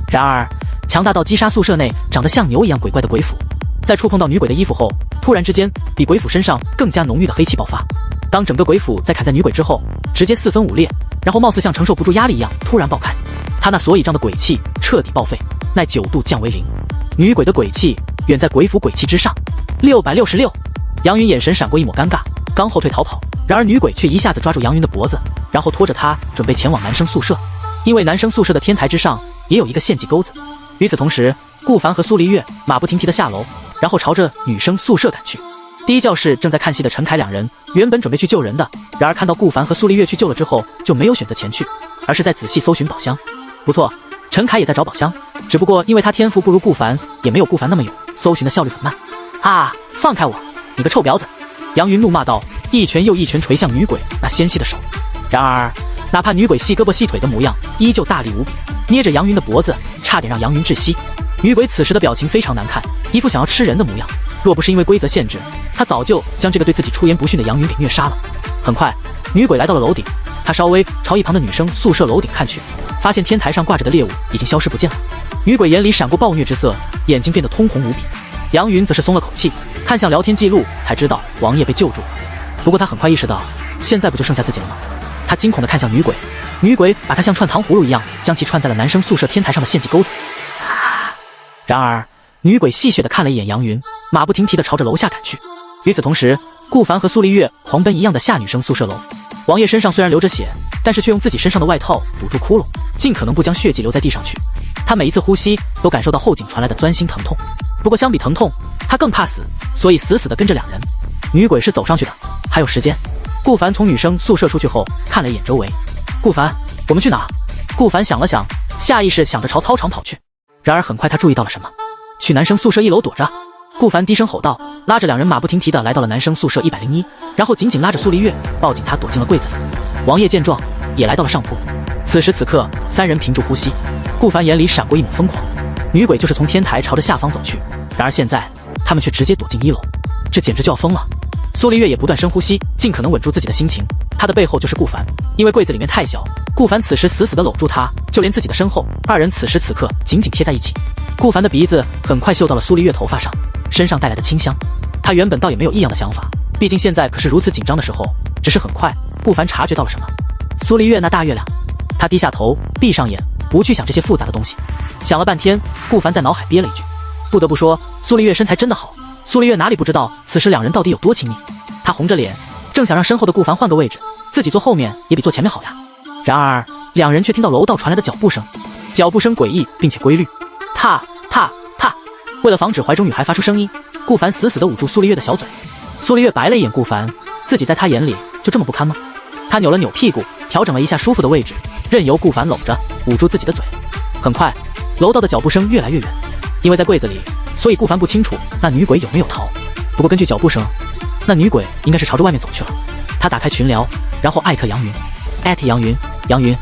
然而，强大到击杀宿舍内长得像牛一样鬼怪的鬼斧，在触碰到女鬼的衣服后，突然之间比鬼斧身上更加浓郁的黑气爆发。当整个鬼斧在砍在女鬼之后，直接4分5裂，然后貌似像承受不住压力一样突然爆开。他那所倚仗的鬼气彻底报废，耐9度降为0。女鬼的鬼气远在鬼斧鬼气之上。666。杨云眼神闪过一抹尴尬，刚后退逃跑，然而女鬼却一下子抓住杨云的脖子，然后拖着他准备前往男生宿舍。因为男生宿舍的天台之上也有一个献祭钩子。与此同时，顾凡和苏丽月马不停蹄地下楼，然后朝着女生宿舍赶去。第1教室正在看戏的陈凯2人原本准备去救人的，然而看到顾凡和苏丽月去救了之后，就没有选择前去，而是在仔细搜寻宝箱。不错，陈凯也在找宝箱，只不过因为他天赋不如顾凡，也没有顾凡那么勇，搜寻的效率很慢。啊，放开我，你个臭婊子！杨云怒骂道，一拳又一拳捶向女鬼那纤细的手。然而，哪怕女鬼细胳膊细腿的模样依旧大力无比，捏着杨云的脖子，差点让杨云窒息。女鬼此时的表情非常难看，一副想要吃人的模样。若不是因为规则限制，她早就将这个对自己出言不逊的杨云给虐杀了。很快，女鬼来到了楼顶，她稍微朝一旁的女生宿舍楼顶看去，发现天台上挂着的猎物已经消失不见了。女鬼眼里闪过暴虐之色，眼睛变得通红无比。杨云则是松了口气，看向聊天记录，才知道王爷被救助了。不过他很快意识到，现在不就剩下自己了吗？他惊恐地看向女鬼，女鬼把他像串糖葫芦一样将其串在了男生宿舍天台上的献祭钩子。然而，女鬼戏谑地看了一眼杨云，马不停蹄地朝着楼下赶去。与此同时，顾凡和苏丽月狂奔一样的下女生宿舍楼。王爷身上虽然流着血，但是却用自己身上的外套堵住窟窿，尽可能不将血迹留在地上去。他每一次呼吸都感受到后颈传来的钻心疼痛，不过相比疼痛，他更怕死，所以死死地跟着2人。女鬼是走上去的，还有时间。顾凡从女生宿舍出去后，看了一眼周围。顾凡，我们去哪？顾凡想了想，下意识想着朝操场跑去。然而很快他注意到了什么，去男生宿舍1楼躲着。顾凡低声吼道，拉着2人马不停蹄地来到了男生宿舍101，然后紧紧拉着苏丽月，抱紧她躲进了柜子里。王爷见状也来到了上铺。此时此刻，三人屏住呼吸。顾凡眼里闪过一抹疯狂，女鬼就是从天台朝着下方走去，然而现在他们却直接躲进1楼，这简直就要疯了。苏丽月也不断深呼吸，尽可能稳住自己的心情。她的背后就是顾凡，因为柜子里面太小，顾凡此时死死地搂住她，就连自己的身后，二人此时此刻紧紧贴在一起。顾凡的鼻子很快嗅到了苏丽月头发上身上带来的清香，他原本倒也没有异样的想法，毕竟现在可是如此紧张的时候。只是很快，顾凡察觉到了什么。苏丽月那大月亮，他低下头，闭上眼，不去想这些复杂的东西。想了半天，顾凡在脑海憋了一句：不得不说，苏丽月身材真的好。苏丽月哪里不知道此时两人到底有多亲密，她红着脸，正想让身后的顾凡换个位置，自己坐后面也比坐前面好呀。然而两人却听到楼道传来的脚步声，脚步声诡异并且规律，踏踏踏。为了防止怀中女孩发出声音，顾凡死死地捂住苏丽月的小嘴。苏丽月白了一眼顾凡，自己在他眼里就这么不堪吗？他扭了扭屁股，调整了一下舒服的位置，任由顾凡搂着捂住自己的嘴。很快，楼道的脚步声越来越远，因为在柜子里，所以顾凡不清楚那女鬼有没有逃。不过根据脚步声，那女鬼应该是朝着外面走去了。他打开群聊，然后艾特杨云，杨云，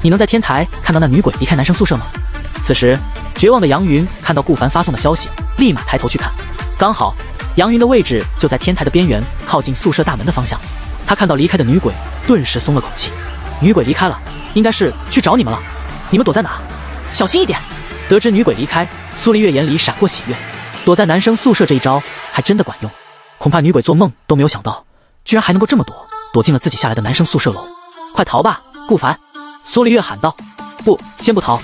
你能在天台看到那女鬼离开男生宿舍吗？此时绝望的杨云看到顾凡发送的消息，立马抬头去看，刚好杨云的位置就在天台的边缘，靠近宿舍大门的方向。他看到离开的女鬼，顿时松了口气。女鬼离开了，应该是去找你们了，你们躲在哪？小心一点。得知女鬼离开，苏丽月眼里闪过喜悦，躲在男生宿舍这一招还真的管用。恐怕女鬼做梦都没有想到，居然还能够这么躲进了自己下来的男生宿舍楼。快逃吧，顾凡！苏丽月喊道。不，先不逃，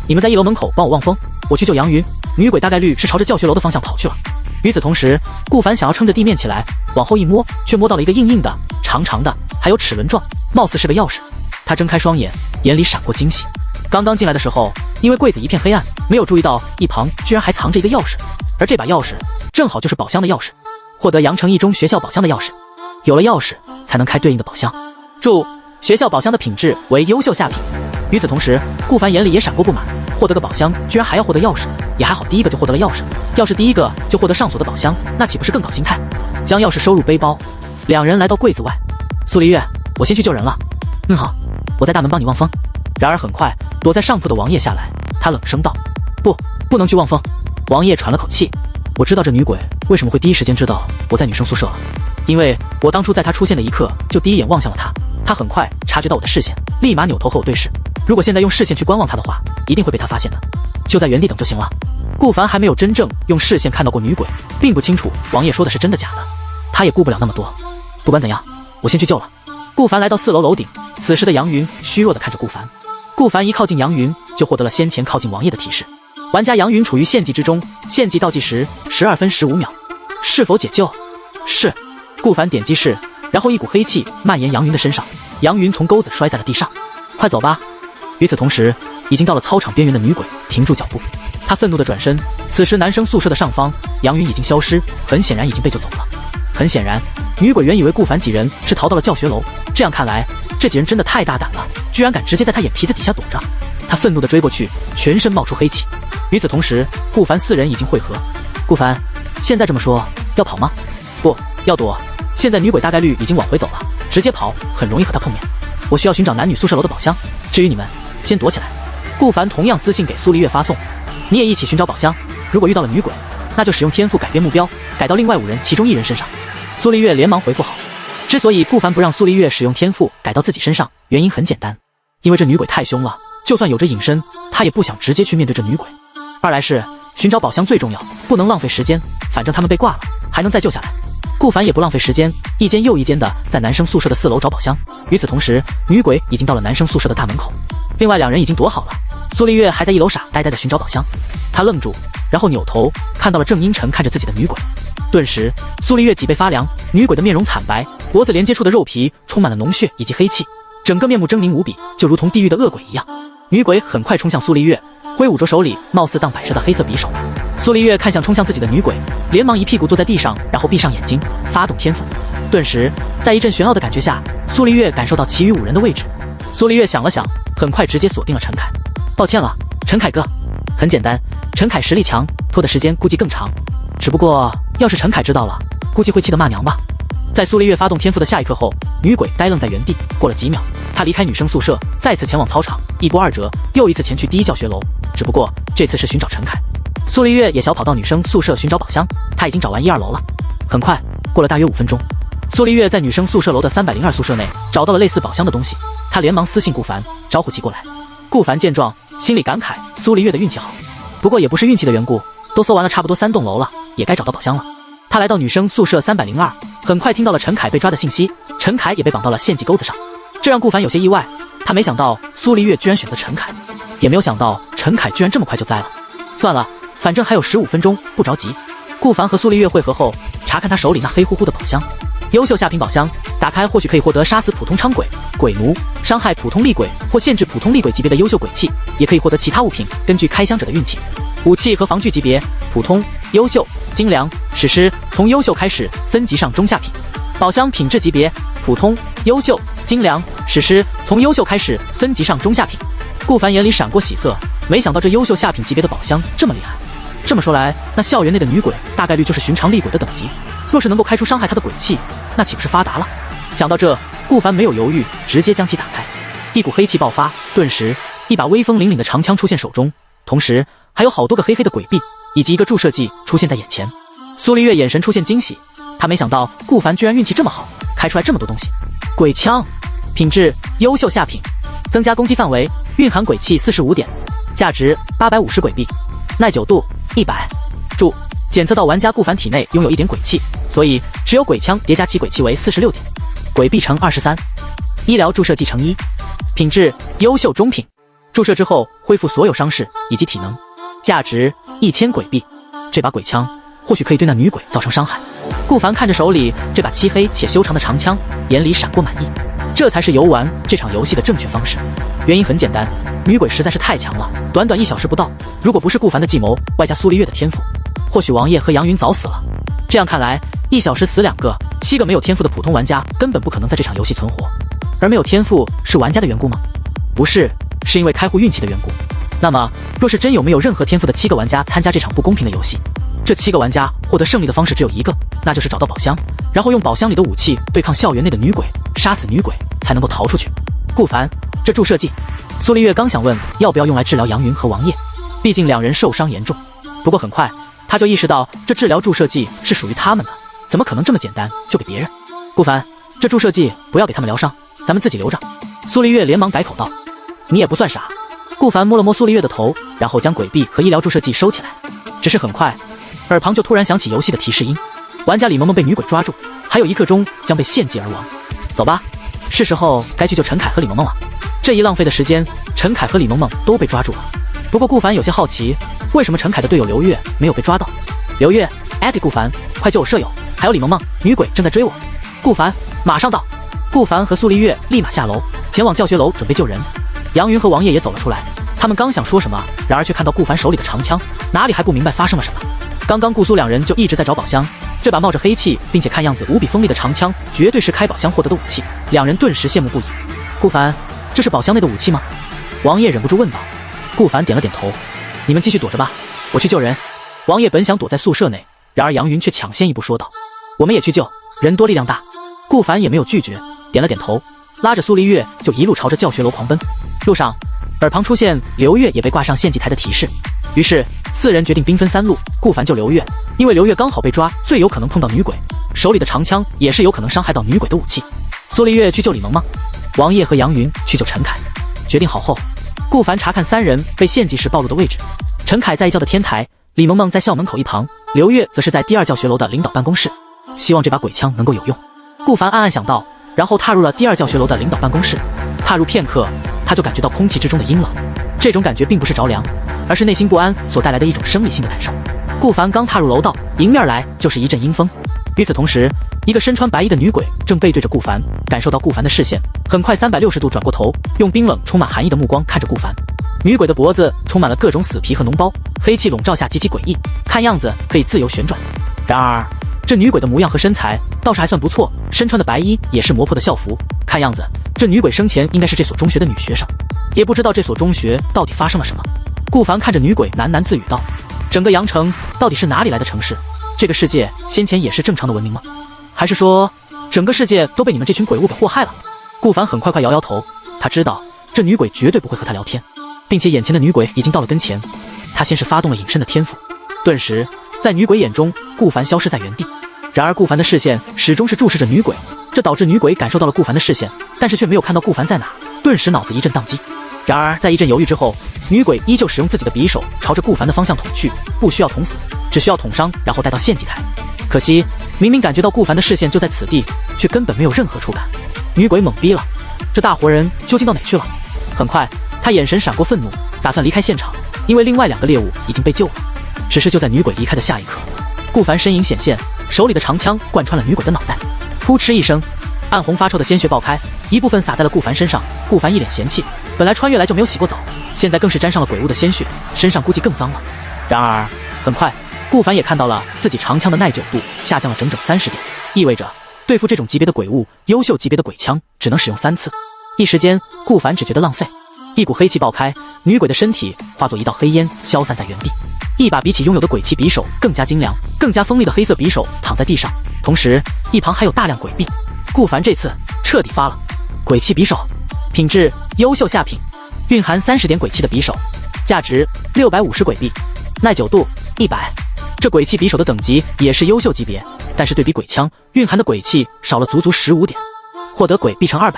你们在1楼门口帮我望风，我去救杨云。女鬼大概率是朝着教学楼的方向跑去了。与此同时，顾凡想要撑着地面起来，往后一摸，却摸到了一个硬硬的、长长的，还有齿轮状，貌似是个钥匙。他睁开双眼，眼里闪过惊喜。刚刚进来的时候，因为柜子一片黑暗，没有注意到一旁居然还藏着一个钥匙，而这把钥匙正好就是宝箱的钥匙，获得阳城一中学校宝箱的钥匙。有了钥匙，才能开对应的宝箱。注：学校宝箱的品质为优秀下品。与此同时，顾凡眼里也闪过不满，获得个宝箱居然还要获得钥匙，也还好第一个就获得了钥匙，要是第一个就获得上锁的宝箱，那岂不是更搞心态？将钥匙收入背包，两人来到柜子外。苏丽月，我先去救人了。好，我在大门帮你望风。然而很快，躲在上铺的王爷下来，他冷声道：不能去望风。王爷喘了口气，我知道这女鬼为什么会第一时间知道我在女生宿舍了，因为我当初在她出现的一刻就第一眼望向了她，她很快察觉到我的视线，立马扭头和我对视。如果现在用视线去观望她的话，一定会被她发现的，就在原地等就行了。顾凡还没有真正用视线看到过女鬼，并不清楚王爷说的是真的假的，他也顾不了那么多。不管怎样，我先去救了。顾凡来到4楼楼顶，此时的杨云虚弱地看着顾凡。顾凡一靠近杨云，就获得了先前靠近王爷的提示。玩家杨云处于献祭之中，献祭倒计时12分15秒，是否解救？是。顾凡点击是，然后一股黑气蔓延杨云的身上，杨云从钩子摔在了地上。快走吧！与此同时，已经到了操场边缘的女鬼停住脚步，她愤怒地转身。此时男生宿舍的上方，杨云已经消失，很显然已经被救走了。很显然，女鬼原以为顾凡几人是逃到了教学楼，这样看来，这几人真的太大胆了，居然敢直接在他眼皮子底下躲着。他愤怒地追过去，全身冒出黑气。与此同时，顾凡4人已经汇合。顾凡，现在这么说，要跑吗？不要躲，现在女鬼大概率已经往回走了，直接跑很容易和她碰面。我需要寻找男女宿舍楼的宝箱，至于你们，先躲起来。顾凡同样私信给苏丽月发送，你也一起寻找宝箱，如果遇到了女鬼，那就使用天赋改变目标，改到另外5人其中1人身上。苏丽月连忙回复好。之所以顾凡不让苏丽月使用天赋改到自己身上，原因很简单，因为这女鬼太凶了，就算有着隐身，他也不想直接去面对这女鬼。二来是寻找宝箱最重要，不能浪费时间，反正他们被挂了，还能再救下来。顾凡也不浪费时间，一间又一间的在男生宿舍的4楼找宝箱。与此同时，女鬼已经到了男生宿舍的大门口，另外2人已经躲好了。苏丽月还在1楼傻呆呆的寻找宝箱，她愣住，然后扭头看到了郑阴晨看着自己的女鬼。顿时，苏丽月脊背发凉，女鬼的面容惨白，脖子连接处的肉皮充满了脓血以及黑气，整个面目狰狞无比，就如同地狱的恶鬼一样。女鬼很快冲向苏丽月，挥舞着手里貌似当摆设的黑色匕首。苏丽月看向冲向自己的女鬼，连忙一屁股坐在地上，然后闭上眼睛，发动天赋。顿时，在一阵玄奥的感觉下，苏丽月感受到其余5人的位置。苏丽月想了想，很快直接锁定了陈凯。抱歉了，陈凯哥。很简单，陈凯实力强，拖的时间估计更长。只不过，要是陈凯知道了，估计会气得骂娘吧。在苏丽月发动天赋的下一刻后，女鬼呆愣在原地。过了几秒，她离开女生宿舍，再次前往操场，一波二折，又一次前去第一教学楼。只不过这次是寻找陈凯。苏丽月也小跑到女生宿舍寻找宝箱，她已经找完1、2楼了。很快，过了大约5分钟，苏丽月在女生宿舍楼的302宿舍内找到了类似宝箱的东西。她连忙私信顾凡，招呼其过来。顾凡见状，心里感慨苏丽月的运气好。不过也不是运气的缘故，都搜完了差不多3栋楼了，也该找到宝箱了。他来到女生宿舍302，很快听到了陈凯被抓的信息，陈凯也被绑到了献祭钩子上，这让顾凡有些意外。他没想到苏丽月居然选择陈凯，也没有想到陈凯居然这么快就栽了。算了，反正还有15分钟，不着急。顾凡和苏丽月会合后，查看他手里那黑乎乎的宝箱。优秀下品宝箱，打开或许可以获得杀死普通娼鬼、鬼奴、伤害普通厉鬼或限制普通厉鬼级别的优秀鬼器，也可以获得其他物品，根据开箱者的运气。武器和防具级别：普通、优秀、精良、史诗，从优秀开始分级上中下品。宝箱品质级别：普通、优秀、精良、史诗，从优秀开始分级上中下品。顾凡眼里闪过喜色，没想到这优秀下品级别的宝箱这么厉害。这么说来，那校园内的女鬼大概率就是寻常厉鬼的等级，若是能够开出伤害他的鬼器，那岂不是发达了？想到这，顾凡没有犹豫，直接将其打开。一股黑气爆发，顿时一把威风凛凛的长枪出现手中，同时还有好多个黑黑的鬼臂以及一个注射剂出现在眼前。苏丽月眼神出现惊喜，她没想到顾凡居然运气这么好，开出来这么多东西。鬼枪，品质优秀下品，增加攻击范围，蕴含鬼气45点，价值850鬼币，耐久度100。注：检测到玩家顾凡体内拥有1点鬼气，所以持有鬼枪叠加其鬼气为46点，鬼币乘23。医疗注射剂乘1，品质优秀中品，注射之后恢复所有伤势以及体能，价值1000鬼币。这把鬼枪或许可以对那女鬼造成伤害。顾凡看着手里这把漆黑且修长的长枪，眼里闪过满意。这才是游玩这场游戏的正确方式。原因很简单，女鬼实在是太强了，短短1小时不到，如果不是顾凡的计谋，外加苏丽月的天赋，或许王爷和杨云早死了。这样看来，1小时死2个，7个没有天赋的普通玩家根本不可能在这场游戏存活。而没有天赋是玩家的缘故吗？不是，是因为开户运气的缘故。那么，若是真有没有任何天赋的7个玩家参加这场不公平的游戏，这7个玩家获得胜利的方式只有一个，那就是找到宝箱，然后用宝箱里的武器对抗校园内的女鬼，杀死女鬼才能够逃出去。顾凡，这注射剂，苏丽月刚想问要不要用来治疗杨云和王爷，毕竟2人受伤严重。不过很快他就意识到这治疗注射剂是属于他们的，怎么可能这么简单就给别人？顾凡，这注射剂不要给他们疗伤，咱们自己留着。苏丽月连忙改口道。你也不算傻。顾凡摸了摸苏丽月的头，然后将鬼币和医疗注射剂收起来。只是很快耳旁就突然响起游戏的提示音，玩家李萌萌被女鬼抓住，还有1刻钟将被献祭而亡。走吧，是时候该去救陈凯和李萌萌了。这一浪费的时间，陈凯和李萌萌都被抓住了。不过顾凡有些好奇，为什么陈凯的队友刘月没有被抓到？刘月，艾特顾凡，快救我舍友，还有李萌萌，女鬼正在追我。顾凡，马上到。顾凡和苏丽月立马下楼，前往教学楼准备救人。杨云和王爷也走了出来，他们刚想说什么，然而却看到顾凡手里的长枪，哪里还不明白发生了什么？刚刚顾苏2人就一直在找宝箱，这把冒着黑气并且看样子无比锋利的长枪，绝对是开宝箱获得的武器。2人顿时羡慕不已。顾凡，这是宝箱内的武器吗？王爷忍不住问道。顾凡点了点头。你们继续躲着吧，我去救人。王爷本想躲在宿舍内，然而杨云却抢先一步说道。我们也去救，人多力量大。顾凡也没有拒绝，点了点头，拉着苏丽月就一路朝着教学楼狂奔。路上耳旁出现刘月也被挂上献祭台的提示，于是4人决定兵分3路，顾凡救刘月，因为刘月刚好被抓，最有可能碰到女鬼，手里的长枪也是有可能伤害到女鬼的武器。苏丽月去救李萌萌，王爷和杨云去救陈凯。决定好后，顾凡查看3人被献祭时暴露的位置，陈凯在一教的天台，李萌萌在校门口一旁，刘月则是在第2教学楼的领导办公室。希望这把鬼枪能够有用，顾凡暗暗想到，然后踏入了第2教学楼的领导办公室。踏入片刻，他就感觉到空气之中的阴冷，这种感觉并不是着凉，而是内心不安所带来的一种生理性的感受。顾凡刚踏入楼道，迎面来就是一阵阴风。与此同时，一个身穿白衣的女鬼正背对着顾凡，感受到顾凡的视线，很快360度转过头，用冰冷充满寒意的目光看着顾凡。女鬼的脖子充满了各种死皮和脓包，黑气笼罩下极其诡异，看样子可以自由旋转。然而这女鬼的模样和身材倒是还算不错，身穿的白衣也是磨破的校服，看样子这女鬼生前应该是这所中学的女学生，也不知道这所中学到底发生了什么。顾凡看着女鬼喃喃自语道，整个阳城到底是哪里来的城市？这个世界先前也是正常的文明吗？还是说整个世界都被你们这群鬼物给祸害了。顾凡很快摇摇头，他知道这女鬼绝对不会和他聊天，并且眼前的女鬼已经到了跟前。他先是发动了隐身的天赋，顿时在女鬼眼中，顾凡消失在原地。然而顾凡的视线始终是注视着女鬼，这导致女鬼感受到了顾凡的视线，但是却没有看到顾凡在哪，顿时脑子一阵宕机。然而在一阵犹豫之后，女鬼依旧使用自己的匕首朝着顾凡的方向捅去，不需要捅死，只需要捅伤，然后带到献祭台。可惜明明感觉到顾凡的视线就在此地，却根本没有任何触感。女鬼懵逼了，这大活人究竟到哪去了？很快她眼神闪过愤怒，打算离开现场，因为另外2个猎物已经被救了。只是就在女鬼离开的下一刻，顾凡身影显现，手里的长枪贯穿了女鬼的脑袋，噗嗤一声，暗红发臭的鲜血爆开，一部分洒在了顾凡身上。顾凡一脸嫌弃，本来穿越来就没有洗过澡，现在更是沾上了鬼物的鲜血，身上估计更脏了。然而很快顾凡也看到了自己长枪的耐久度下降了整整30点，意味着对付这种级别的鬼物，优秀级别的鬼枪只能使用3次。一时间顾凡只觉得浪费，一股黑气爆开，女鬼的身体化作一道黑烟消散在原地。一把比起拥有的鬼气匕首更加精良、更加锋利的黑色匕首躺在地上，同时一旁还有大量鬼币。顾凡这次彻底发了，鬼气匕首，品质优秀下品，蕴含30点鬼气的匕首，价值650鬼币，耐久度100。这鬼气匕首的等级也是优秀级别，但是对比鬼枪蕴含的鬼气少了足足15点，获得鬼币乘200，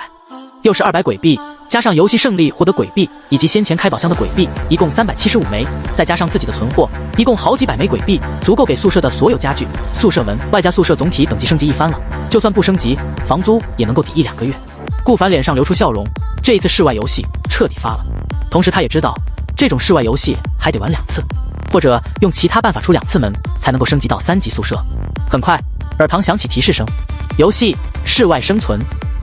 又是200鬼币，加上游戏胜利获得鬼币，以及先前开宝箱的鬼币，一共375枚，再加上自己的存货，一共好几百枚鬼币，足够给宿舍的所有家具、宿舍门外加宿舍总体等级升级一番了。就算不升级，房租也能够抵1-2个月。顾凡脸上流出笑容，这一次室外游戏彻底发了。同时他也知道，这种室外游戏还得玩2次，或者用其他办法出2次门，才能够升级到3级宿舍。很快，耳旁响起提示声：游戏室外生存，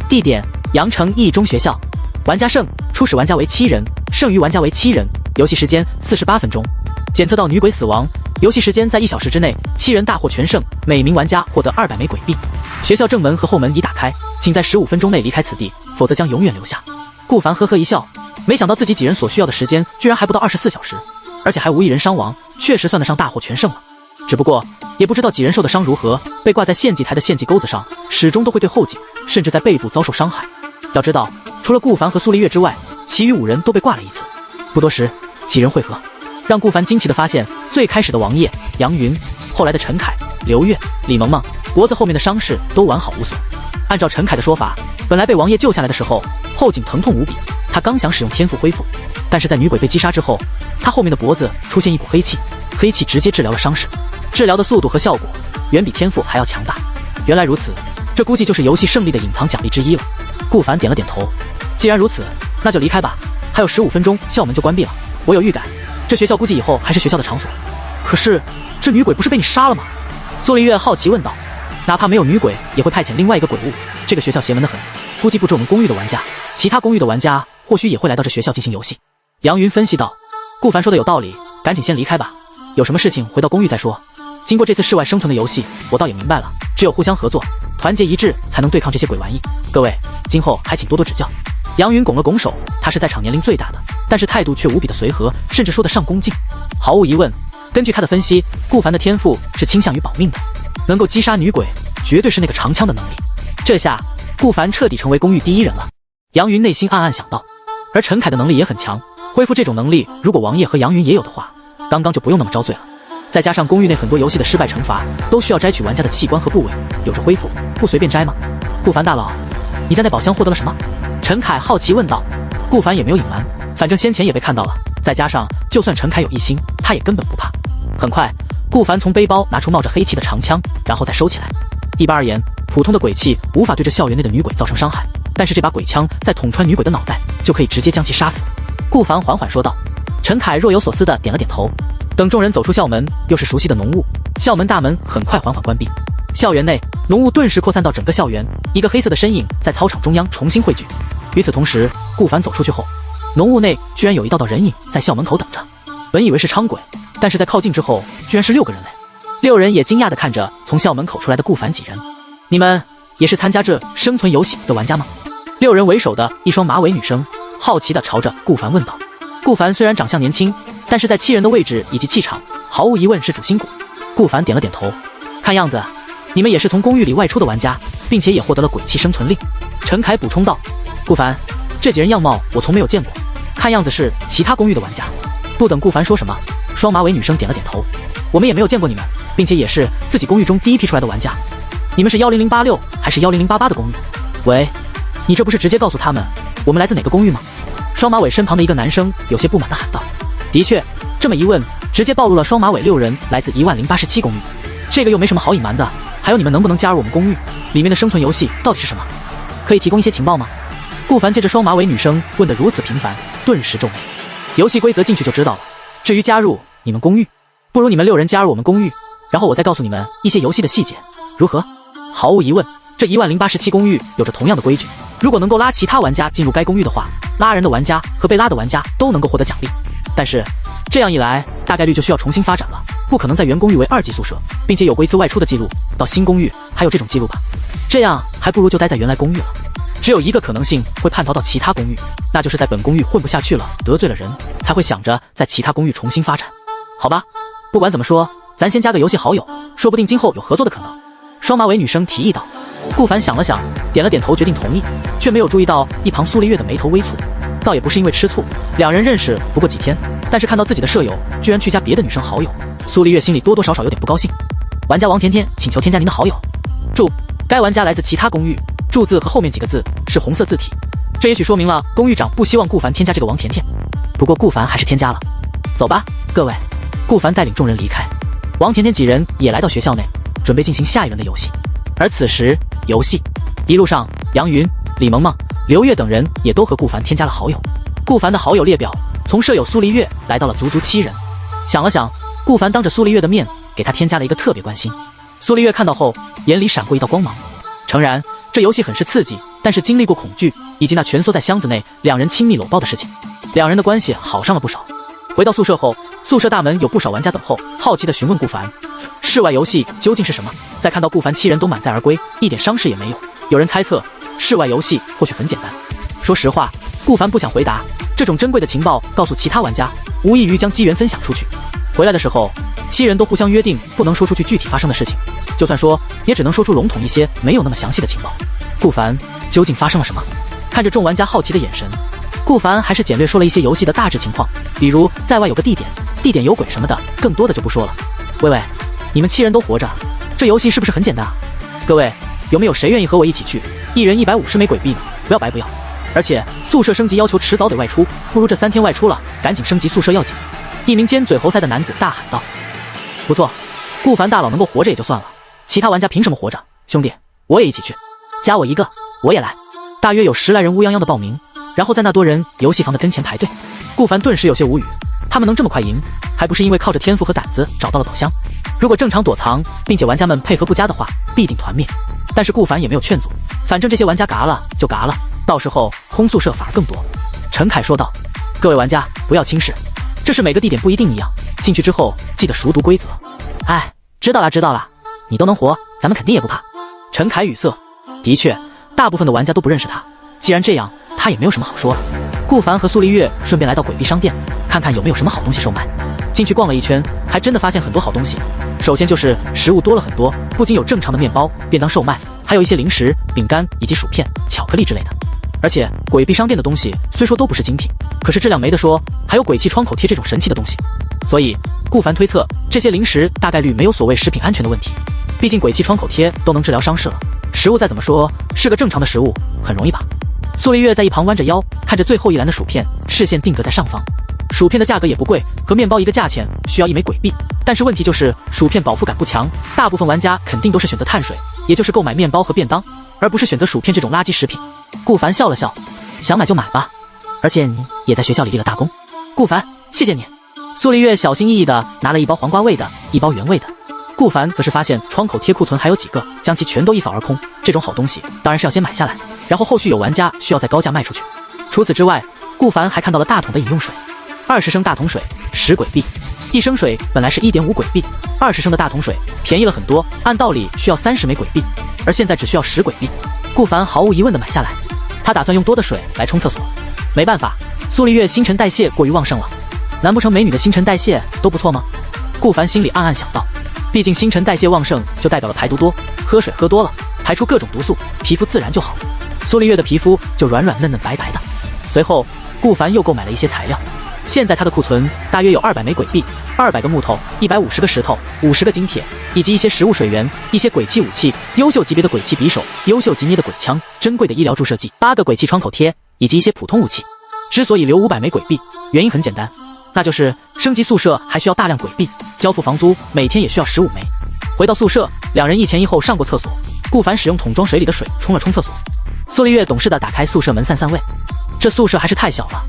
地点阳城一中学校，玩家胜，初始玩家为7人，剩余玩家为7人，游戏时间48分钟。检测到女鬼死亡，游戏时间在1小时之内，7人大获全胜，每名玩家获得200枚鬼币。学校正门和后门已打开，请在15分钟内离开此地，否则将永远留下。顾凡呵呵一笑，没想到自己几人所需要的时间居然还不到24小时，而且还无一人伤亡，确实算得上大获全胜了。只不过也不知道几人受的伤如何，被挂在献祭台的献祭钩子上，始终都会对后颈甚至在背部遭受伤害。要知道，除了顾凡和苏丽月之外，其余5人都被挂了一次。不多时，几人汇合，让顾凡惊奇地发现，最开始的王爷、杨云，后来的陈凯、刘月、李萌萌，脖子后面的伤势都完好无损。按照陈凯的说法，本来被王爷救下来的时候，后颈疼痛无比，他刚想使用天赋恢复，但是在女鬼被击杀之后，他后面的脖子出现一股黑气，黑气直接治疗了伤势，治疗的速度和效果远比天赋还要强大。原来如此，这估计就是游戏胜利的隐藏奖励之一了。顾凡点了点头，既然如此，那就离开吧，还有15分钟校门就关闭了。我有预感，这学校估计以后还是学校的场所。可是这女鬼不是被你杀了吗？苏丽月好奇问道。哪怕没有女鬼，也会派遣另外一个鬼物，这个学校邪门得很，估计不止我们公寓的玩家，其他公寓的玩家或许也会来到这学校进行游戏。杨云分析道。顾凡说的有道理，赶紧先离开吧，有什么事情回到公寓再说。经过这次室外生存的游戏，我倒也明白了，只有互相合作，团结一致，才能对抗这些鬼玩意。各位今后还请多多指教。杨云拱了拱手，他是在场年龄最大的，但是态度却无比的随和，甚至说得上恭敬。毫无疑问，根据他的分析，顾凡的天赋是倾向于保命的，能够击杀女鬼，绝对是那个长枪的能力。这下顾凡彻底成为公寓第1人了。杨云内心暗暗想到。而陈凯的能力也很强，恢复这种能力，如果王爷和杨云也有的话，刚刚就不用那么遭罪了。再加上公寓内很多游戏的失败惩罚都需要摘取玩家的器官和部位，有着恢复，不随便摘吗？顾凡大佬，你在那宝箱获得了什么？陈凯好奇问道。顾凡也没有隐瞒，反正先前也被看到了，再加上就算陈凯有异心，他也根本不怕。很快，顾凡从背包拿出冒着黑气的长枪，然后再收起来。一般而言，普通的鬼气无法对这校园内的女鬼造成伤害，但是这把鬼枪在捅穿女鬼的脑袋，就可以直接将其杀死。顾凡缓缓说道。陈凯若有所思地点了点头。等众人走出校门，又是熟悉的浓雾，校门大门很快缓缓关闭。校园内浓雾顿时扩散到整个校园，一个黑色的身影在操场中央重新汇聚。与此同时，顾凡走出去后，浓雾内居然有一道人影在校门口等着。本以为是伥鬼，但是在靠近之后，居然是6个人类。6人也惊讶地看着从校门口出来的顾凡几人。你们也是参加这生存游戏的玩家吗？6人为首的一双马尾女生好奇地朝着顾凡问道。顾凡虽然长相年轻，但是在7人的位置以及气场，毫无疑问是主心骨。顾凡点了点头，看样子你们也是从公寓里外出的玩家，并且也获得了鬼泣生存令。陈凯补充道。顾凡，这几人样貌我从没有见过，看样子是其他公寓的玩家。不等顾凡说什么，双马尾女生点了点头。我们也没有见过你们，并且也是自己公寓中第一批出来的玩家。你们是10086还是10088的公寓？喂，你这不是直接告诉他们我们来自哪个公寓吗？双马尾身旁的一个男生有些不满地喊道。的确，这么一问，直接暴露了双马尾6人来自10087公寓。这个又没什么好隐瞒的。还有你们能不能加入我们公寓？里面的生存游戏到底是什么？可以提供一些情报吗？顾凡借着双马尾女生问得如此频繁，顿时皱眉。游戏规则进去就知道了。至于加入你们公寓，不如你们6人加入我们公寓，然后我再告诉你们一些游戏的细节，如何？毫无疑问，这10087公寓有着同样的规矩。如果能够拉其他玩家进入该公寓的话，拉人的玩家和被拉的玩家都能够获得奖励。但是这样一来，大概率就需要重新发展了，不可能在原公寓为2级宿舍，并且有过一次外出的记录，到新公寓还有这种记录吧？这样还不如就待在原来公寓了。只有一个可能性会叛逃到其他公寓，那就是在本公寓混不下去了，得罪了人，才会想着在其他公寓重新发展。好吧，不管怎么说，咱先加个游戏好友，说不定今后有合作的可能。双马尾女生提议道。顾凡想了想，点了点头，决定同意，却没有注意到一旁苏丽月的眉头微蹙。倒也不是因为吃醋，两人认识不过几天，但是看到自己的舍友居然去加别的女生好友，苏丽月心里多多少少有点不高兴。玩家王甜甜请求添加您的好友，注：该玩家来自其他公寓，注字和后面几个字是红色字体，这也许说明了公寓长不希望顾凡添加这个王甜甜。不过顾凡还是添加了。走吧，各位。顾凡带领众人离开，王甜甜几人也来到学校内，准备进行下一轮的游戏。而此时游戏一路上，杨云、李萌萌、刘月等人也都和顾凡添加了好友。顾凡的好友列表从舍友苏黎月来到了足足7人。想了想，顾凡当着苏黎月的面给他添加了一个特别关心。苏黎月看到后，眼里闪过一道光芒。诚然，这游戏很是刺激，但是经历过恐惧以及那蜷缩在箱子内两人亲密搂抱的事情，两人的关系好上了不少。回到宿舍后，宿舍大门有不少玩家等候，好奇地询问顾凡室外游戏究竟是什么。在看到顾凡7人都满载而归，一点伤势也没有，有人猜测室外游戏或许很简单。说实话，顾凡不想回答，这种珍贵的情报告诉其他玩家，无异于将机缘分享出去。回来的时候，7人都互相约定不能说出去具体发生的事情，就算说也只能说出笼统一些没有那么详细的情报。顾凡究竟发生了什么？看着众玩家好奇的眼神，顾凡还是简略说了一些游戏的大致情况，比如在外有个地点有鬼什么的，更多的就不说了。喂，你们7人都活着，这游戏是不是很简单啊？各位有没有谁愿意和我一起去？一人150枚鬼币呢，不要白不要。而且宿舍升级要求迟早得外出，不如这3天外出了，赶紧升级宿舍要紧。一名尖嘴猴腮的男子大喊道。不错，顾凡大佬能够活着也就算了，其他玩家凭什么活着？兄弟，我也一起去，加我一个，我也来。大约有10来人乌泱泱的报名，然后在那多人游戏房的跟前排队。顾凡顿时有些无语，他们能这么快赢，还不是因为靠着天赋和胆子找到了宝箱？如果正常躲藏，并且玩家们配合不佳的话，必定团灭。但是顾凡也没有劝阻，反正这些玩家嘎了就嘎了，到时候空宿舍反而更多。陈凯说道。各位玩家不要轻视，这是每个地点不一定一样，进去之后记得熟读规则。哎，知道啦，你都能活，咱们肯定也不怕。陈凯语塞。的确，大部分的玩家都不认识他，既然这样，他也没有什么好说了。顾凡和苏黎月顺便来到鬼币商店，看看有没有什么好东西售卖。进去逛了一圈，还真的发现很多好东西。首先就是食物多了很多，不仅有正常的面包、便当售卖，还有一些零食、饼干以及薯片、巧克力之类的。而且鬼币商店的东西虽说都不是精品，可是质量没得说，还有鬼泣窗口贴这种神奇的东西。所以顾凡推测，这些零食大概率没有所谓食品安全的问题，毕竟鬼泣窗口贴都能治疗伤势了，食物再怎么说是个正常的食物，很容易吧。苏黎月在一旁弯着腰，看着最后一栏的薯片，视线定格在上方。薯片的价格也不贵，和面包一个价钱，需要1枚鬼币。但是问题就是薯片饱腹感不强，大部分玩家肯定都是选择碳水，也就是购买面包和便当，而不是选择薯片这种垃圾食品。顾凡笑了笑，想买就买吧，而且你也在学校里立了大功。顾凡，谢谢你。苏黎月小心翼翼地拿了一包黄瓜味的，一包原味的。顾凡则是发现窗口贴库存还有几个，将其全都一扫而空。这种好东西当然是要先买下来，然后后续有玩家需要再高价卖出去。除此之外，顾凡还看到了大桶的饮用水，20升大桶水10鬼币，1升水本来是1.5鬼币，20升的大桶水便宜了很多，按道理需要30枚鬼币，而现在只需要10鬼币。顾凡毫无疑问地买下来，他打算用多的水来冲厕所。没办法，苏黎月新陈代谢过于旺盛了，难不成美女的新陈代谢都不错吗？顾凡心里暗暗想到，毕竟新陈代谢旺盛就代表了排毒多，喝水喝多了，排出各种毒素，皮肤自然就好，苏丽月的皮肤就软软嫩嫩白白的。随后，顾凡又购买了一些材料，现在他的库存大约有200枚鬼币、200个木头、150个石头、50个金铁，以及一些食物、水源、一些鬼气武器、优秀级别的鬼气匕首、优秀级捏的鬼枪、珍贵的医疗注射剂、8个鬼气创口贴，以及一些普通武器。之所以留500枚鬼币，原因很简单，那就是升级宿舍还需要大量鬼币，交付房租每天也需要15枚。回到宿舍，两人一前一后上过厕所。顾凡使用桶装水里的水冲了冲厕所，苏丽月懂事地打开宿舍门散散味。这宿舍还是太小了，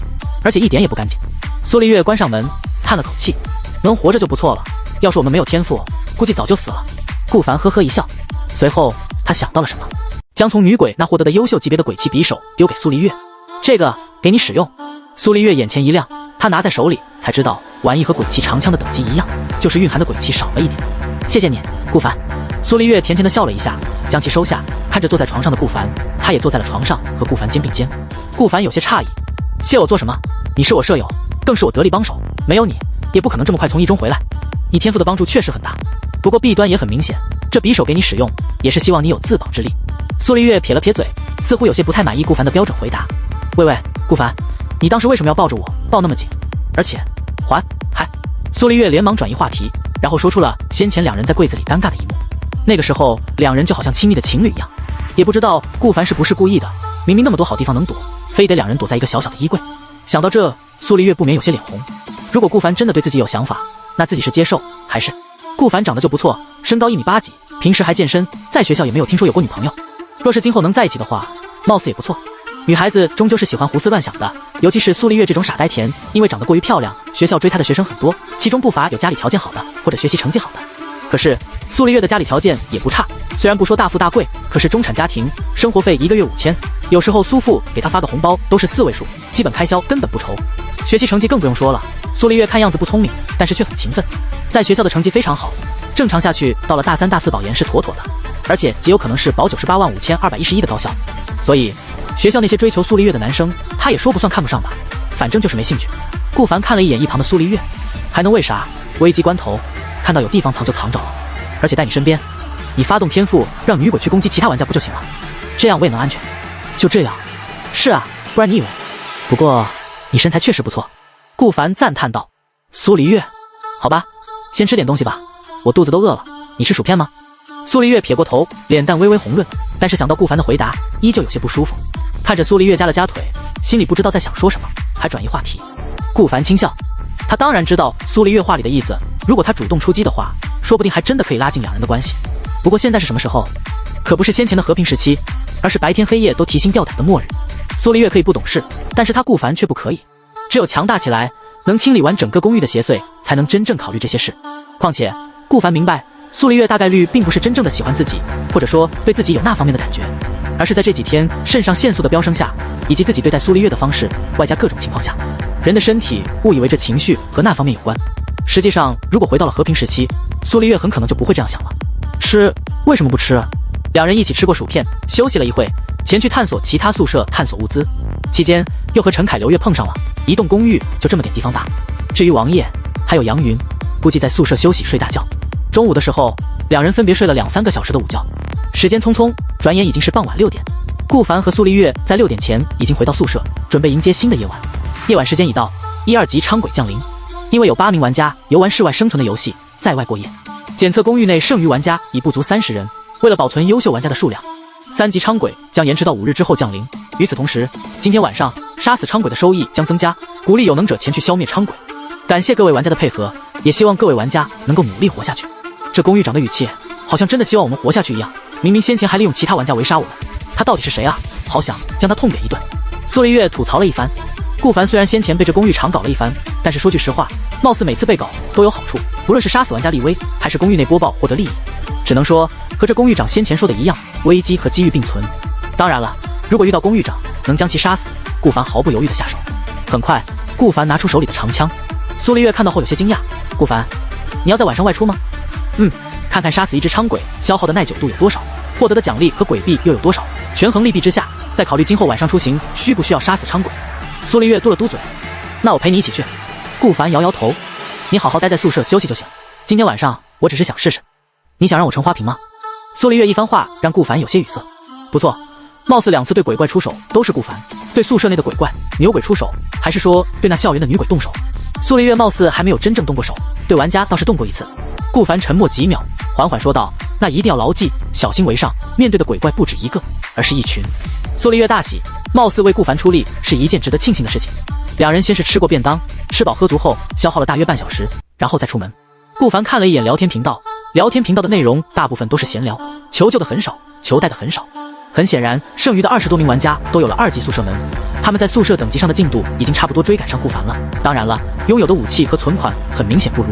而且一点也不干净。苏丽月关上门，叹了口气，能活着就不错了，要是我们没有天赋，估计早就死了。顾凡呵呵一笑，随后他想到了什么，将从女鬼那获得的优秀级别的鬼气匕首丢给苏丽月，这个给你使用。苏丽月眼前一亮，她拿在手里才知道玩意和鬼气长枪的等级一样，就是蕴含的鬼气少了一点。谢谢你，顾凡。苏丽月甜甜地笑了一下，将其收下，看着坐在床上的顾凡，她也坐在了床上和顾凡肩并肩。顾凡有些诧异，谢我做什么？你是我舍友，更是我得力帮手，没有你也不可能这么快从一中回来。你天赋的帮助确实很大，不过弊端也很明显，这匕首给你使用也是希望你有自保之力。苏丽月撇了撇嘴，似乎有些不太满意顾凡的标准回答。喂，顾凡，你当时为什么要抱着我抱那么紧？而且还苏丽月连忙转移话题，然后说出了先前两人在柜子里尴尬的一幕。那个时候两人就好像亲密的情侣一样，也不知道顾凡是不是故意的，明明那么多好地方能躲，非得两人躲在一个小小的衣柜。想到这，苏丽月不免有些脸红。如果顾凡真的对自己有想法，那自己是接受还是？顾凡长得就不错，身高1米8几，平时还健身，在学校也没有听说有过女朋友。若是今后能在一起的话，貌似也不错。女孩子终究是喜欢胡思乱想的，尤其是苏丽月这种傻呆甜，因为长得过于漂亮，学校追她的学生很多，其中不乏有家里条件好的或者学习成绩好的。可是苏丽月的家里条件也不差，虽然不说大富大贵，可是中产家庭，生活费1个月5000，有时候苏父给她发个红包都是4位数，基本开销根本不愁。学习成绩更不用说了，苏丽月看样子不聪明，但是却很勤奋，在学校的成绩非常好，正常下去到了大3、大4保研是妥妥的，而且极有可能是保985211的高校。所以学校那些追求苏丽月的男生，他也说不算看不上吧，反正就是没兴趣。顾凡看了一眼一旁的苏丽月，还能为啥？危机关头，看到有地方藏就藏着了，而且在你身边，你发动天赋让女鬼去攻击其他玩家不就行了？这样我也能安全。就这样？是啊，不然你以为？不过你身材确实不错。顾凡赞叹道。苏丽月，好吧，先吃点东西吧，我肚子都饿了。你吃薯片吗？苏丽月撇过头，脸蛋微微红润，但是想到顾凡的回答，依旧有些不舒服。看着苏丽月夹了夹腿，心里不知道在想说什么，还转移话题。顾凡轻笑，他当然知道苏丽月话里的意思，如果他主动出击的话，说不定还真的可以拉近两人的关系。不过现在是什么时候？可不是先前的和平时期，而是白天黑夜都提心吊胆的末日。苏丽月可以不懂事，但是他顾凡却不可以。只有强大起来，能清理完整个公寓的邪祟，才能真正考虑这些事。况且顾凡明白，苏丽月大概率并不是真正的喜欢自己，或者说对自己有那方面的感觉，而是在这几天肾上腺素的飙升下，以及自己对待苏丽月的方式，外加各种情况下，人的身体误以为这情绪和那方面有关。实际上如果回到了和平时期，苏丽月很可能就不会这样想了。吃？为什么不吃？两人一起吃过薯片，休息了一会，前去探索其他宿舍，探索物资。期间又和陈凯、刘月碰上了，一栋公寓就这么点地方大。至于王爷还有杨云，估计在宿舍休息睡大觉。中午的时候，两人分别睡了2、3个小时的午觉。时间匆匆，转眼已经是傍晚6点。顾凡和苏丽月在6点前已经回到宿舍，准备迎接新的夜晚。夜晚时间已到，1、2级昌鬼降临。因为有8名玩家游玩室外生存的游戏，在外过夜。检测公寓内剩余玩家已不足30人。为了保存优秀玩家的数量，3级昌鬼将延迟到5日之后降临。与此同时，今天晚上杀死昌鬼的收益将增加，鼓励有能者前去消灭昌鬼。感谢各位玩家的配合，也希望各位玩家能够努力活下去。这公寓长的语气好像真的希望我们活下去一样，明明先前还利用其他玩家围杀我们，他到底是谁啊？好想将他痛扁一顿。苏丽月吐槽了一番。顾凡虽然先前被这公寓长搞了一番，但是说句实话，貌似每次被搞都有好处，不论是杀死玩家立威，还是公寓内播报获得利益，只能说和这公寓长先前说的一样，危机和机遇并存。当然了，如果遇到公寓长能将其杀死，顾凡毫不犹豫地下手。很快，顾凡拿出手里的长枪。苏丽月看到后有些惊讶，顾凡，你要在晚上外出吗？看看杀死一只昌鬼消耗的耐久度有多少，获得的奖励和鬼币又有多少，权衡利弊之下，再考虑今后晚上出行需不需要杀死昌鬼。苏丽月嘟了嘟嘴，那我陪你一起去。顾凡摇摇头，你好好待在宿舍休息就行，今天晚上我只是想试试。你想让我成花瓶吗？苏黎月一番话让顾凡有些语塞。不错，貌似2次对鬼怪出手都是顾凡，对宿舍内的鬼怪、牛鬼出手，还是说对那校园的女鬼动手？苏黎月貌似还没有真正动过手，对玩家倒是动过一次。顾凡沉默几秒，缓缓说道：“那一定要牢记，小心为上。面对的鬼怪不止一个，而是一群。”苏黎月大喜，貌似为顾凡出力是一件值得庆幸的事情。两人先是吃过便当，吃饱喝足后，消耗了大约半小时，然后再出门。顾凡看了一眼聊天频道，聊天频道的内容大部分都是闲聊，求救的很少，求带的很少。很显然，剩余的20多名玩家都有了2级宿舍门，他们在宿舍等级上的进度已经差不多追赶上顾凡了。当然了，拥有的武器和存款很明显不如。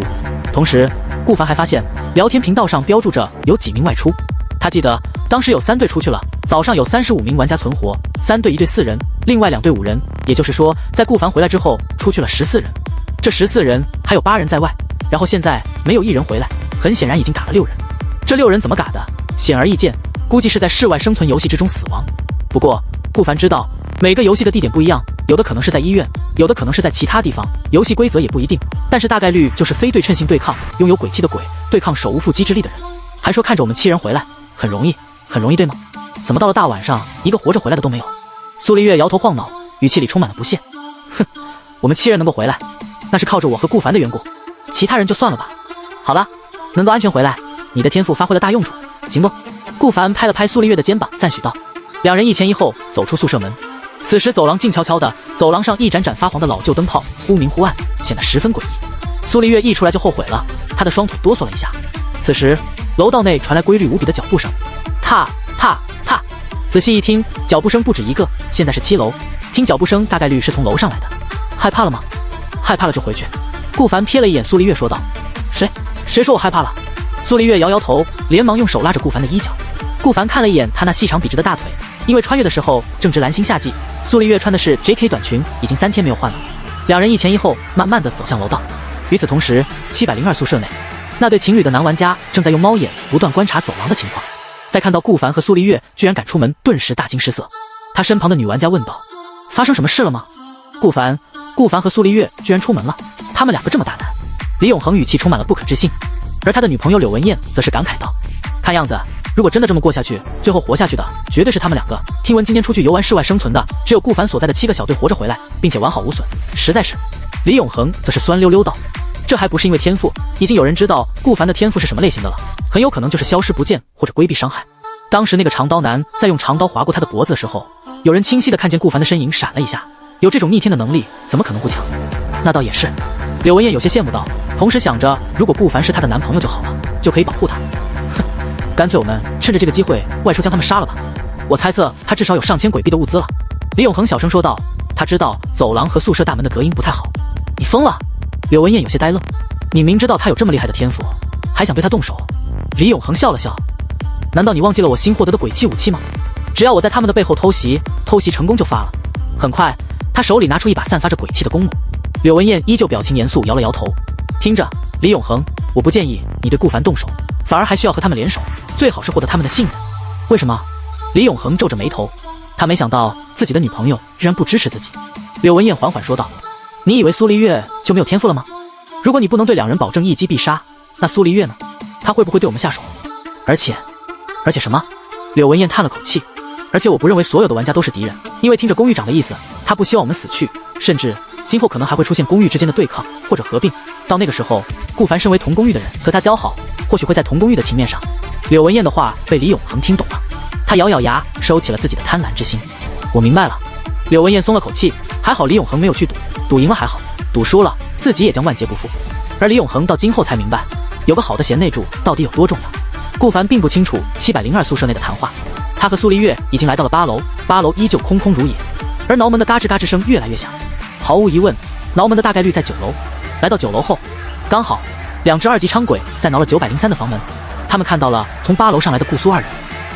同时，顾凡还发现聊天频道上标注着有几名外出。他记得当时有3队出去了，早上有35名玩家存活，3队1队4人，另外2队5人，也就是说，在顾凡回来之后出去了14人。这14人还有8人在外，然后现在没有1人回来，很显然已经打了6人。这6人怎么打的？显而易见，估计是在室外生存游戏之中死亡。不过，顾凡知道每个游戏的地点不一样，有的可能是在医院，有的可能是在其他地方，游戏规则也不一定，但是大概率就是非对称性对抗，拥有鬼气的鬼对抗手无缚鸡之力的人。还说看着我们7人回来，很容易，很容易对吗？怎么到了大晚上，一个活着回来的都没有？苏黎月摇头晃脑，语气里充满了不屑。哼，我们7人能够回来，那是靠着我和顾凡的缘故，其他人就算了吧。好了，能够安全回来，你的天赋发挥了大用处，行不？顾凡拍了拍苏黎月的肩膀，赞许道。两人一前一后走出宿舍门。此时走廊静悄悄的，走廊上一盏盏发黄的老旧灯泡，忽明忽暗，显得十分诡异。苏黎月一出来就后悔了，他的双腿哆嗦了一下。此时楼道内传来规律无比的脚步声，踏踏踏。仔细一听，脚步声不止一个，现在是7楼。听脚步声大概率是从楼上来的。害怕了吗？害怕了就回去。顾凡瞥了一眼苏黎月说道。谁说我害怕了？苏黎月摇摇头，连忙用手拉着顾凡的衣角。顾凡看了一眼他那细长笔直的大腿，因为穿越的时候正值蓝星夏季，苏黎月穿的是 JK 短裙，已经3天没有换了。两人一前一后慢慢地走向楼道。与此同时，702宿舍内，那对情侣的男玩家正在用猫眼不断观察走廊的情况。在看到顾凡和苏黎月居然敢出门，顿时大惊失色。他身旁的女玩家问道：“发生什么事了吗？”顾凡和苏黎月居然出门了，他们2个这么大胆。李永恒语气充满了不可置信，而他的女朋友柳文燕则是感慨道：“看样子，如果真的这么过下去，最后活下去的绝对是他们2个。听闻今天出去游玩室外生存的，只有顾凡所在的7个小队活着回来，并且完好无损，实在是……”李永恒则是酸溜溜道：“这还不是因为天赋，已经有人知道顾凡的天赋是什么类型的了，很有可能就是消失不见或者规避伤害。当时那个长刀男在用长刀划过他的脖子的时候，有人清晰的看见顾凡的身影闪了一下，有这种逆天的能力，怎么可能不强？那倒也是。”柳文燕有些羡慕道，同时想着如果顾凡是她的男朋友就好了，就可以保护她。哼，干脆我们趁着这个机会外出将他们杀了吧。我猜测他至少有上千鬼币的物资了。李永恒小声说道，他知道走廊和宿舍大门的隔音不太好。你疯了？柳文燕有些呆愣。你明知道他有这么厉害的天赋，还想对他动手？李永恒笑了笑，难道你忘记了我新获得的鬼气武器吗？只要我在他们的背后偷袭成功就发了。很快，他手里拿出一把散发着鬼气的弓弩。柳文燕依旧表情严肃，摇了摇头。听着，李永恒，我不建议你对顾凡动手，反而还需要和他们联手，最好是获得他们的信任。为什么？李永恒皱着眉头，他没想到自己的女朋友居然不支持自己。柳文燕缓缓说道：“你以为苏黎月就没有天赋了吗？如果你不能对2人保证一击必杀，那苏黎月呢？他会不会对我们下手？而且什么？”柳文燕叹了口气。而且我不认为所有的玩家都是敌人，因为听着公寓长的意思，他不希望我们死去，甚至今后可能还会出现公寓之间的对抗或者合并。到那个时候，顾凡身为同公寓的人，和他交好，或许会在同公寓的情面上。柳文燕的话被李永恒听懂了，他咬咬牙，收起了自己的贪婪之心。我明白了。柳文燕松了口气，还好李永恒没有去赌，赌赢了还好，赌输了自己也将万劫不复。而李永恒到今后才明白，有个好的贤内助到底有多重要。顾凡并不清楚702宿舍内的谈话。他和苏黎月已经来到了8楼，8楼依旧空空如也，而挠门的嘎吱嘎吱声越来越响。毫无疑问，挠门的大概率在9楼。来到9楼后，刚好2只2级昌鬼在挠了903的房门。他们看到了从8楼上来的顾苏2人。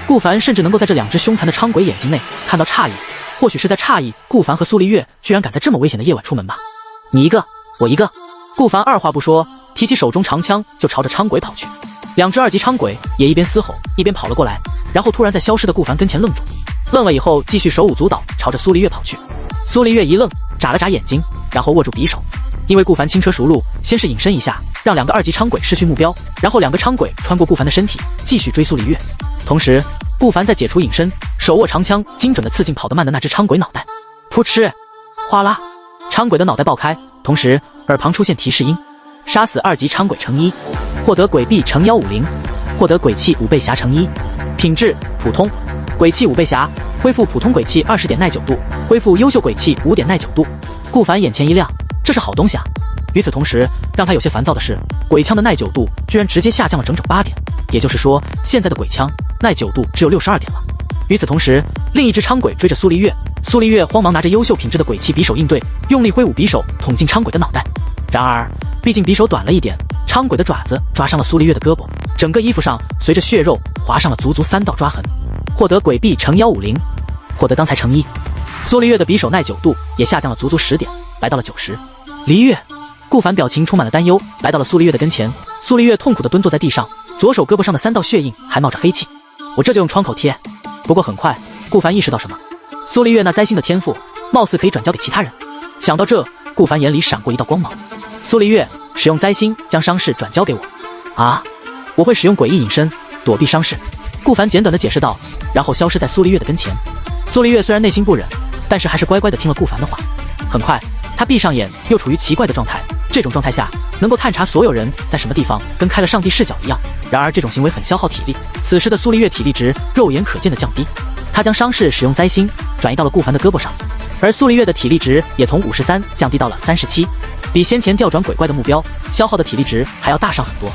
顾凡甚至能够在这2只凶残的昌鬼眼睛内看到诧异，或许是在诧异顾凡和苏黎月居然敢在这么危险的夜晚出门吧。你一个，我一个。顾凡二话不说，提起手中长枪就朝着昌鬼跑去。2只2级昌鬼也一边嘶吼一边跑了过来。然后突然在消失的顾凡跟前愣住，愣了以后继续手舞足蹈朝着苏黎月跑去。苏黎月一愣，眨了眨眼睛，然后握住匕首。因为顾凡轻车熟路，先是隐身一下，让2个2级昌鬼失去目标，然后2个昌鬼穿过顾凡的身体，继续追苏黎月。同时，顾凡在解除隐身，手握长枪，精准地刺进跑得慢的那只苍鬼脑袋。噗嗤，哗啦，苍鬼的脑袋爆开，同时耳旁出现提示音：杀死2级苍鬼乘1，获得鬼币乘150，获得鬼气5倍匣乘1，品质普通，鬼气5倍匣，恢复普通鬼气20点耐久度，恢复优秀鬼气5点耐久度。顾凡眼前一亮，这是好东西啊！与此同时，让他有些烦躁的是，鬼枪的耐久度居然直接下降了整整8点，也就是说，现在的鬼枪耐久度只有62点了。与此同时，另一只苍鬼追着苏黎月，苏黎月慌忙拿着优秀品质的鬼气匕首应对，用力挥舞匕首捅进苍鬼的脑袋。然而，毕竟匕首短了一点，苍鬼的爪子抓伤了苏黎月的胳膊，整个衣服上随着血肉划上了足足3道抓痕。获得鬼币乘150，获得刚才乘1。苏黎月的匕首耐久度也下降了足足10点，来到了90。黎月，顾凡表情充满了担忧，来到了苏黎月的跟前。苏黎月痛苦地蹲坐在地上，左手胳膊上的3道血印还冒着黑气。我这就用创口贴。不过很快，顾凡意识到什么，苏黎月那灾星的天赋，貌似可以转交给其他人。想到这，顾凡眼里闪过一道光芒。苏黎月，使用灾星将伤势转交给我。啊，我会使用诡异隐身躲避伤势。顾凡简短地解释道，然后消失在苏黎月的跟前。苏黎月虽然内心不忍，但是还是乖乖地听了顾凡的话。很快，他闭上眼，又处于奇怪的状态。这种状态下，能够探查所有人在什么地方，跟开了上帝视角一样。然而这种行为很消耗体力，此时的苏黎月体力值肉眼可见的降低。他将伤势使用灾星转移到了顾凡的胳膊上，而苏黎月的体力值也从53降低到了37，比先前调转鬼怪的目标消耗的体力值还要大上很多。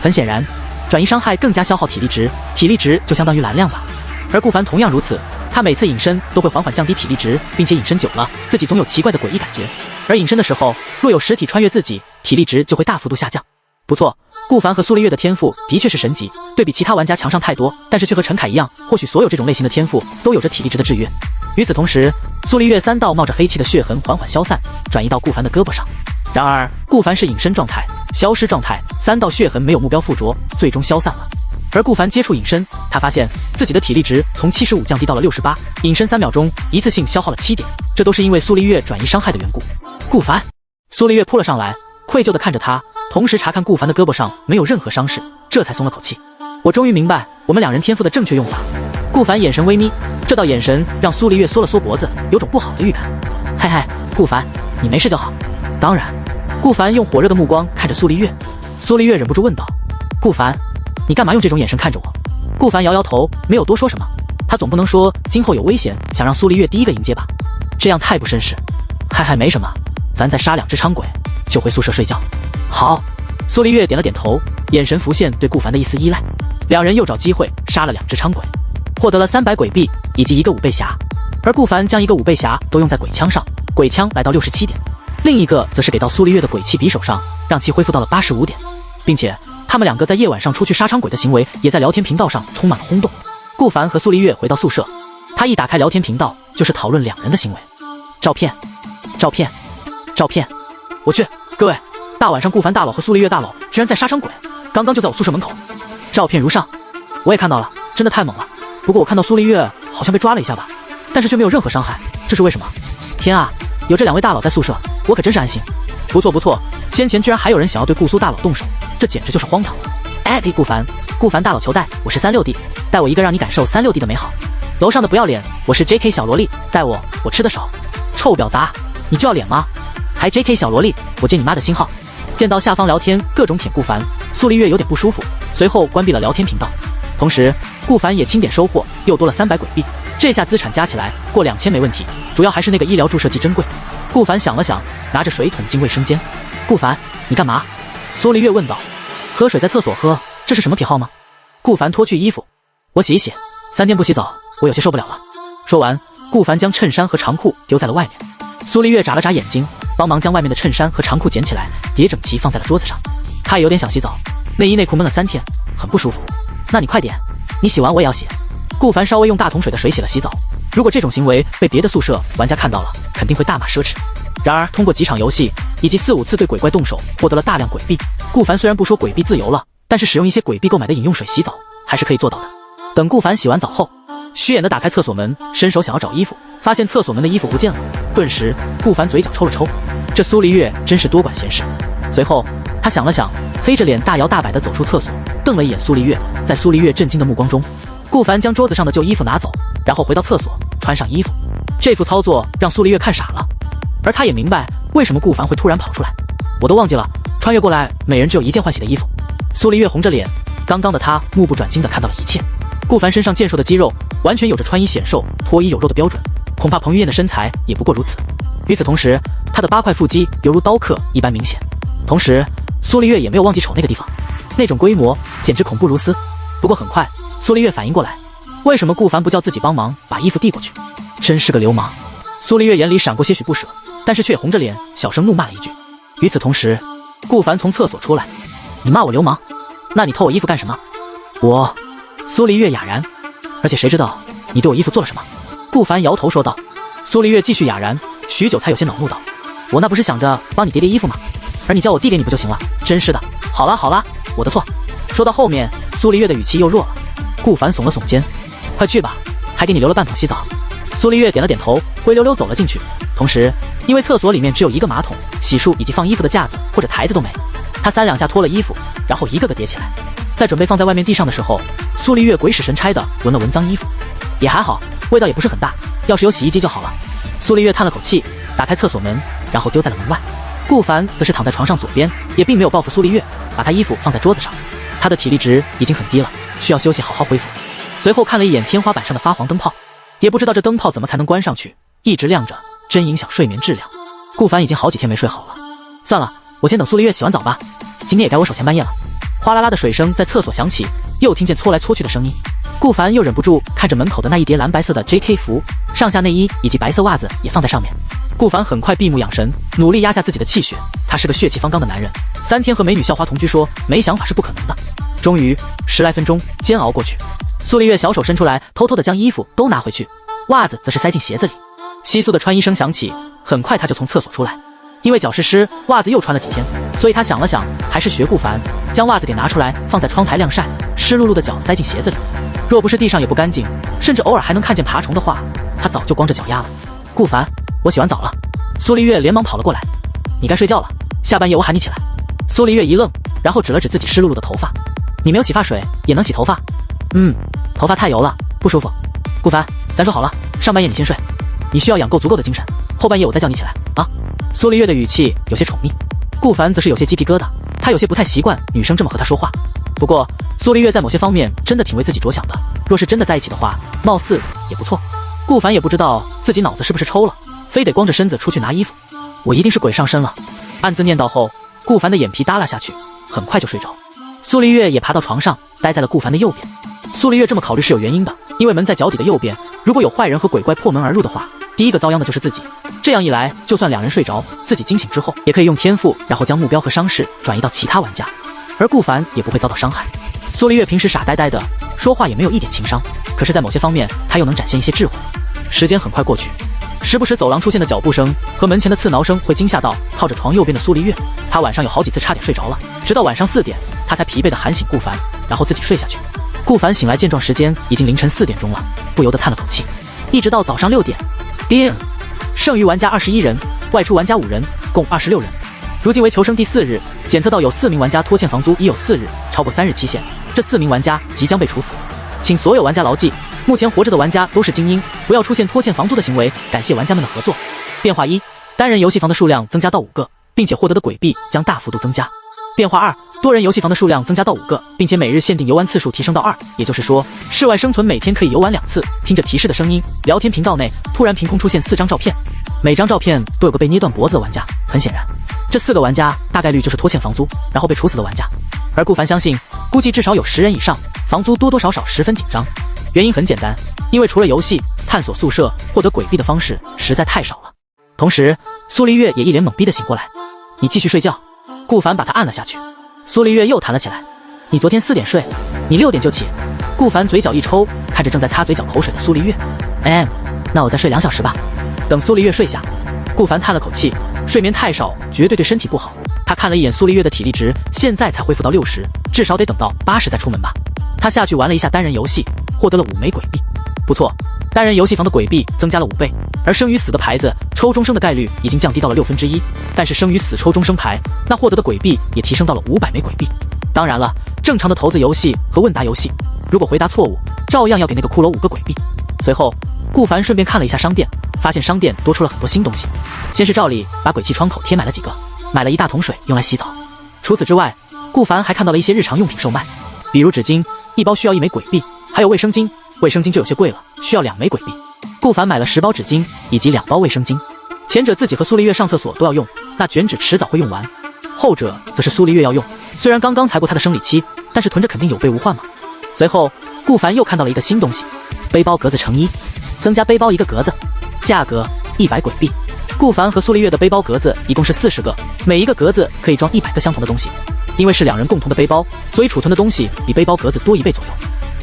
很显然，转移伤害更加消耗体力值，体力值就相当于蓝量吧。而顾凡同样如此，他每次隐身都会缓缓降低体力值，并且隐身久了，自己总有奇怪的诡异感觉。而隐身的时候，若有实体穿越自己，体力值就会大幅度下降。不错，顾凡和苏黎月的天赋的确是神级，对比其他玩家强上太多，但是却和陈凯一样，或许所有这种类型的天赋都有着体力值的制约。与此同时，苏黎月3道冒着黑气的血痕缓缓消散，转移到顾凡的胳膊上。然而，顾凡是隐身状态、消失状态，3道血痕没有目标附着，最终消散了。而顾凡接触隐身，他发现自己的体力值从75降低到了68，隐身3秒钟，一次性消耗了7点，这都是因为苏黎月转移伤害的缘故。顾凡，苏黎月扑了上来，愧疚地看着他，同时查看顾凡的胳膊上没有任何伤势，这才松了口气。我终于明白我们2人天赋的正确用法。顾凡眼神微眯，这道眼神让苏黎月缩了缩脖子，有种不好的预感。嘿嘿，顾凡，你没事就好。当然。顾凡用火热的目光看着苏黎月，苏黎月忍不住问道：顾凡，你干嘛用这种眼神看着我？顾凡摇摇头，没有多说什么。他总不能说今后有危险想让苏黎月第一个迎接吧，这样太不绅士。嗨嗨，没什么，咱再杀2只苍鬼就回宿舍睡觉。好。苏黎月点了点头，眼神浮现对顾凡的一丝依赖。2人又找机会杀了2只苍鬼，获得了300鬼币以及1个5倍匣。而顾凡将1个5倍匣都用在鬼枪上，鬼枪来到67点，另一个则是给到苏黎月的鬼气匕首上，让其恢复到了85点，并且他们2个在夜晚上出去杀苍鬼的行为也在聊天频道上充满了轰动。顾凡和苏黎月回到宿舍，他一打开聊天频道就是讨论2人的行为。照片，我去，各位，大晚上顾凡大佬和苏黎月大佬居然在杀苍鬼，刚刚就在我宿舍门口，照片如上。我也看到了，真的太猛了。不过我看到苏黎月好像被抓了一下吧，但是却没有任何伤害，这是为什么？天啊，有这2位大佬在宿舍，我可真是安心。不错，先前居然还有人想要对顾苏大佬动手，这简直就是荒唐。哎，顾凡大佬求带，我是36D，带我一个让你感受36D的美好。楼上的不要脸，我是 JK 小萝莉，带我吃得少。臭婊子，你就要脸吗？还 JK 小萝莉，我借你妈的星号。见到下方聊天各种舔顾凡，苏黎月有点不舒服，随后关闭了聊天频道。同时，顾凡也清点收获，又多了300鬼币，这下资产加起来过2000没问题，主要还是那个医疗注射剂珍贵。顾凡想了想，拿着水桶进卫生间。顾凡，你干嘛？苏黎月问道。喝水在厕所喝，这是什么癖好吗？顾凡脱去衣服，我洗一洗，3天不洗澡，我有些受不了了。说完，顾凡将衬衫和长裤丢在了外面。苏黎月眨了眨眼睛，帮忙将外面的衬衫和长裤捡起来，叠整齐放在了桌子上。他也有点想洗澡，内衣内裤闷了3天，很不舒服。那你快点，你洗完我也要洗。顾凡稍微用大桶水的水洗了洗澡。如果这种行为被别的宿舍玩家看到了，肯定会大骂奢侈。然而，通过几场游戏以及4、5次对鬼怪动手，获得了大量鬼币。顾凡虽然不说鬼币自由了，但是使用一些鬼币购买的饮用水洗澡还是可以做到的。等顾凡洗完澡后，虚掩的打开厕所门，伸手想要找衣服，发现厕所门的衣服不见了。顿时，顾凡嘴角抽了抽，这苏黎月真是多管闲事。随后，他想了想，黑着脸大摇大摆地走出厕所，瞪了一眼苏黎月。在苏黎月震惊的目光中，顾凡将桌子上的旧衣服拿走，然后回到厕所穿上衣服。这副操作让苏丽月看傻了，而她也明白为什么顾凡会突然跑出来。我都忘记了，穿越过来每人只有一件换洗的衣服。苏丽月红着脸，刚刚的她目不转睛地看到了一切。顾凡身上健硕的肌肉完全有着穿衣显瘦、脱衣有肉的标准，恐怕彭于晏的身材也不过如此。与此同时，他的8块腹肌犹如刀刻一般明显。同时，苏丽月也没有忘记瞅那个地方，那种规模简直恐怖如斯。不过很快，苏丽月反应过来，为什么顾凡不叫自己帮忙把衣服递过去？真是个流氓！苏丽月眼里闪过些许不舍，但是却红着脸小声怒骂了一句。与此同时，顾凡从厕所出来：“你骂我流氓？那你偷我衣服干什么？”我……苏丽月哑然，而且谁知道你对我衣服做了什么？顾凡摇头说道。苏丽月继续哑然，许久才有些恼怒道：“我那不是想着帮你叠叠衣服吗？而你叫我递给你不就行了？真是的！好啦好啦，我的错。”说到后面，苏丽月的语气又弱了。顾凡耸了耸肩：“快去吧，还给你留了半桶洗澡。”苏丽月点了点头，灰溜溜走了进去。同时，因为厕所里面只有一个马桶、洗漱以及放衣服的架子或者台子都没，她3两下脱了衣服，然后一个个叠起来。在准备放在外面地上的时候，苏丽月鬼使神差的闻了闻脏衣服，也还好，味道也不是很大，要是有洗衣机就好了。苏丽月叹了口气，打开厕所门，然后丢在了门外。顾凡则是躺在床上左边，也并没有报复苏丽月，把她衣服放在桌子上。他的体力值已经很低了，需要休息好好恢复。随后看了一眼天花板上的发黄灯泡，也不知道这灯泡怎么才能关上去，一直亮着，真影响睡眠质量。顾凡已经好几天没睡好了，算了，我先等苏丽月洗完澡吧，今天也该我手前半夜了。哗啦啦的水声在厕所响起，又听见搓来搓去的声音。顾凡又忍不住看着门口的那一叠蓝白色的 JK 服，上下内衣以及白色袜子也放在上面。顾凡很快闭目养神，努力压下自己的气血。他是个血气方刚的男人，3天和美女校花同居说没想法是不可能的。终于10来分钟煎熬过去，苏丽月小手伸出来，偷偷的将衣服都拿回去，袜子则是塞进鞋子里。窸窣的穿衣声响起，很快他就从厕所出来。因为脚湿湿，袜子又穿了几天，所以他想了想，还是学顾凡，将袜子给拿出来放在窗台晾晒，湿漉漉的脚塞进鞋子里。若不是地上也不干净，甚至偶尔还能看见爬虫的话，他早就光着脚丫了。顾凡，我洗完澡了。苏丽月连忙跑了过来，你该睡觉了，下半夜我喊你起来。苏丽月一愣，然后指了指自己湿漉漉的头发，你没有洗发水也能洗头发？头发太油了，不舒服。顾凡，咱说好了，上半夜你先睡，你需要养够足够的精神，后半夜我再叫你起来啊。苏丽月的语气有些宠溺，顾凡则是有些鸡皮疙瘩，他有些不太习惯女生这么和他说话。不过苏丽月在某些方面真的挺为自己着想的，若是真的在一起的话，貌似也不错。顾凡也不知道自己脑子是不是抽了，非得光着身子出去拿衣服。我一定是鬼上身了，暗自念叨后，顾凡的眼皮耷拉下去，很快就睡着。苏丽月也爬到床上，待在了顾凡的右边。苏丽月这么考虑是有原因的，因为门在脚底的右边，如果有坏人和鬼怪破门而入的话，第一个遭殃的就是自己。这样一来，就算2人睡着，自己惊醒之后，也可以用天赋，然后将目标和伤势转移到其他玩家，而顾凡也不会遭到伤害。苏丽月平时傻呆呆的，说话也没有一点情商，可是在某些方面，她又能展现一些智慧。时间很快过去，时不时走廊出现的脚步声和门前的刺挠声会惊吓到靠着床右边的苏丽月。她晚上有好几次差点睡着了，直到晚上4点，她才疲惫地喊醒顾凡，然后自己睡下去。顾凡醒来见状，时间已经凌晨4点钟了，不由得叹了口气。一直到早上6点，叮，剩余玩家21人，外出玩家5人，共26人。如今为求生第4日，检测到有4名玩家拖欠房租已有4日，超过3日期限，这4名玩家即将被处死。请所有玩家牢记，目前活着的玩家都是精英，不要出现拖欠房租的行为，感谢玩家们的合作。变化1，单人游戏房的数量增加到5个，并且获得的鬼币将大幅度增加。变化2，多人游戏房的数量增加到5个，并且每日限定游玩次数提升到2，也就是说，室外生存每天可以游玩2次。听着提示的声音，聊天频道内突然凭空出现4张照片，每张照片都有个被捏断脖子的玩家。很显然，这4个玩家大概率就是拖欠房租然后被处死的玩家。而顾凡相信，估计至少有10人以上，房租多多少少十分紧张。原因很简单，因为除了游戏，探索宿舍、获得鬼币的方式实在太少了。同时，苏丽月也一脸懵逼的醒过来，你继续睡觉。顾凡把他按了下去。苏丽月又弹了起来，你昨天4点睡，你6点就起。顾凡嘴角一抽，看着正在擦嘴角口水的苏丽月，那我再睡2小时吧。等苏丽月睡下，顾凡叹了口气，睡眠太少绝对对身体不好。他看了一眼苏丽月的体力值，现在才恢复到60，至少得等到80再出门吧。他下去玩了一下单人游戏，获得了5枚鬼币。不错，单人游戏房的鬼币增加了5倍，而生与死的牌子抽终生的概率已经降低到了1/6，但是生与死抽终生牌，那获得的鬼币也提升到了500枚鬼币。当然了，正常的骰子游戏和问答游戏，如果回答错误，照样要给那个骷髅5个鬼币。随后，顾凡顺便看了一下商店，发现商店多出了很多新东西。先是照例把鬼气窗口贴满了几个，买了一大桶水用来洗澡。除此之外，顾凡还看到了一些日常用品售卖，比如纸巾，1包需要1枚鬼币，还有卫生巾，卫生巾就有些贵了，需要2枚鬼币。顾凡买了10包纸巾以及2包卫生巾，前者自己和苏丽月上厕所都要用，那卷纸迟早会用完；后者则是苏丽月要用，虽然刚刚才过她的生理期，但是囤着肯定有备无患嘛。随后，顾凡又看到了一个新东西，背包格子成衣，增加背包1个格子，价格100鬼币。顾凡和苏丽月的背包格子一共是40个，每一个格子可以装100个相同的东西。因为是2人共同的背包，所以储存的东西比背包格子多1倍左右。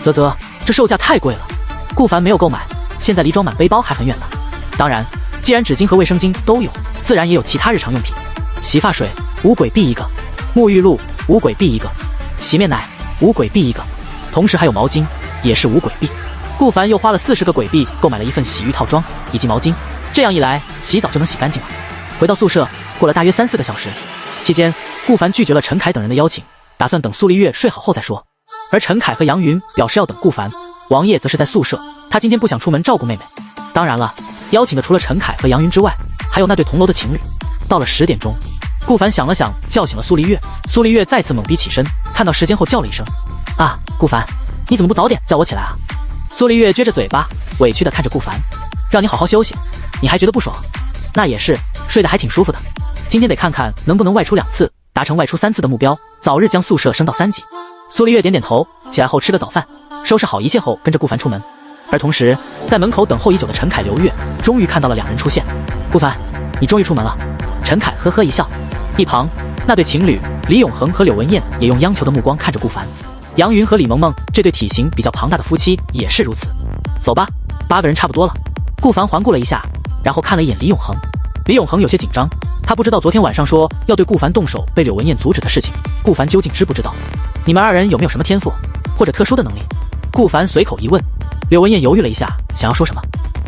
啧啧，这售价太贵了，顾凡没有购买，现在离装满背包还很远呢。当然，既然纸巾和卫生巾都有，自然也有其他日常用品。洗发水5鬼币1个，沐浴露5鬼币1个，洗面奶5鬼币1个，同时还有毛巾，也是5鬼币。顾凡又花了40个鬼币购买了一份洗浴套装以及毛巾，这样一来，洗澡就能洗干净了。回到宿舍，过了大约3-4个小时，期间顾凡拒绝了陈凯等人的邀请，打算等苏丽月睡好后再说。而陈凯和杨云表示要等顾凡，王爷则是在宿舍，他今天不想出门照顾妹妹。当然了，邀请的除了陈凯和杨云之外，还有那对同楼的情侣。到了10点钟，顾凡想了想，叫醒了苏丽月。苏丽月再次猛地起身，看到时间后叫了一声：“啊，顾凡，你怎么不早点叫我起来啊？”苏丽月撅着嘴巴，委屈地看着顾凡：“让你好好休息，你还觉得不爽？那也是，睡得还挺舒服的。今天得看看能不能外出2次，达成外出3次的目标，早日将宿舍升到3级。”苏丽月点点头，起来后吃个早饭，收拾好一切后跟着顾凡出门。而同时，在门口等候已久的陈凯、刘月终于看到了2人出现。顾凡，你终于出门了。陈凯呵呵一笑，一旁那对情侣李永恒和柳文燕也用央求的目光看着顾凡。杨云和李萌萌这对体型比较庞大的夫妻也是如此。走吧，8个人差不多了。顾凡环顾了一下，然后看了一眼李永恒。李永恒有些紧张，他不知道昨天晚上说要对顾凡动手被柳文燕阻止的事情，顾凡究竟知不知道？你们2人有没有什么天赋或者特殊的能力？顾凡随口一问。柳文燕犹豫了一下，想要说什么，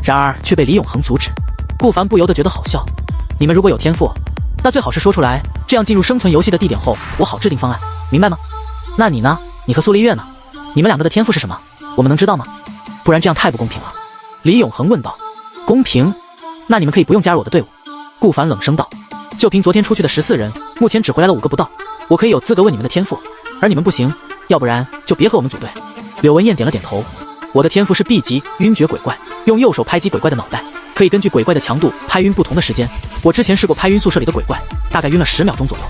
然而却被李永恒阻止。顾凡不由得觉得好笑。你们如果有天赋，那最好是说出来，这样进入生存游戏的地点后，我好制定方案，明白吗？那你呢？你和苏丽月呢？你们2个的天赋是什么？我们能知道吗？不然这样太不公平了。李永恒问道。公平？那你们可以不用加入我的队伍。顾凡冷声道。就凭昨天出去的14人，目前只回来了5个不到，我可以有资格问你们的天赋，而你们不行，要不然就别和我们组队。柳文燕点了点头。我的天赋是 B 级晕厥鬼怪，用右手拍击鬼怪的脑袋，可以根据鬼怪的强度拍晕不同的时间。我之前试过拍晕宿舍里的鬼怪，大概晕了10秒钟左右。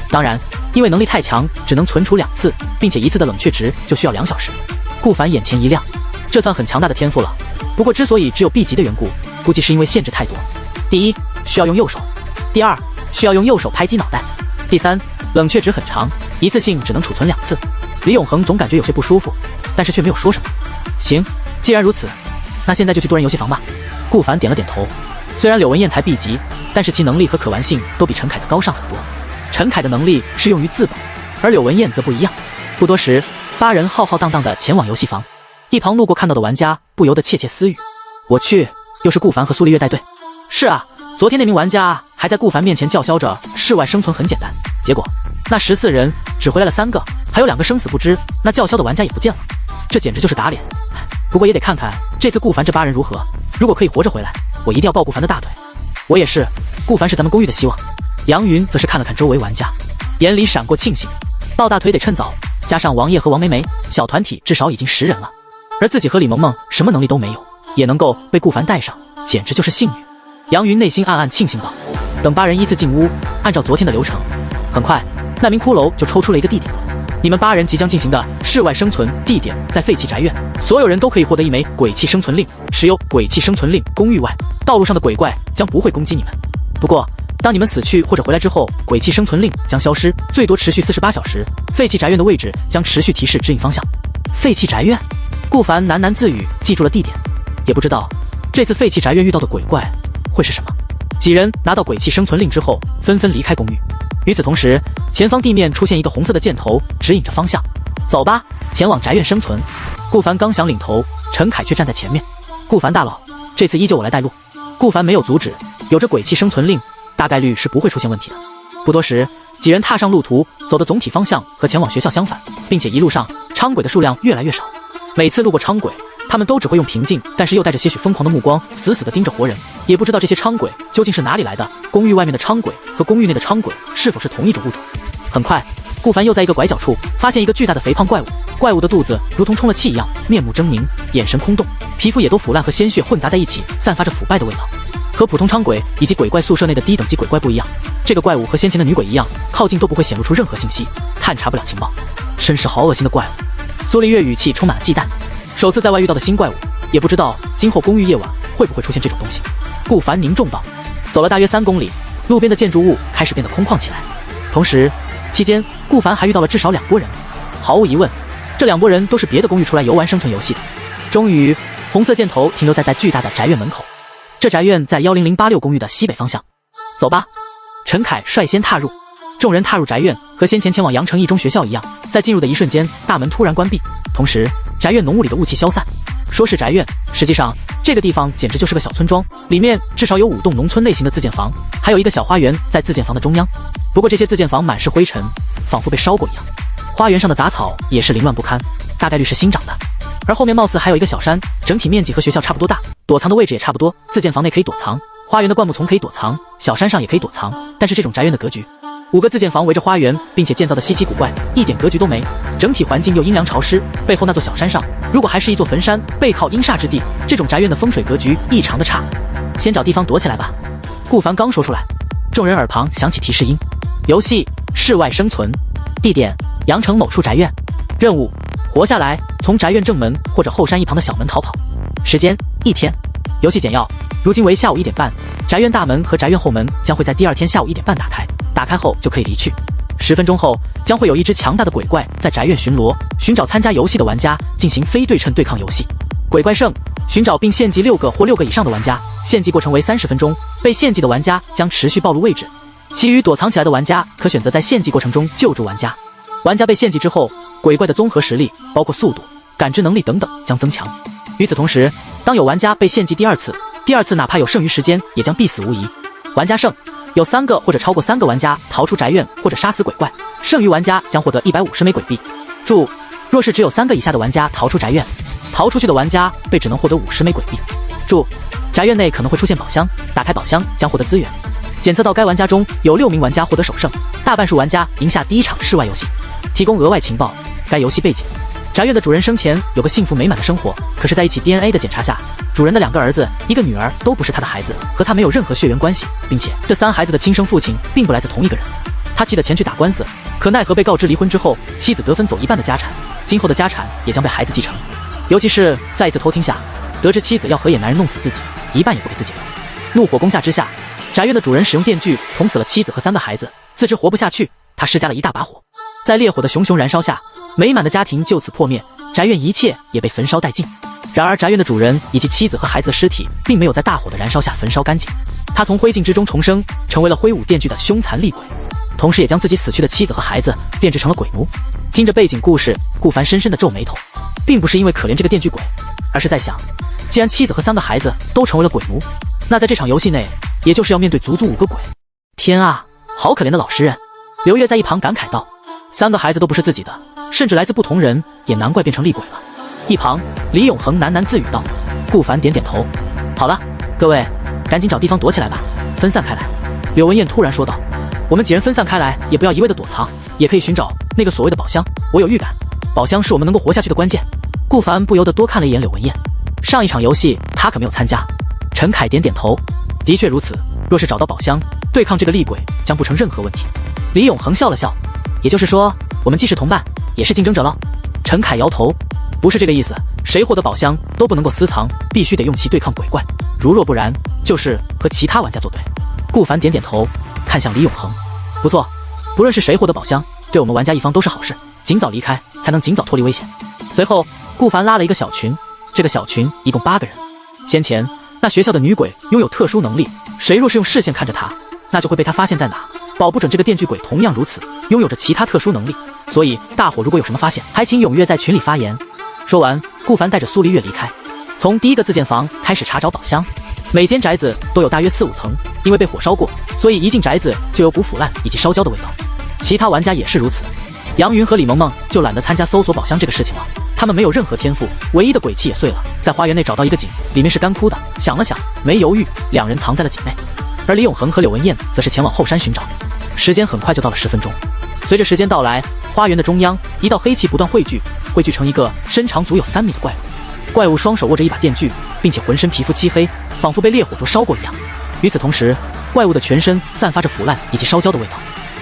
当然，因为能力太强，只能存储2次，并且1次的冷却值就需要2小时。顾凡眼前一亮，这算很强大的天赋了。不过之所以只有 B 级的缘故，估计是因为限制太多。第一，需要用右手；第二，需要用右手拍击脑袋；第三，冷却值很长，一次性只能储存2次。李永恒总感觉有些不舒服，但是却没有说什么。行，既然如此，那现在就去多人游戏房吧。顾凡点了点头。虽然柳文燕才 B 级，但是其能力和可玩性都比陈凯的高上很多。陈凯的能力是用于自保，而柳文燕则不一样。不多时，8人浩浩荡荡地前往游戏房。一旁路过看到的玩家不由得窃窃私语：我去，又是顾凡和苏丽月带队。是啊，昨天那名玩家还在顾凡面前叫嚣着室外生存很简单，结果那14人只回来了3个，还有2个生死不知，那叫嚣的玩家也不见了，这简直就是打脸。不过也得看看这次顾凡这8人如何，如果可以活着回来，我一定要抱顾凡的大腿。我也是，顾凡是咱们公寓的希望。杨云则是看了看周围玩家，眼里闪过庆幸，抱大腿得趁早，加上王爷和王梅梅，小团体至少已经10人了。而自己和李萌萌什么能力都没有，也能够被顾凡带上，简直就是幸运。杨云内心暗暗庆幸道。等8人依次进屋，按照昨天的流程，很快那名骷髅就抽出了一个地点。你们8人即将进行的室外生存地点在废弃宅院，所有人都可以获得1枚鬼气生存令，持有鬼气生存令，公寓外道路上的鬼怪将不会攻击你们。不过当你们死去或者回来之后，鬼气生存令将消失，最多持续48小时。废弃宅院的位置将持续提示指引方向。废弃宅院，顾凡喃喃自语，记住了地点。也不知道这次废弃宅院遇到的鬼怪会是什么。几人拿到鬼气生存令之后，纷纷离开公寓。与此同时，前方地面出现一个红色的箭头，指引着方向。走吧，前往宅院生存。顾凡刚想领头，陈凯却站在前面。顾凡大佬，这次依旧我来带路。顾凡没有阻止，有着鬼气生存令，大概率是不会出现问题的。不多时，几人踏上路途，走的总体方向和前往学校相反，并且一路上伥鬼的数量越来越少。每次路过伥鬼，他们都只会用平静但是又带着些许疯狂的目光死死地盯着活人，也不知道这些伥鬼究竟是哪里来的。公寓外面的伥鬼和公寓内的伥鬼是否是同一种物种？很快，顾凡又在一个拐角处发现一个巨大的肥胖怪物，怪物的肚子如同充了气一样，面目狰狞，眼神空洞，皮肤也都腐烂和鲜血混杂在一起，散发着腐败的味道。和普通伥鬼以及鬼怪宿舍内的低等级鬼怪不一样，这个怪物和先前的女鬼一样，靠近都不会显露出任何信息，探查不了情报，真是好恶心的怪物。苏丽月语气充满了忌惮，首次在外遇到的新怪物，也不知道今后公寓夜晚会不会出现这种东西。顾凡凝重道。走了大约3公里，路边的建筑物开始变得空旷起来，同时期间顾凡还遇到了至少2拨人。毫无疑问，这2拨人都是别的公寓出来游玩生存游戏的。终于，红色箭头停留在巨大的宅院门口。这宅院在10086公寓的西北方向。走吧，陈凯率先踏入。众人踏入宅院，和先前前往阳城一中学校一样，在进入的一瞬间，大门突然关闭，同时宅院浓雾里的雾气消散。说是宅院，实际上这个地方简直就是个小村庄，里面至少有5栋农村类型的自建房，还有一个小花园在自建房的中央。不过这些自建房满是灰尘，仿佛被烧过一样。花园上的杂草也是凌乱不堪，大概率是新长的。而后面貌似还有一个小山，整体面积和学校差不多大，躲藏的位置也差不多。自建房内可以躲藏，花园的灌木丛可以躲藏，小山上也可以躲藏。但是这种宅院的格局，5个自建房围着花园，并且建造的稀奇古怪，一点格局都没。整体环境又阴凉潮湿，背后那座小山上如果还是一座坟山，背靠阴煞之地，这种宅院的风水格局异常的差。先找地方躲起来吧。顾凡刚说出来，众人耳旁响起提示音：游戏室外生存，地点阳城某处宅院，任务活下来，从宅院正门或者后山一旁的小门逃跑，时间1天。游戏简要：如今为下午1点半，宅院大门和宅院后门将会在第2天下午1点半打开，打开后就可以离去。10分钟后，将会有一只强大的鬼怪在宅院巡逻，寻找参加游戏的玩家进行非对称对抗游戏。鬼怪胜，寻找并献祭6个或6个以上的玩家，献祭过程为30分钟，被献祭的玩家将持续暴露位置，其余躲藏起来的玩家可选择在献祭过程中救助玩家。玩家被献祭之后，鬼怪的综合实力，包括速度、感知能力等等将增强。与此同时，当有玩家被献祭第2次，第2次哪怕有剩余时间，也将必死无疑。玩家胜，有3个或者超过3个玩家逃出宅院或者杀死鬼怪，剩余玩家将获得150枚鬼币。注：若是只有3个以下的玩家逃出宅院，逃出去的玩家被只能获得50枚鬼币。注：宅院内可能会出现宝箱，打开宝箱将获得资源。检测到该玩家中有6名玩家获得首胜，大半数玩家赢下第1场室外游戏。提供额外情报：该游戏背景，宅院的主人生前有个幸福美满的生活，可是在一起 DNA 的检查下，主人的2个儿子1个女儿都不是他的孩子，和他没有任何血缘关系，并且这3孩子的亲生父亲并不来自同一个人。他气得前去打官司，可奈何被告知离婚之后，妻子得分走1半的家产，今后的家产也将被孩子继承。尤其是在一次偷听下，得知妻子要和野男人弄死自己，1半也不给自己留。怒火攻下之下，宅院的主人使用电锯捅死了妻子和3个孩子，自知活不下去，他施加了一大把火，在烈火的熊熊燃烧下，美满的家庭就此破灭，宅院一切也被焚烧殆尽。然而宅院的主人以及妻子和孩子的尸体并没有在大火的燃烧下焚烧干净，他从灰烬之中重生，成为了挥舞电锯的凶残厉鬼，同时也将自己死去的妻子和孩子变制成了鬼奴。听着背景故事，顾凡深深地皱眉头，并不是因为可怜这个电锯鬼，而是在想，既然妻子和3个孩子都成为了鬼奴，那在这场游戏内也就是要面对足足5个鬼。天啊，好可怜的老实人。刘月在一旁感慨道，3个孩子都不是自己的，甚至来自不同人，也难怪变成厉鬼了。一旁李永恒喃喃自语道。顾凡点点头，好了，各位赶紧找地方躲起来吧，分散开来。柳文燕突然说道，我们几人分散开来，也不要一味的躲藏，也可以寻找那个所谓的宝箱，我有预感宝箱是我们能够活下去的关键。顾凡不由得多看了一眼柳文燕，上一场游戏他可没有参加。陈凯点点头，的确如此，若是找到宝箱，对抗这个厉鬼将不成任何问题。李永恒笑了笑，也就是说我们既是同伴也是竞争者了。陈凯摇头，不是这个意思，谁获得宝箱都不能够私藏，必须得用其对抗鬼怪，如若不然就是和其他玩家作对。顾凡点点头，看向李永恒，不错，不论是谁获得宝箱，对我们玩家一方都是好事，尽早离开才能尽早脱离危险。随后顾凡拉了一个小群，这个小群一共8个人。先前那学校的女鬼拥有特殊能力，谁若是用视线看着她，那就会被她发现在哪，保不准这个电锯鬼同样如此，拥有着其他特殊能力，所以大伙如果有什么发现，还请踊跃在群里发言。说完，顾凡带着苏丽月离开，从第1个自建房开始查找宝箱。每间宅子都有大约4、5层，因为被火烧过，所以一进宅子就有股腐烂以及烧焦的味道。其他玩家也是如此。杨云和李萌萌就懒得参加搜索宝箱这个事情了，他们没有任何天赋，唯一的鬼气也碎了，在花园内找到一个井，里面是干枯的，想了想，没犹豫，两人藏在了井内。而李永恒和柳文燕则是前往后山寻找。时间很快就到了10分钟，随着时间到来，花园的中央一道黑气不断汇聚成一个身长足有3米的怪物。怪物双手握着一把电锯，并且浑身皮肤漆黑，仿佛被烈火灼烧过一样。与此同时，怪物的全身散发着腐烂以及烧焦的味道。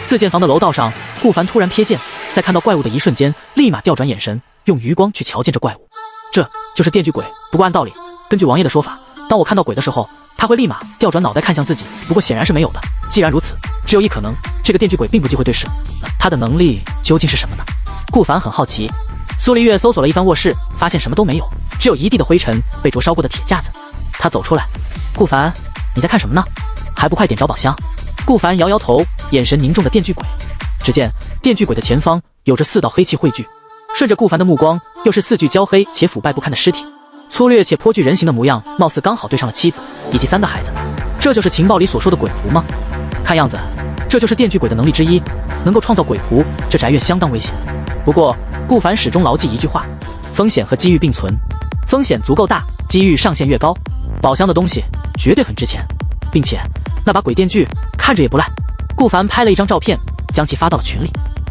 自建房的楼道上，顾凡突然瞥见，在看到怪物的一瞬间，立马调转眼神，用余光去瞧见这怪物。这就是电锯鬼。不过按道理，根据王爷的说法，当我看到鬼的时候，他会立马调转脑袋看向自己。不过显然是没有的。既然如此，只有一可能，这个电锯鬼并不忌讳对视。他的能力究竟是什么呢？顾凡很好奇。苏丽月搜索了一番卧室，发现什么都没有，只有一地的灰尘，被灼烧过的铁架子。他走出来，顾凡，你在看什么呢？还不快点找宝箱！顾凡摇摇头，眼神凝重的电锯鬼。只见电锯鬼的前方有着4道黑气汇聚，顺着顾凡的目光，又是4具焦黑且腐败不堪的尸体，粗略且颇具人形的模样，貌似刚好对上了妻子以及3个孩子。这就是情报里所说的鬼仆吗？看样子，这就是电锯鬼的能力之一，能够创造鬼仆，这宅院相当危险。不过，顾凡始终牢记一句话：风险和机遇并存，风险足够大，机遇上限越高，宝箱的东西绝对很值钱，并且那把鬼电锯看着也不赖。顾凡拍了一张照片，将其发到了群里。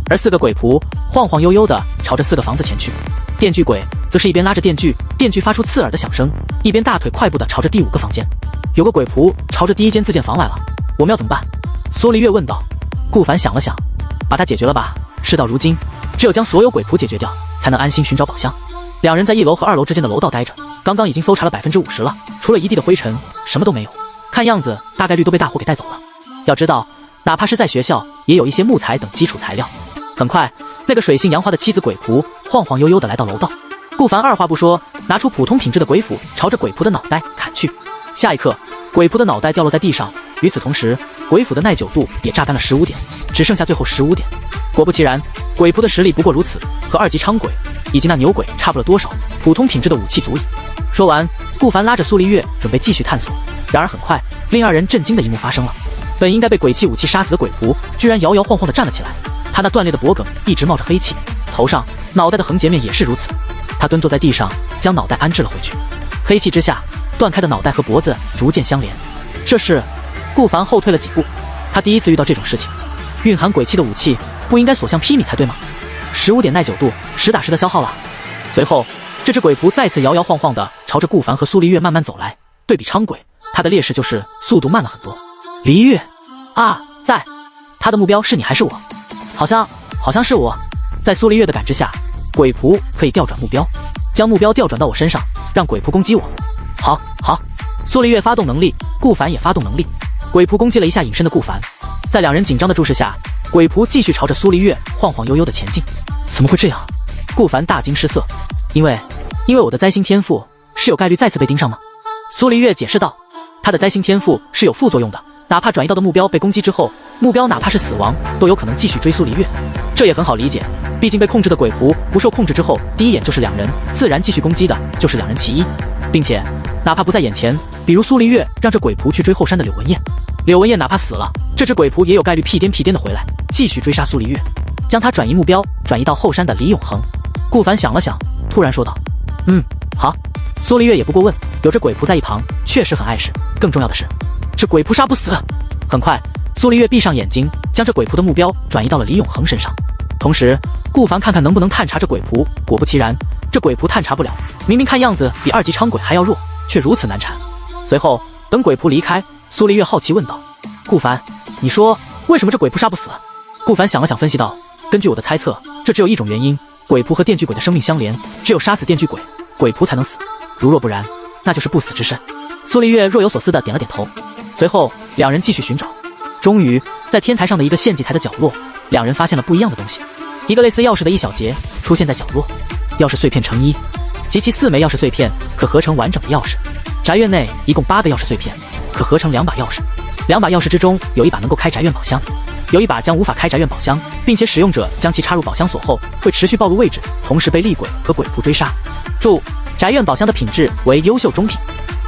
而4个鬼仆晃晃悠悠地朝着4个房子前去，电锯鬼则是一边拉着电锯，电锯发出刺耳的响声，一边大腿快步地朝着第5个房间。有个鬼仆朝着第1间自建房来了，我们要怎么办？苏丽月问道。顾凡想了想，把它解决了吧。事到如今，只有将所有鬼仆解决掉，才能安心寻找宝箱。两人在1楼和2楼之间的楼道待着，刚刚已经搜查了50%了，除了一地的灰尘，什么都没有。看样子大概率都被大火给带走了。要知道，哪怕是在学校，也有一些木材等基础材料。很快，那个水性杨花的妻子鬼仆晃晃悠悠地来到楼道。顾凡二话不说，拿出普通品质的鬼斧，朝着鬼仆的脑袋砍去。下一刻，鬼仆的脑袋掉落在地上。与此同时，鬼斧的耐久度也榨干了15点，只剩下最后15点。果不其然，鬼仆的实力不过如此，和2级昌鬼以及那牛鬼差不了多少，普通品质的武器足矣。说完，顾凡拉着苏丽月准备继续探索。然而很快，令2人震惊的一幕发生了。本应该被鬼气武器杀死的鬼仆，居然摇摇晃晃地站了起来。他那断裂的脖颈一直冒着黑气，头上、脑袋的横截面也是如此。他蹲坐在地上，将脑袋安置了回去。黑气之下，断开的脑袋和脖子逐渐相连。这是顾凡后退了几步，他第一次遇到这种事情。蕴含鬼气的武器不应该所向披靡才对吗？15点耐久度，实打实的消耗了。随后，这只鬼仆再次摇摇晃晃地朝着顾凡和苏丽月慢慢走来。对比昌鬼，他的劣势就是速度慢了很多。黎月啊，在，他的目标是你还是我？好像是我。在苏丽月的感知下，鬼仆可以调转目标，将目标调转到我身上，让鬼仆攻击我。好，苏丽月发动能力，顾凡也发动能力。鬼仆攻击了一下隐身的顾凡，在2人紧张的注视下，鬼仆继续朝着苏丽月晃晃悠悠的前进。怎么会这样？顾凡大惊失色。因为我的灾星天赋是有概率再次被盯上吗？苏丽月解释道。他的灾星天赋是有副作用的，哪怕转移到的目标被攻击之后，目标哪怕是死亡，都有可能继续追苏丽月。这也很好理解，毕竟被控制的鬼仆不受控制之后，第一眼就是2人，自然继续攻击的就是2人其一。并且哪怕不在眼前，比如苏丽月让这鬼仆去追后山的柳文燕，柳文燕哪怕死了，这只鬼仆也有概率屁颠的回来，继续追杀苏丽月，将他转移目标转移到后山的李永恒。顾凡想了想，突然说道：好。苏丽月也不过问，有这鬼仆在一旁，确实很碍事。更重要的是，这鬼仆杀不死。很快，苏丽月闭上眼睛，将这鬼仆的目标转移到了李永恒身上。同时，顾凡看看能不能探查这鬼仆。果不其然，这鬼仆探查不了，明明看样子比2级昌鬼还要弱，却如此难缠。随后，等鬼仆离开，苏丽月好奇问道：顾凡，你说为什么这鬼仆杀不死？顾凡想了想，分析道：根据我的猜测，这只有一种原因，鬼仆和电锯鬼的生命相连，只有杀死电锯鬼，鬼仆才能死。如若不然，那就是不死之身。苏丽月若有所思地点了点头。随后2人继续寻找，终于在天台上的一个献祭台的角落，2人发现了不一样的东西。一个类似钥匙的一小节出现在角落，钥匙碎片成1，及其4枚钥匙碎片可合成完整的钥匙。宅院内一共8个钥匙碎片，可合成2把钥匙。2把钥匙之中有1把能够开宅院宝箱，有1把将无法开宅院宝箱，并且使用者将其插入宝箱锁后会持续暴露位置，同时被厉鬼和鬼仆追杀。注：宅院宝箱的品质为优秀中品。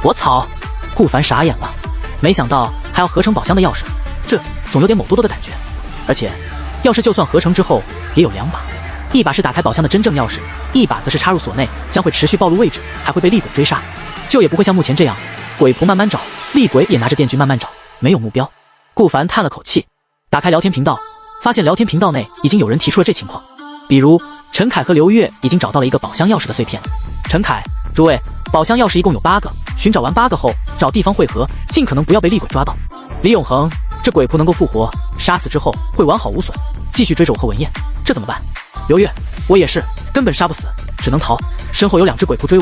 我操！顾凡傻眼了，没想到还要合成宝箱的钥匙，这总有点某多多的感觉。而且钥匙就算合成之后，也有2把，一把是打开宝箱的真正钥匙，一把则是插入锁内，将会持续暴露位置，还会被厉鬼追杀，就也不会像目前这样，鬼仆慢慢找，厉鬼也拿着电锯慢慢找，没有目标。顾凡叹了口气，打开聊天频道，发现聊天频道内已经有人提出了这情况，比如陈凯和刘月已经找到了一个宝箱钥匙的碎片。陈凯，诸位，宝箱钥匙一共有8个，寻找完8个后，找地方汇合，尽可能不要被厉鬼抓到。李永恒，这鬼仆能够复活，杀死之后会完好无损，继续追着我和文燕，这怎么办？刘月，我也是，根本杀不死，只能逃。身后有2只鬼仆追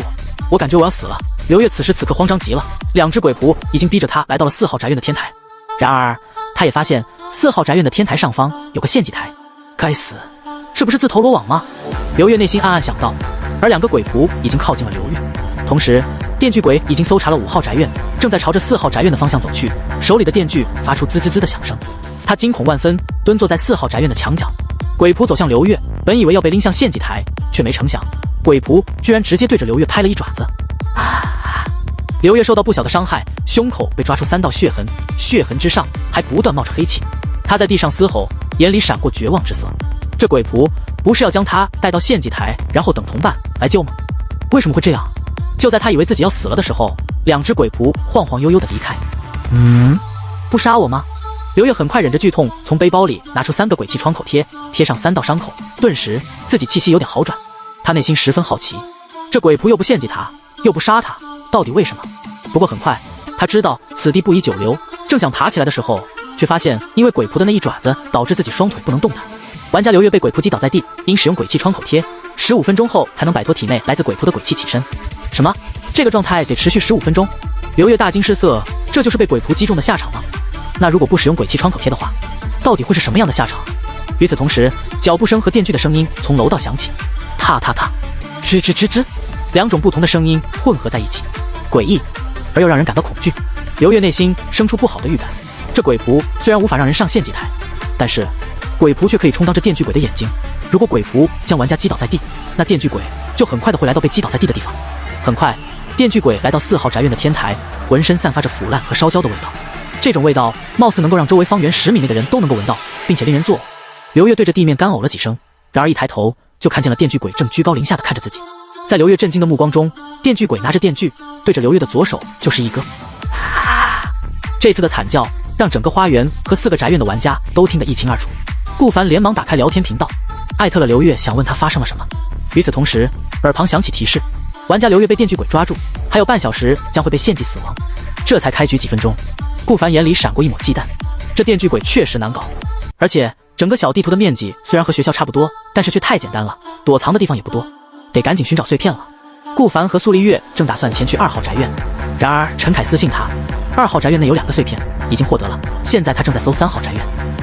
我感觉我要死了。刘月此时此刻慌张极了，2只鬼仆已经逼着他来到了4号宅院的天台。然而，他也发现4号宅院的天台上方有个献祭台。该死，这不是自投罗网吗？刘月内心暗暗想到。而2个鬼仆已经靠近了刘月，同时电锯鬼已经搜查了5号宅院，正在朝着4号宅院的方向走去，手里的电锯发出滋滋滋的响声。他惊恐万分，蹲坐在4号宅院的墙角。鬼仆走向刘月，本以为要被拎向献祭台，却没成想鬼仆居然直接对着刘月拍了一爪子。刘月受到不小的伤害，胸口被抓出3道血痕，血痕之上还不断冒着黑气。他在地上嘶吼，眼里闪过绝望之色。这鬼仆不是要将他带到献祭台，然后等同伴来救吗？为什么会这样？就在他以为自己要死了的时候，2只鬼仆晃晃悠悠地离开。不杀我吗？刘月很快忍着剧痛，从背包里拿出3个鬼气创口贴，贴上3道伤口，顿时自己气息有点好转。他内心十分好奇，这鬼仆又不献祭他，又不杀他，到底为什么？不过很快他知道此地不宜久留，正想爬起来的时候，却发现因为鬼仆的那一爪子导致自己双腿不能动弹。玩家刘月被鬼仆击倒在地，应使用鬼气创口贴，15分钟后才能摆脱体内来自鬼仆的鬼气起身。什么？这个状态得持续15分钟？刘月大惊失色，这就是被鬼仆击中的下场吗？那如果不使用鬼气创口贴的话，到底会是什么样的下场？与此同时，脚步声和电锯的声音从楼道响起，踏踏踏，吱吱吱吱，2种不同的声音混合在一起，诡异而又让人感到恐惧。刘月内心生出不好的预感，这鬼仆虽然无法让人上献祭台，但是鬼仆却可以充当这电锯鬼的眼睛。如果鬼仆将玩家击倒在地，那电锯鬼就很快的会来到被击倒在地的地方。很快，电锯鬼来到4号宅院的天台，浑身散发着腐烂和烧焦的味道。这种味道貌似能够让周围方圆10米内的人都能够闻到，并且令人作呕。刘月对着地面干呕了几声，然而一抬头就看见了电锯鬼正居高临下的看着自己。在刘月震惊的目光中，电锯鬼拿着电锯对着刘月的左手就是一割。这次的惨叫让整个花园和4个宅院的玩家都听得一清二楚。顾凡连忙打开聊天频道，艾特了刘月，想问他发生了什么。与此同时，耳旁响起提示，玩家刘月被电锯鬼抓住，还有半小时将会被献祭死亡。这才开局几分钟，顾凡眼里闪过一抹忌惮，这电锯鬼确实难搞，而且整个小地图的面积虽然和学校差不多，但是却太简单了，躲藏的地方也不多，得赶紧寻找碎片了。顾凡和苏丽月正打算前去2号宅院，然而陈凯私信他，2号宅院内有2个碎片，已经获得了，现在他正在搜3号宅院。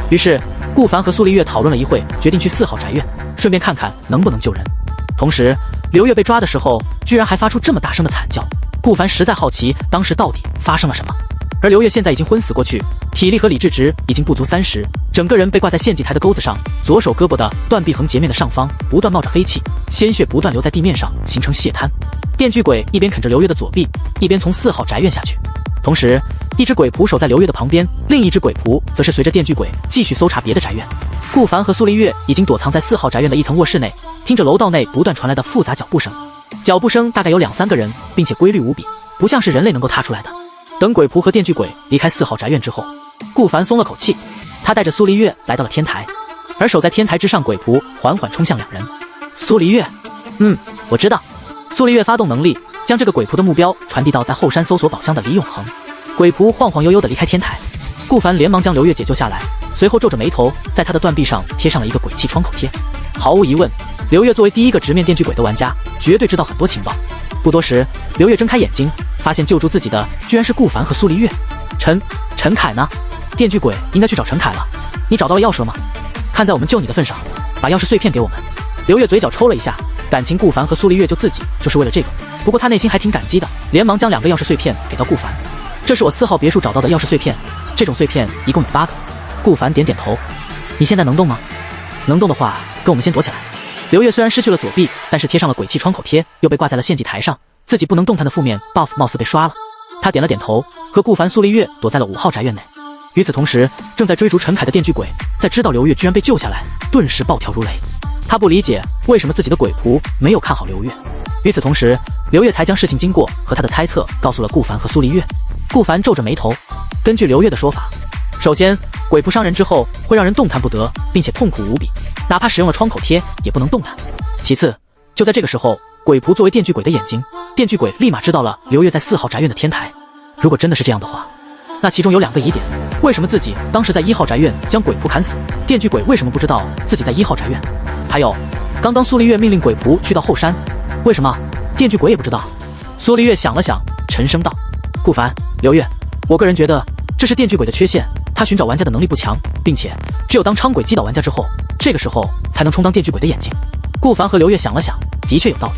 于是顾凡和苏丽月讨论了一会，决定去4号宅院，顺便看看能不能救人。同时刘月被抓的时候居然还发出这么大声的惨叫，顾凡实在好奇当时到底发生了什么。而刘月现在已经昏死过去，体力和理智值已经不足30，整个人被挂在献祭台的钩子上，左手胳膊的断臂横截面的上方不断冒着黑气，鲜血不断流在地面上，形成血滩。电锯鬼一边啃着刘月的左臂，一边从4号宅院下去。同时一只鬼仆守在刘月的旁边，另一只鬼仆则是随着电锯鬼继续搜查别的宅院。顾凡和苏丽月已经躲藏在4号宅院的一层卧室内，听着楼道内不断传来的复杂脚步声，脚步声大概有2-3个人，并且规律无比，不像是人类能够踏出来的。等鬼仆和电锯鬼离开4号宅院之后，顾凡松了口气，他带着苏丽月来到了天台，而守在天台之上鬼仆缓缓冲向2人。苏丽月，我知道。苏丽月发动能力，将这个鬼仆的目标传递到在后山搜索宝箱的李永恒。鬼仆晃晃悠悠地离开天台，顾凡连忙将刘月解救下来，随后皱着眉头，在他的断臂上贴上了一个鬼气窗口贴。毫无疑问，刘月作为第一个直面电锯鬼的玩家，绝对知道很多情报。不多时，刘月睁开眼睛，发现救助自己的居然是顾凡和苏丽月。陈凯呢？电锯鬼应该去找陈凯了。你找到了钥匙了吗？看在我们救你的份上，把钥匙碎片给我们。刘月嘴角抽了一下，感情顾凡和苏丽月救自己就是为了这个。不过他内心还挺感激的，连忙将2个钥匙碎片给到顾凡。这是我4号别墅找到的钥匙碎片，这种碎片一共有8个。顾凡点点头。你现在能动吗？能动的话，跟我们先躲起来。刘月虽然失去了左臂，但是贴上了鬼气窗口贴，又被挂在了献祭台上，自己不能动弹的负面 buff 貌似被刷了。他点了点头，和顾凡、苏丽月躲在了5号宅院内。与此同时，正在追逐陈凯的电锯鬼，在知道刘月居然被救下来，顿时暴跳如雷。他不理解为什么自己的鬼仆没有看好刘月。与此同时，刘月才将事情经过和他的猜测告诉了顾凡和苏丽月。顾凡皱着眉头，根据刘月的说法，首先，鬼仆伤人之后会让人动弹不得，并且痛苦无比，哪怕使用了创口贴也不能动弹。其次，就在这个时候，鬼仆作为电锯鬼的眼睛，电锯鬼立马知道了刘月在4号宅院的天台。如果真的是这样的话，那其中有2个疑点：为什么自己当时在1号宅院将鬼仆砍死？电锯鬼为什么不知道自己在1号宅院？还有，刚刚苏丽月命令鬼仆去到后山，为什么电锯鬼也不知道？苏丽月想了想，沉声道：“顾凡、刘月，我个人觉得这是电锯鬼的缺陷，他寻找玩家的能力不强，并且只有当昌鬼击倒玩家之后，这个时候才能充当电锯鬼的眼睛。”顾凡和刘月想了想，的确有道理。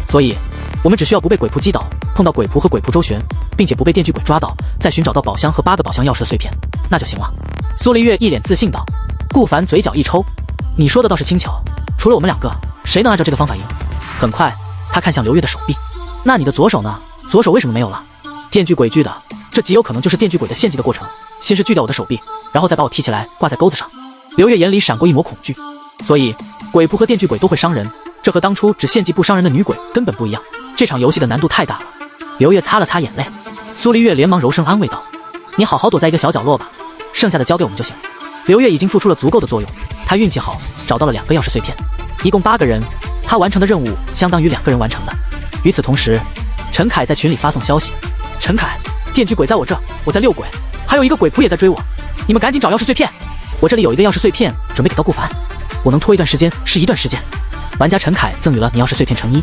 所以，我们只需要不被鬼仆击倒，碰到鬼仆和鬼仆周旋，并且不被电锯鬼抓到，再寻找到宝箱和8个宝箱钥匙的碎片，那就行了。苏丽月一脸自信道。顾凡嘴角一抽：“你说的倒是轻巧，除了我们2个，谁能按照这个方法赢？”很快，他看向刘月的手臂：“那你的左手呢？左手为什么没有了？”电锯鬼锯的，这极有可能就是电锯鬼的献祭的过程。先是锯掉我的手臂，然后再把我提起来挂在钩子上。刘月眼里闪过一抹恐惧。所以，鬼仆和电锯鬼都会伤人，这和当初只献祭不伤人的女鬼根本不一样。这场游戏的难度太大了。刘月擦了擦眼泪，苏丽月连忙柔声安慰道：“你好好躲在一个小角落吧，剩下的交给我们就行。”刘月已经付出了足够的作用，他运气好，找到了2个钥匙碎片，一共8个人，他完成的任务相当于2个人完成的。与此同时，陈凯在群里发送消息：“陈凯，电锯鬼在我这，我在6鬼，还有一个鬼仆也在追我，你们赶紧找钥匙碎片，我这里有一个钥匙碎片准备给到顾凡，我能拖一段时间是一段时间。”玩家陈凯赠予了你钥匙碎片乘1。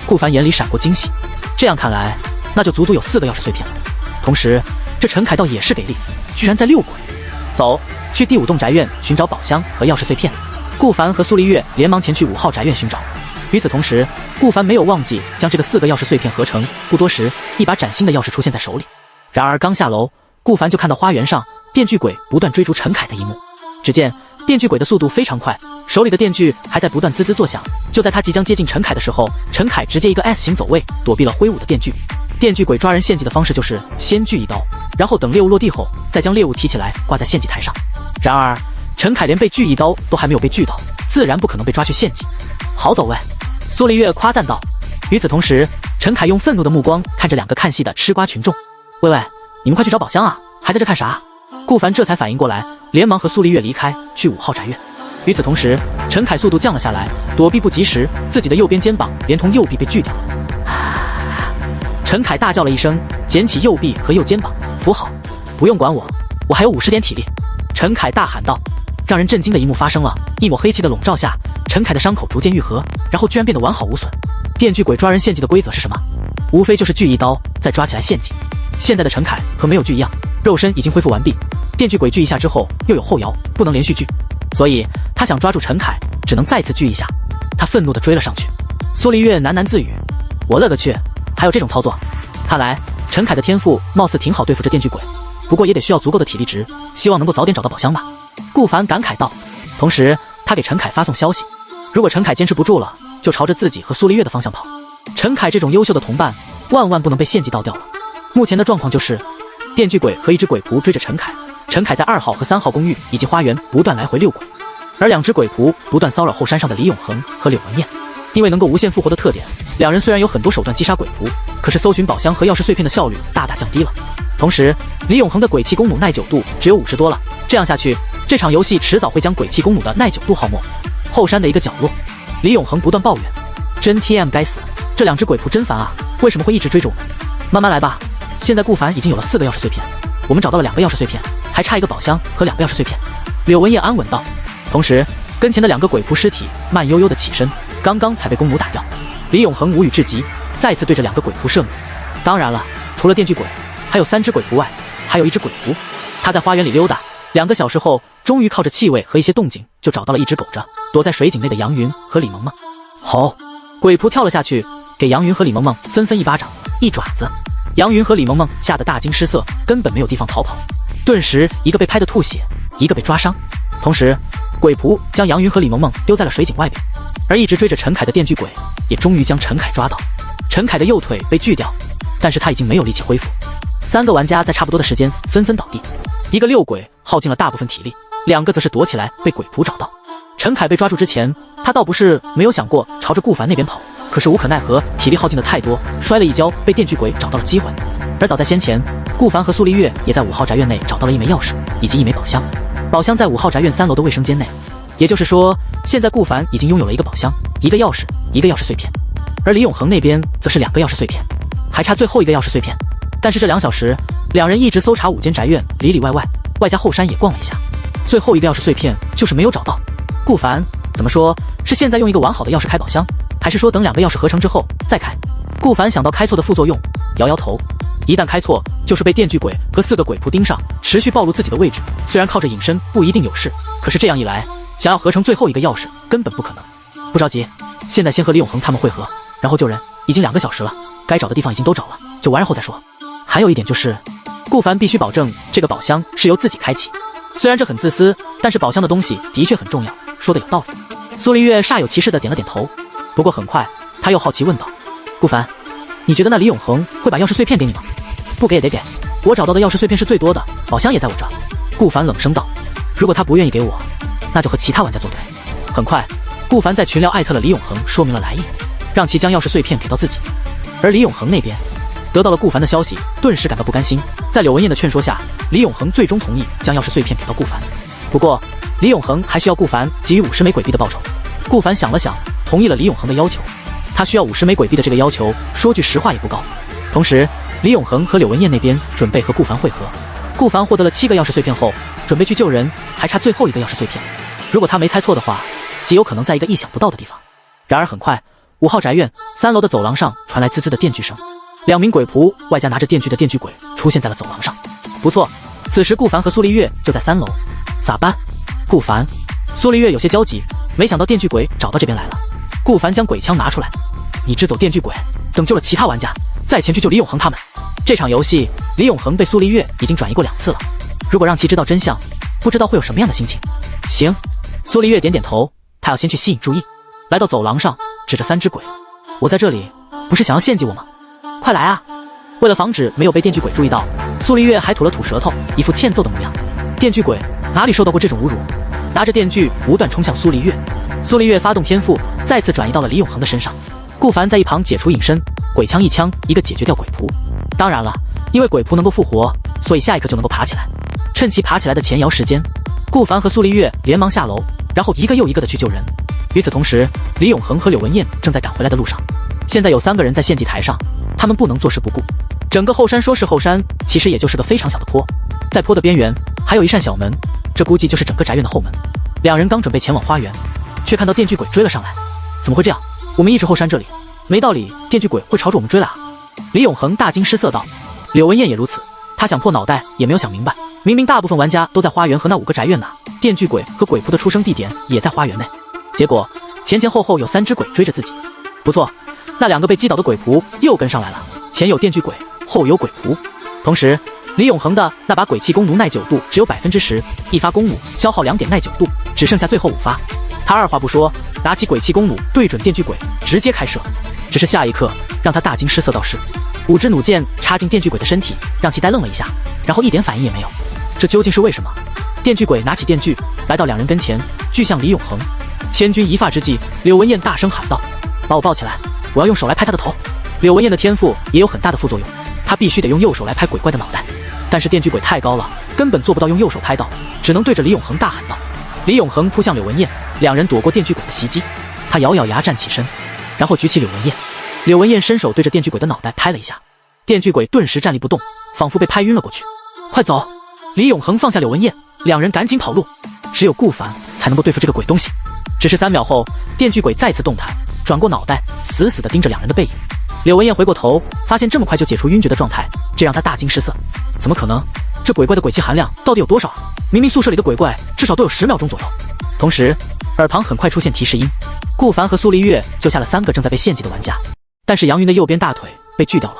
顾凡眼里闪过惊喜，这样看来，那就足足有4个钥匙碎片了。同时，这陈凯倒也是给力，居然在6鬼。走，去第5栋宅院寻找宝箱和钥匙碎片。顾凡和苏丽月连忙前去5号宅院寻找。与此同时，顾凡没有忘记将这个4个钥匙碎片合成。不多时，一把崭新的钥匙出现在手里。然而刚下楼，顾凡就看到花园上电锯鬼不断追逐陈凯的一幕。只见电锯鬼的速度非常快，手里的电锯还在不断滋滋作响。就在他即将接近陈凯的时候，陈凯直接一个 S 型走位，躲避了挥舞的电锯。电锯鬼抓人献祭的方式就是先锯一刀，然后等猎物落地后，再将猎物提起来挂在献祭台上。然而陈凯连被锯一刀都还没有被锯到，自然不可能被抓去献祭。好走位，苏丽月夸赞道。与此同时，陈凯用愤怒的目光看着2个看戏的吃瓜群众：“喂喂，你们快去找宝箱啊，还在这看啥？”顾凡这才反应过来，连忙和苏丽月离开，去5号宅院。与此同时，陈凯速度降了下来，躲避不及时，自己的右边肩膀连同右臂被锯掉了。陈凯大叫了一声，捡起右臂和右肩膀，扶好。不用管我，我还有50点体力。陈凯大喊道。让人震惊的一幕发生了，一抹黑气的笼罩下，陈凯的伤口逐渐愈合，然后居然变得完好无损。电锯鬼抓人献祭的规则是什么？无非就是锯一刀，再抓起来献祭。现在的陈凯和没有锯一样，肉身已经恢复完毕。电锯鬼锯一下之后又有后摇，不能连续锯，所以他想抓住陈凯，只能再次锯一下。他愤怒地追了上去。苏丽月喃喃自语：“我勒个去，还有这种操作！看来陈凯的天赋貌似挺好对付这电锯鬼，不过也得需要足够的体力值，希望能够早点找到宝箱吧。”顾凡感慨道。同时，他给陈凯发送消息：如果陈凯坚持不住了，就朝着自己和苏丽月的方向跑。陈凯这种优秀的同伴，万万不能被献祭倒掉了。目前的状况就是，电锯鬼和一只鬼仆追着陈凯，陈凯在2号和3号公寓以及花园不断来回遛鬼，而2只鬼仆不断骚扰后山上的李永恒和柳文燕。因为能够无限复活的特点，2人虽然有很多手段击杀鬼仆，可是搜寻宝箱和钥匙碎片的效率大大降低了。同时，李永恒的鬼气弓弩耐久度只有50多了，这样下去，这场游戏迟早会将鬼气弓弩的耐久度耗没。后山的一个角落，李永恒不断抱怨：“真 TM 该死，这2只鬼仆真烦啊，为什么会一直追着我们？慢慢来吧。现在顾凡已经有了4个钥匙碎片，我们找到了2个钥匙碎片，还差1个宝箱和2个钥匙碎片。”柳文燕安稳道。同时，跟前的2个鬼仆尸体慢悠悠的起身，刚刚才被弓弩打掉。李永恒无语至极，再次对着2个鬼仆射怒。当然了，除了电锯鬼，还有3只鬼仆外，还有1只鬼仆。他在花园里溜达，2个小时后，终于靠着气味和一些动静，就找到了一只狗着躲在水井内的杨云和李萌萌。吼！鬼仆跳了下去，给杨云和李萌萌纷纷一巴掌、一爪子。杨云和李萌萌吓得大惊失色，根本没有地方逃跑。顿时，一个被拍得吐血，一个被抓伤。同时，鬼仆将杨云和李萌萌丢在了水井外边，而一直追着陈凯的电锯鬼也终于将陈凯抓到。陈凯的右腿被锯掉，但是他已经没有力气恢复。3个玩家在差不多的时间纷纷倒地。一个六鬼耗尽了大部分体力，两个则是躲起来被鬼仆找到。陈凯被抓住之前，他倒不是没有想过朝着顾凡那边跑，可是无可奈何，体力耗尽的太多，摔了一跤，被电锯鬼找到了机会。而早在先前，顾凡和苏丽月也在5号宅院内找到了一枚钥匙以及一枚宝箱，宝箱在5号宅院3楼的卫生间内。也就是说，现在顾凡已经拥有了一个宝箱、一个钥匙、一个钥匙碎片，而李永恒那边则是2个钥匙碎片，还差最后一个钥匙碎片。但是这2小时，两人一直搜查5间宅院，里里外外，外加后山也逛了一下，最后一个钥匙碎片就是没有找到。顾凡怎么说，是现在用一个完好的钥匙开宝箱，还是说等2个钥匙合成之后再开？顾凡想到开错的副作用，摇摇头。一旦开错，就是被电锯鬼和4个鬼仆盯上，持续暴露自己的位置。虽然靠着隐身不一定有事，可是这样一来，想要合成最后一个钥匙根本不可能。不着急，现在先和李永恒他们会合，然后救人。已经2个小时了，该找的地方已经都找了，就完然后再说。还有一点就是，顾凡必须保证这个宝箱是由自己开启。虽然这很自私，但是宝箱的东西的确很重要，说的有道理。苏丽月煞有其事的点了点头，不过很快他又好奇问道：“顾凡，你觉得那李永恒会把钥匙碎片给你吗？”“不给也得给，我找到的钥匙碎片是最多的，宝箱也在我这。”顾凡冷声道：“如果他不愿意给我，那就和其他玩家作对。”很快，顾凡在群聊艾特了李永恒，说明了来意，让其将钥匙碎片给到自己。而李永恒那边得到了顾凡的消息，顿时感到不甘心。在柳文燕的劝说下，李永恒最终同意将钥匙碎片给到顾凡。不过，李永恒还需要顾凡给予50枚鬼币的报酬。顾凡想了想，同意了李永恒的要求。他需要50枚鬼币的这个要求，说句实话也不高。同时，李永恒和柳文燕那边准备和顾凡会合。顾凡获得了7个钥匙碎片后，准备去救人，还差最后一个钥匙碎片。如果他没猜错的话，极有可能在一个意想不到的地方。然而很快，5号宅院3楼的走廊上传来滋滋的电锯声，2名鬼仆外加拿着电锯的电锯鬼出现在了走廊上。不错，此时顾凡和苏丽月就在3楼。咋办？顾凡、苏丽月有些焦急，没想到电锯鬼找到这边来了。顾凡将鬼枪拿出来：“你支走电锯鬼，等救了其他玩家，再前去救李永恒他们。”这场游戏，李永恒被苏丽月已经转移过2次了。如果让其知道真相，不知道会有什么样的心情。行，苏丽月点点头，她要先去吸引注意。来到走廊上，指着3只鬼：“我在这里，不是想要献祭我吗？快来啊！”为了防止没有被电锯鬼注意到，苏丽月还吐了吐舌头，一副欠揍的模样。电锯鬼哪里受到过这种侮辱，拿着电锯不断冲向苏丽月。苏丽月发动天赋，再次转移到了李永恒的身上。顾凡在一旁解除隐身，鬼枪一枪一个解决掉鬼仆。当然了，因为鬼仆能够复活，所以下一刻就能够爬起来。趁其爬起来的前摇时间，顾凡和苏丽月连忙下楼，然后一个又一个的去救人。与此同时，李永恒和柳文燕正在赶回来的路上。现在有3个人在献祭台上，他们不能坐视不顾。整个后山说是后山，其实也就是个非常小的坡，在坡的边缘还有一扇小门，这估计就是整个宅院的后门。2人刚准备前往花园，却看到电锯鬼追了上来。怎么会这样？我们一直后山这里，没道理电锯鬼会朝着我们追来啊！李永恒大惊失色道。柳文燕也如此，他想破脑袋也没有想明白，明明大部分玩家都在花园和那5个宅院呢，电锯鬼和鬼仆的出生地点也在花园内，结果前前后后有3只鬼追着自己。不错，那2个被击倒的鬼仆又跟上来了，前有电锯鬼，后有鬼仆。同时，李永恒的那把鬼气弓弩耐久度只有10%，一发弓弩消耗2点耐久度，只剩下最后5发。他二话不说，拿起鬼气弓弩对准电锯鬼直接开射。只是下一刻让他大惊失色到是，5支弩箭插进电锯鬼的身体，让其呆愣了一下，然后一点反应也没有。这究竟是为什么？电锯鬼拿起电锯来到2人跟前，锯向李永恒。千钧一发之际，柳文燕大声喊道：“把我抱起来，我要用手来拍他的头。”柳文燕的天赋也有很大的副作用，她必须得用右手来拍鬼怪的脑袋。但是电锯鬼太高了，根本做不到用右手拍到，只能对着李永恒大喊道。李永恒扑向柳文燕，2人躲过电锯鬼的袭击。他咬咬牙站起身，然后举起柳文燕。柳文燕伸手对着电锯鬼的脑袋拍了一下，电锯鬼顿时站立不动，仿佛被拍晕了过去。快走！李永恒放下柳文燕，2人赶紧跑路。只有顾凡才能够对付这个鬼东西。只是3秒后，电锯鬼再次动弹，转过脑袋，死死地盯着2人的背影。柳文燕回过头，发现这么快就解除晕厥的状态，这让她大惊失色。怎么可能？这鬼怪的鬼气含量到底有多少？明明宿舍里的鬼怪至少都有10秒钟左右。同时，耳旁很快出现提示音，顾凡和苏丽月救下了3个正在被献祭的玩家，但是杨云的右边大腿被锯掉了。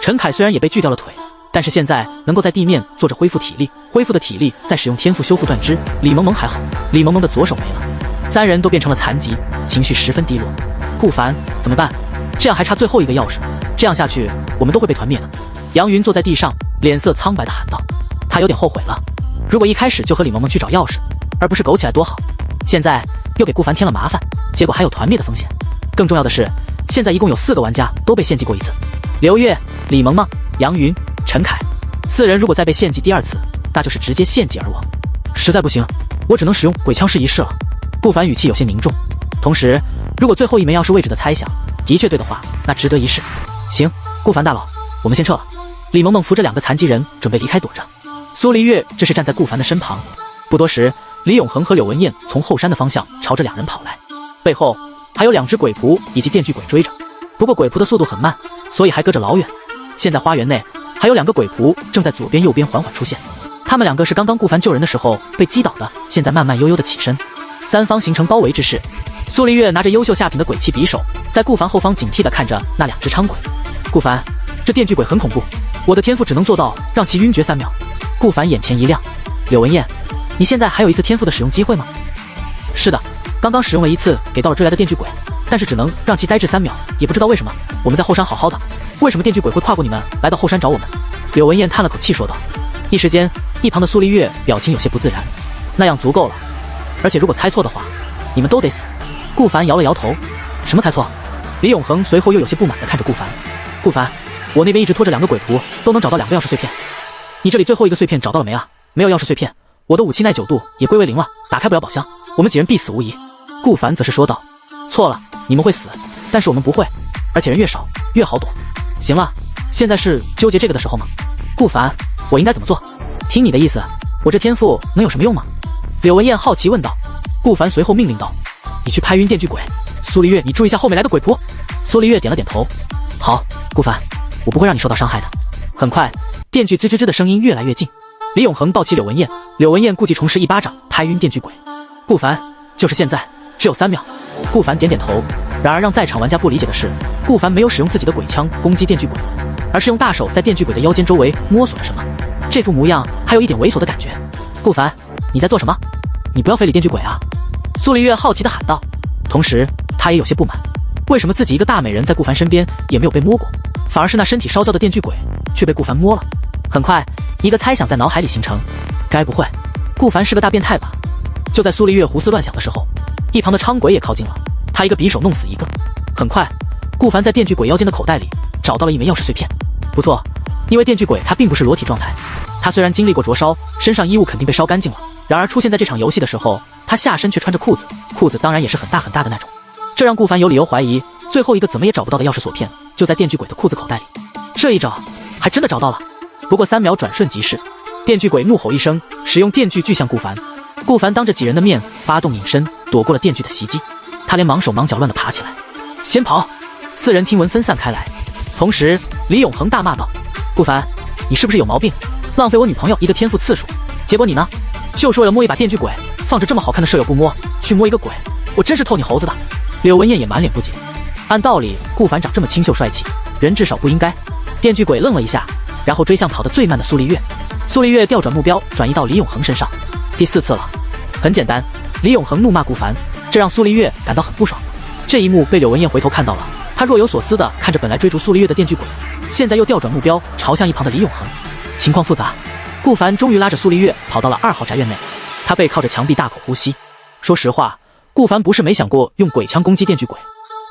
陈凯虽然也被锯掉了腿，但是现在能够在地面坐着恢复体力，恢复的体力再使用天赋修复断肢。李萌萌还好，李萌萌的左手没了，3人都变成了残疾，情绪十分低落。顾凡怎么办？这样还差最后一个钥匙，这样下去我们都会被团灭的。杨云坐在地上，脸色苍白地喊道。他有点后悔了，如果一开始就和李萌萌去找钥匙，而不是苟起来多好。现在又给顾凡添了麻烦，结果还有团灭的风险。更重要的是，现在一共有4个玩家都被献祭过一次，刘月、李萌萌、杨云、陈凯，4人如果再被献祭第2次，那就是直接献祭而亡。实在不行，我只能使用鬼枪试一试了。顾凡语气有些凝重，同时，如果最后一枚钥匙位置的猜想的确对的话，那值得一试。行，顾凡大佬，我们先撤了。李萌萌扶着2个残疾人准备离开躲着，苏黎月这是站在顾凡的身旁。不多时，李永恒和柳文燕从后山的方向朝着2人跑来，背后还有2只鬼仆以及电锯鬼追着。不过鬼仆的速度很慢，所以还隔着老远。现在花园内还有2个鬼仆正在左边右边缓缓出现，他们2个是刚刚顾凡救人的时候被击倒的，现在慢慢悠悠的起身。3方形成包围之势，苏黎月拿着优秀下品的鬼泣匕首，在顾凡后方警惕地看着那2只伥鬼。顾凡，这电锯鬼很恐怖，我的天赋只能做到让其晕厥3秒。顾凡眼前一亮，柳文燕，你现在还有一次天赋的使用机会吗？是的，刚刚使用了1次，给到了追来的电锯鬼，但是只能让其呆滞3秒，也不知道为什么。我们在后山好好的，为什么电锯鬼会跨过你们来到后山找我们？柳文燕叹了口气说道。一时间，一旁的苏黎月表情有些不自然。那样足够了，而且如果猜错的话，你们都得死。顾凡摇了摇头，什么猜错？李永恒随后又有些不满地看着顾凡。顾凡，我那边一直拖着2个鬼仆，都能找到2个钥匙碎片，你这里最后一个碎片找到了没啊？没有钥匙碎片，我的武器耐久度也归为0了，打开不了宝箱，我们几人必死无疑。顾凡则是说道。错了，你们会死，但是我们不会，而且人越少越好躲。行了，现在是纠结这个的时候吗？顾凡，我应该怎么做？听你的意思，我这天赋能有什么用吗？柳文燕好奇问道。顾凡随后命令道，你去拍晕电锯鬼。苏黎月，你注意一下后面来的鬼仆。苏黎月点了点头。好，顾凡，我不会让你受到伤害的。很快，电锯吱吱吱的声音越来越近。李永恒抱起柳文燕，柳文燕故技重施，一巴掌拍晕电锯鬼。顾凡，就是现在，只有3秒。顾凡点点头。然而让在场玩家不理解的是，顾凡没有使用自己的鬼枪攻击电锯鬼，而是用大手在电锯鬼的腰间周围摸索了什么，这副模样还有一点猥琐的感觉。顾凡，你在做什么？你不要非礼电锯鬼啊！苏黎月好奇地喊道，同时他也有些不满，为什么自己一个大美人在顾凡身边也没有被摸过，反而是那身体烧焦的电锯鬼却被顾凡摸了？很快，一个猜想在脑海里形成，该不会顾凡是个大变态吧？就在苏黎月胡思乱想的时候，一旁的伥鬼也靠近了，他一个匕首弄死一个。很快，顾凡在电锯鬼腰间的口袋里找到了一枚钥匙碎片。不错，因为电锯鬼他并不是裸体状态，他虽然经历过灼烧，身上衣物肯定被烧干净了，然而出现在这场游戏的时候，他下身却穿着裤子，裤子当然也是很大很大的那种。这让顾凡有理由怀疑，最后一个怎么也找不到的钥匙锁片就在电锯鬼的裤子口袋里。这一找还真的找到了，不过3秒转瞬即逝，电锯鬼怒吼一声，使用电锯锯向顾凡。顾凡当着几人的面发动隐身，躲过了电锯的袭击。他连忙手忙脚乱地爬起来，先跑！4人听闻分散开来，同时李永恒大骂道：顾凡，你是不是有毛病？浪费我女朋友一个天赋次数，结果你呢，就是为了摸一把电锯鬼，放着这么好看的舍友不摸，去摸一个鬼，我真是透你猴子的！柳文燕也满脸不解。按道理，顾凡长这么清秀帅气，人至少不应该。电锯鬼愣了一下，然后追向跑得最慢的苏黎月。苏黎月调转目标，转移到李永恒身上。第4次了，很简单，李永恒怒骂顾凡，这让苏黎月感到很不爽。这一幕被柳文燕回头看到了，她若有所思地看着本来追逐苏黎月的电锯鬼，现在又调转目标朝向一旁的李永恒。情况复杂，顾凡终于拉着苏黎月跑到了2号宅院内，他背靠着墙壁大口呼吸。说实话，顾凡不是没想过用鬼枪攻击电锯鬼，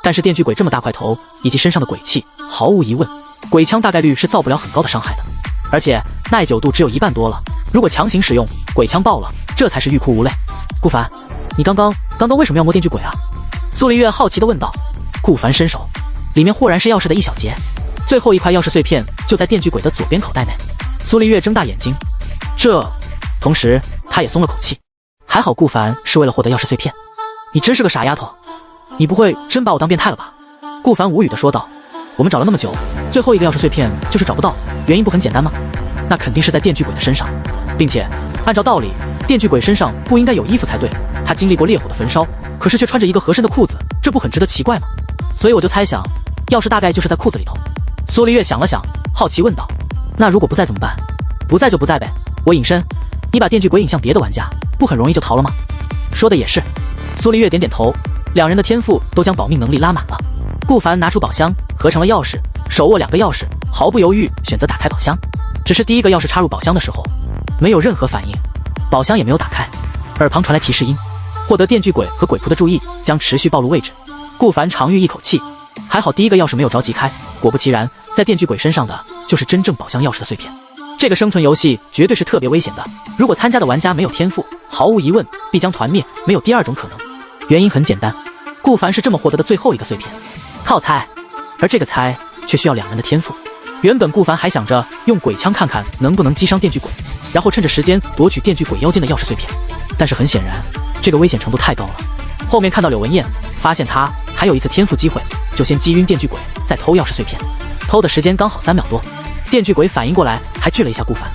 但是电锯鬼这么大块头以及身上的鬼气，毫无疑问，鬼枪大概率是造不了很高的伤害的，而且耐久度只有1半多了，如果强行使用，鬼枪爆了，这才是欲哭无泪。顾凡，你刚刚为什么要摸电锯鬼啊？苏黎月好奇地问道。顾凡伸手，里面豁然是钥匙的一小节，最后一块钥匙碎片就在电锯鬼的左边口袋内。苏黎月睁大眼睛，同时他也松了口气，还好顾凡是为了获得钥匙碎片。你真是个傻丫头，你不会真把我当变态了吧？顾凡无语地说道。我们找了那么久，最后一个钥匙碎片就是找不到，原因不很简单吗？那肯定是在电锯鬼的身上，并且按照道理，电锯鬼身上不应该有衣服才对，他经历过烈火的焚烧，可是却穿着一个合身的裤子，这不很值得奇怪吗？所以我就猜想，钥匙大概就是在裤子里头。苏黎月想了想，好奇问道：那如果不在怎么办？不在就不在呗，我隐身，你把电锯鬼引向别的玩家，不很容易就逃了吗？说的也是。苏黎月点点头，2人的天赋都将保命能力拉满了。顾凡拿出宝箱，合成了钥匙，手握2个钥匙，毫不犹豫选择打开宝箱。只是第一个钥匙插入宝箱的时候，没有任何反应，宝箱也没有打开，耳旁传来提示音，获得电锯鬼和鬼仆的注意，将持续暴露位置。顾凡长吁一口气，还好第一个钥匙没有着急开，果不其然，在电锯鬼身上的就是真正宝箱钥匙的碎片。这个生存游戏绝对是特别危险的，如果参加的玩家没有天赋，毫无疑问必将团灭，没有第二种可能。原因很简单，顾凡是这么获得的最后一个碎片，靠猜，而这个猜却需要两人的天赋。原本顾凡还想着用鬼枪看看能不能击伤电锯鬼，然后趁着时间夺取电锯鬼腰间的钥匙碎片，但是很显然，这个危险程度太高了。后面看到柳文燕，发现他还有一次天赋机会，就先击晕电锯鬼，再偷钥匙碎片，偷的时间刚好3秒多。电锯鬼反应过来，还锯了一下顾凡，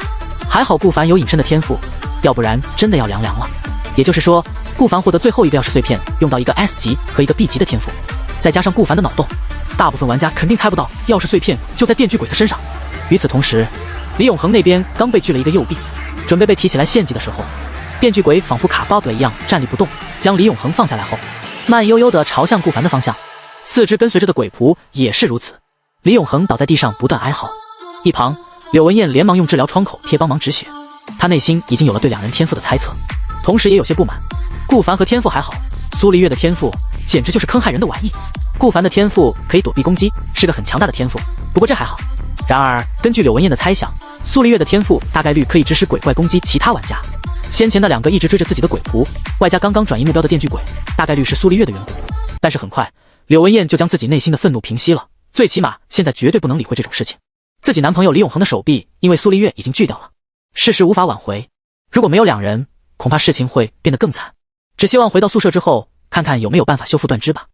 还好顾凡有隐身的天赋，要不然真的要凉了。也就是说，顾凡获得最后一个钥匙碎片，用到一个 S 级和一个 B 级的天赋，再加上顾凡的脑洞，大部分玩家肯定猜不到钥匙碎片就在电锯鬼的身上。与此同时，李永恒那边刚被锯了一个右臂，准备被提起来献祭的时候，电锯鬼仿佛卡 bug 了一样站立不动，将李永恒放下来后，慢悠悠地朝向顾凡的方向。四只跟随着的鬼仆也是如此。李永恒倒在地上不断哀嚎，一旁柳文燕连忙用治疗窗口贴帮忙止血。她内心已经有了对两人天赋的猜测，同时也有些不满。顾凡和天赋还好，苏丽月的天赋简直就是坑害人的玩意。顾凡的天赋可以躲避攻击，是个很强大的天赋，不过这还好。然而根据柳文燕的猜想，苏丽月的天赋大概率可以指使鬼怪攻击其他玩家。先前那两个一直追着自己的鬼仆，外加刚刚转移目标的电锯鬼，大概率是苏丽月的缘故。但是很快柳文燕就将自己内心的愤怒平息了，最起码现在绝对不能理会这种事情。自己男朋友李永恒的手臂因为苏丽月已经锯掉了，事实无法挽回，如果没有两人，恐怕事情会变得更惨。只希望回到宿舍之后看看有没有办法修复断肢吧。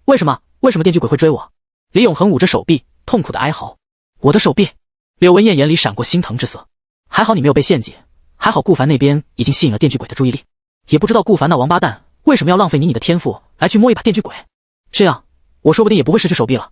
为什么电锯鬼会追我？李永恒捂着手臂痛苦的哀嚎，我的手臂。柳文燕眼里闪过心疼之色，还好你没有被陷阱，还好顾凡那边已经吸引了电锯鬼的注意力，也不知道顾凡那王八蛋为什么要浪费你的天赋来去摸一把电锯鬼，这样我说不定也不会失去手臂了。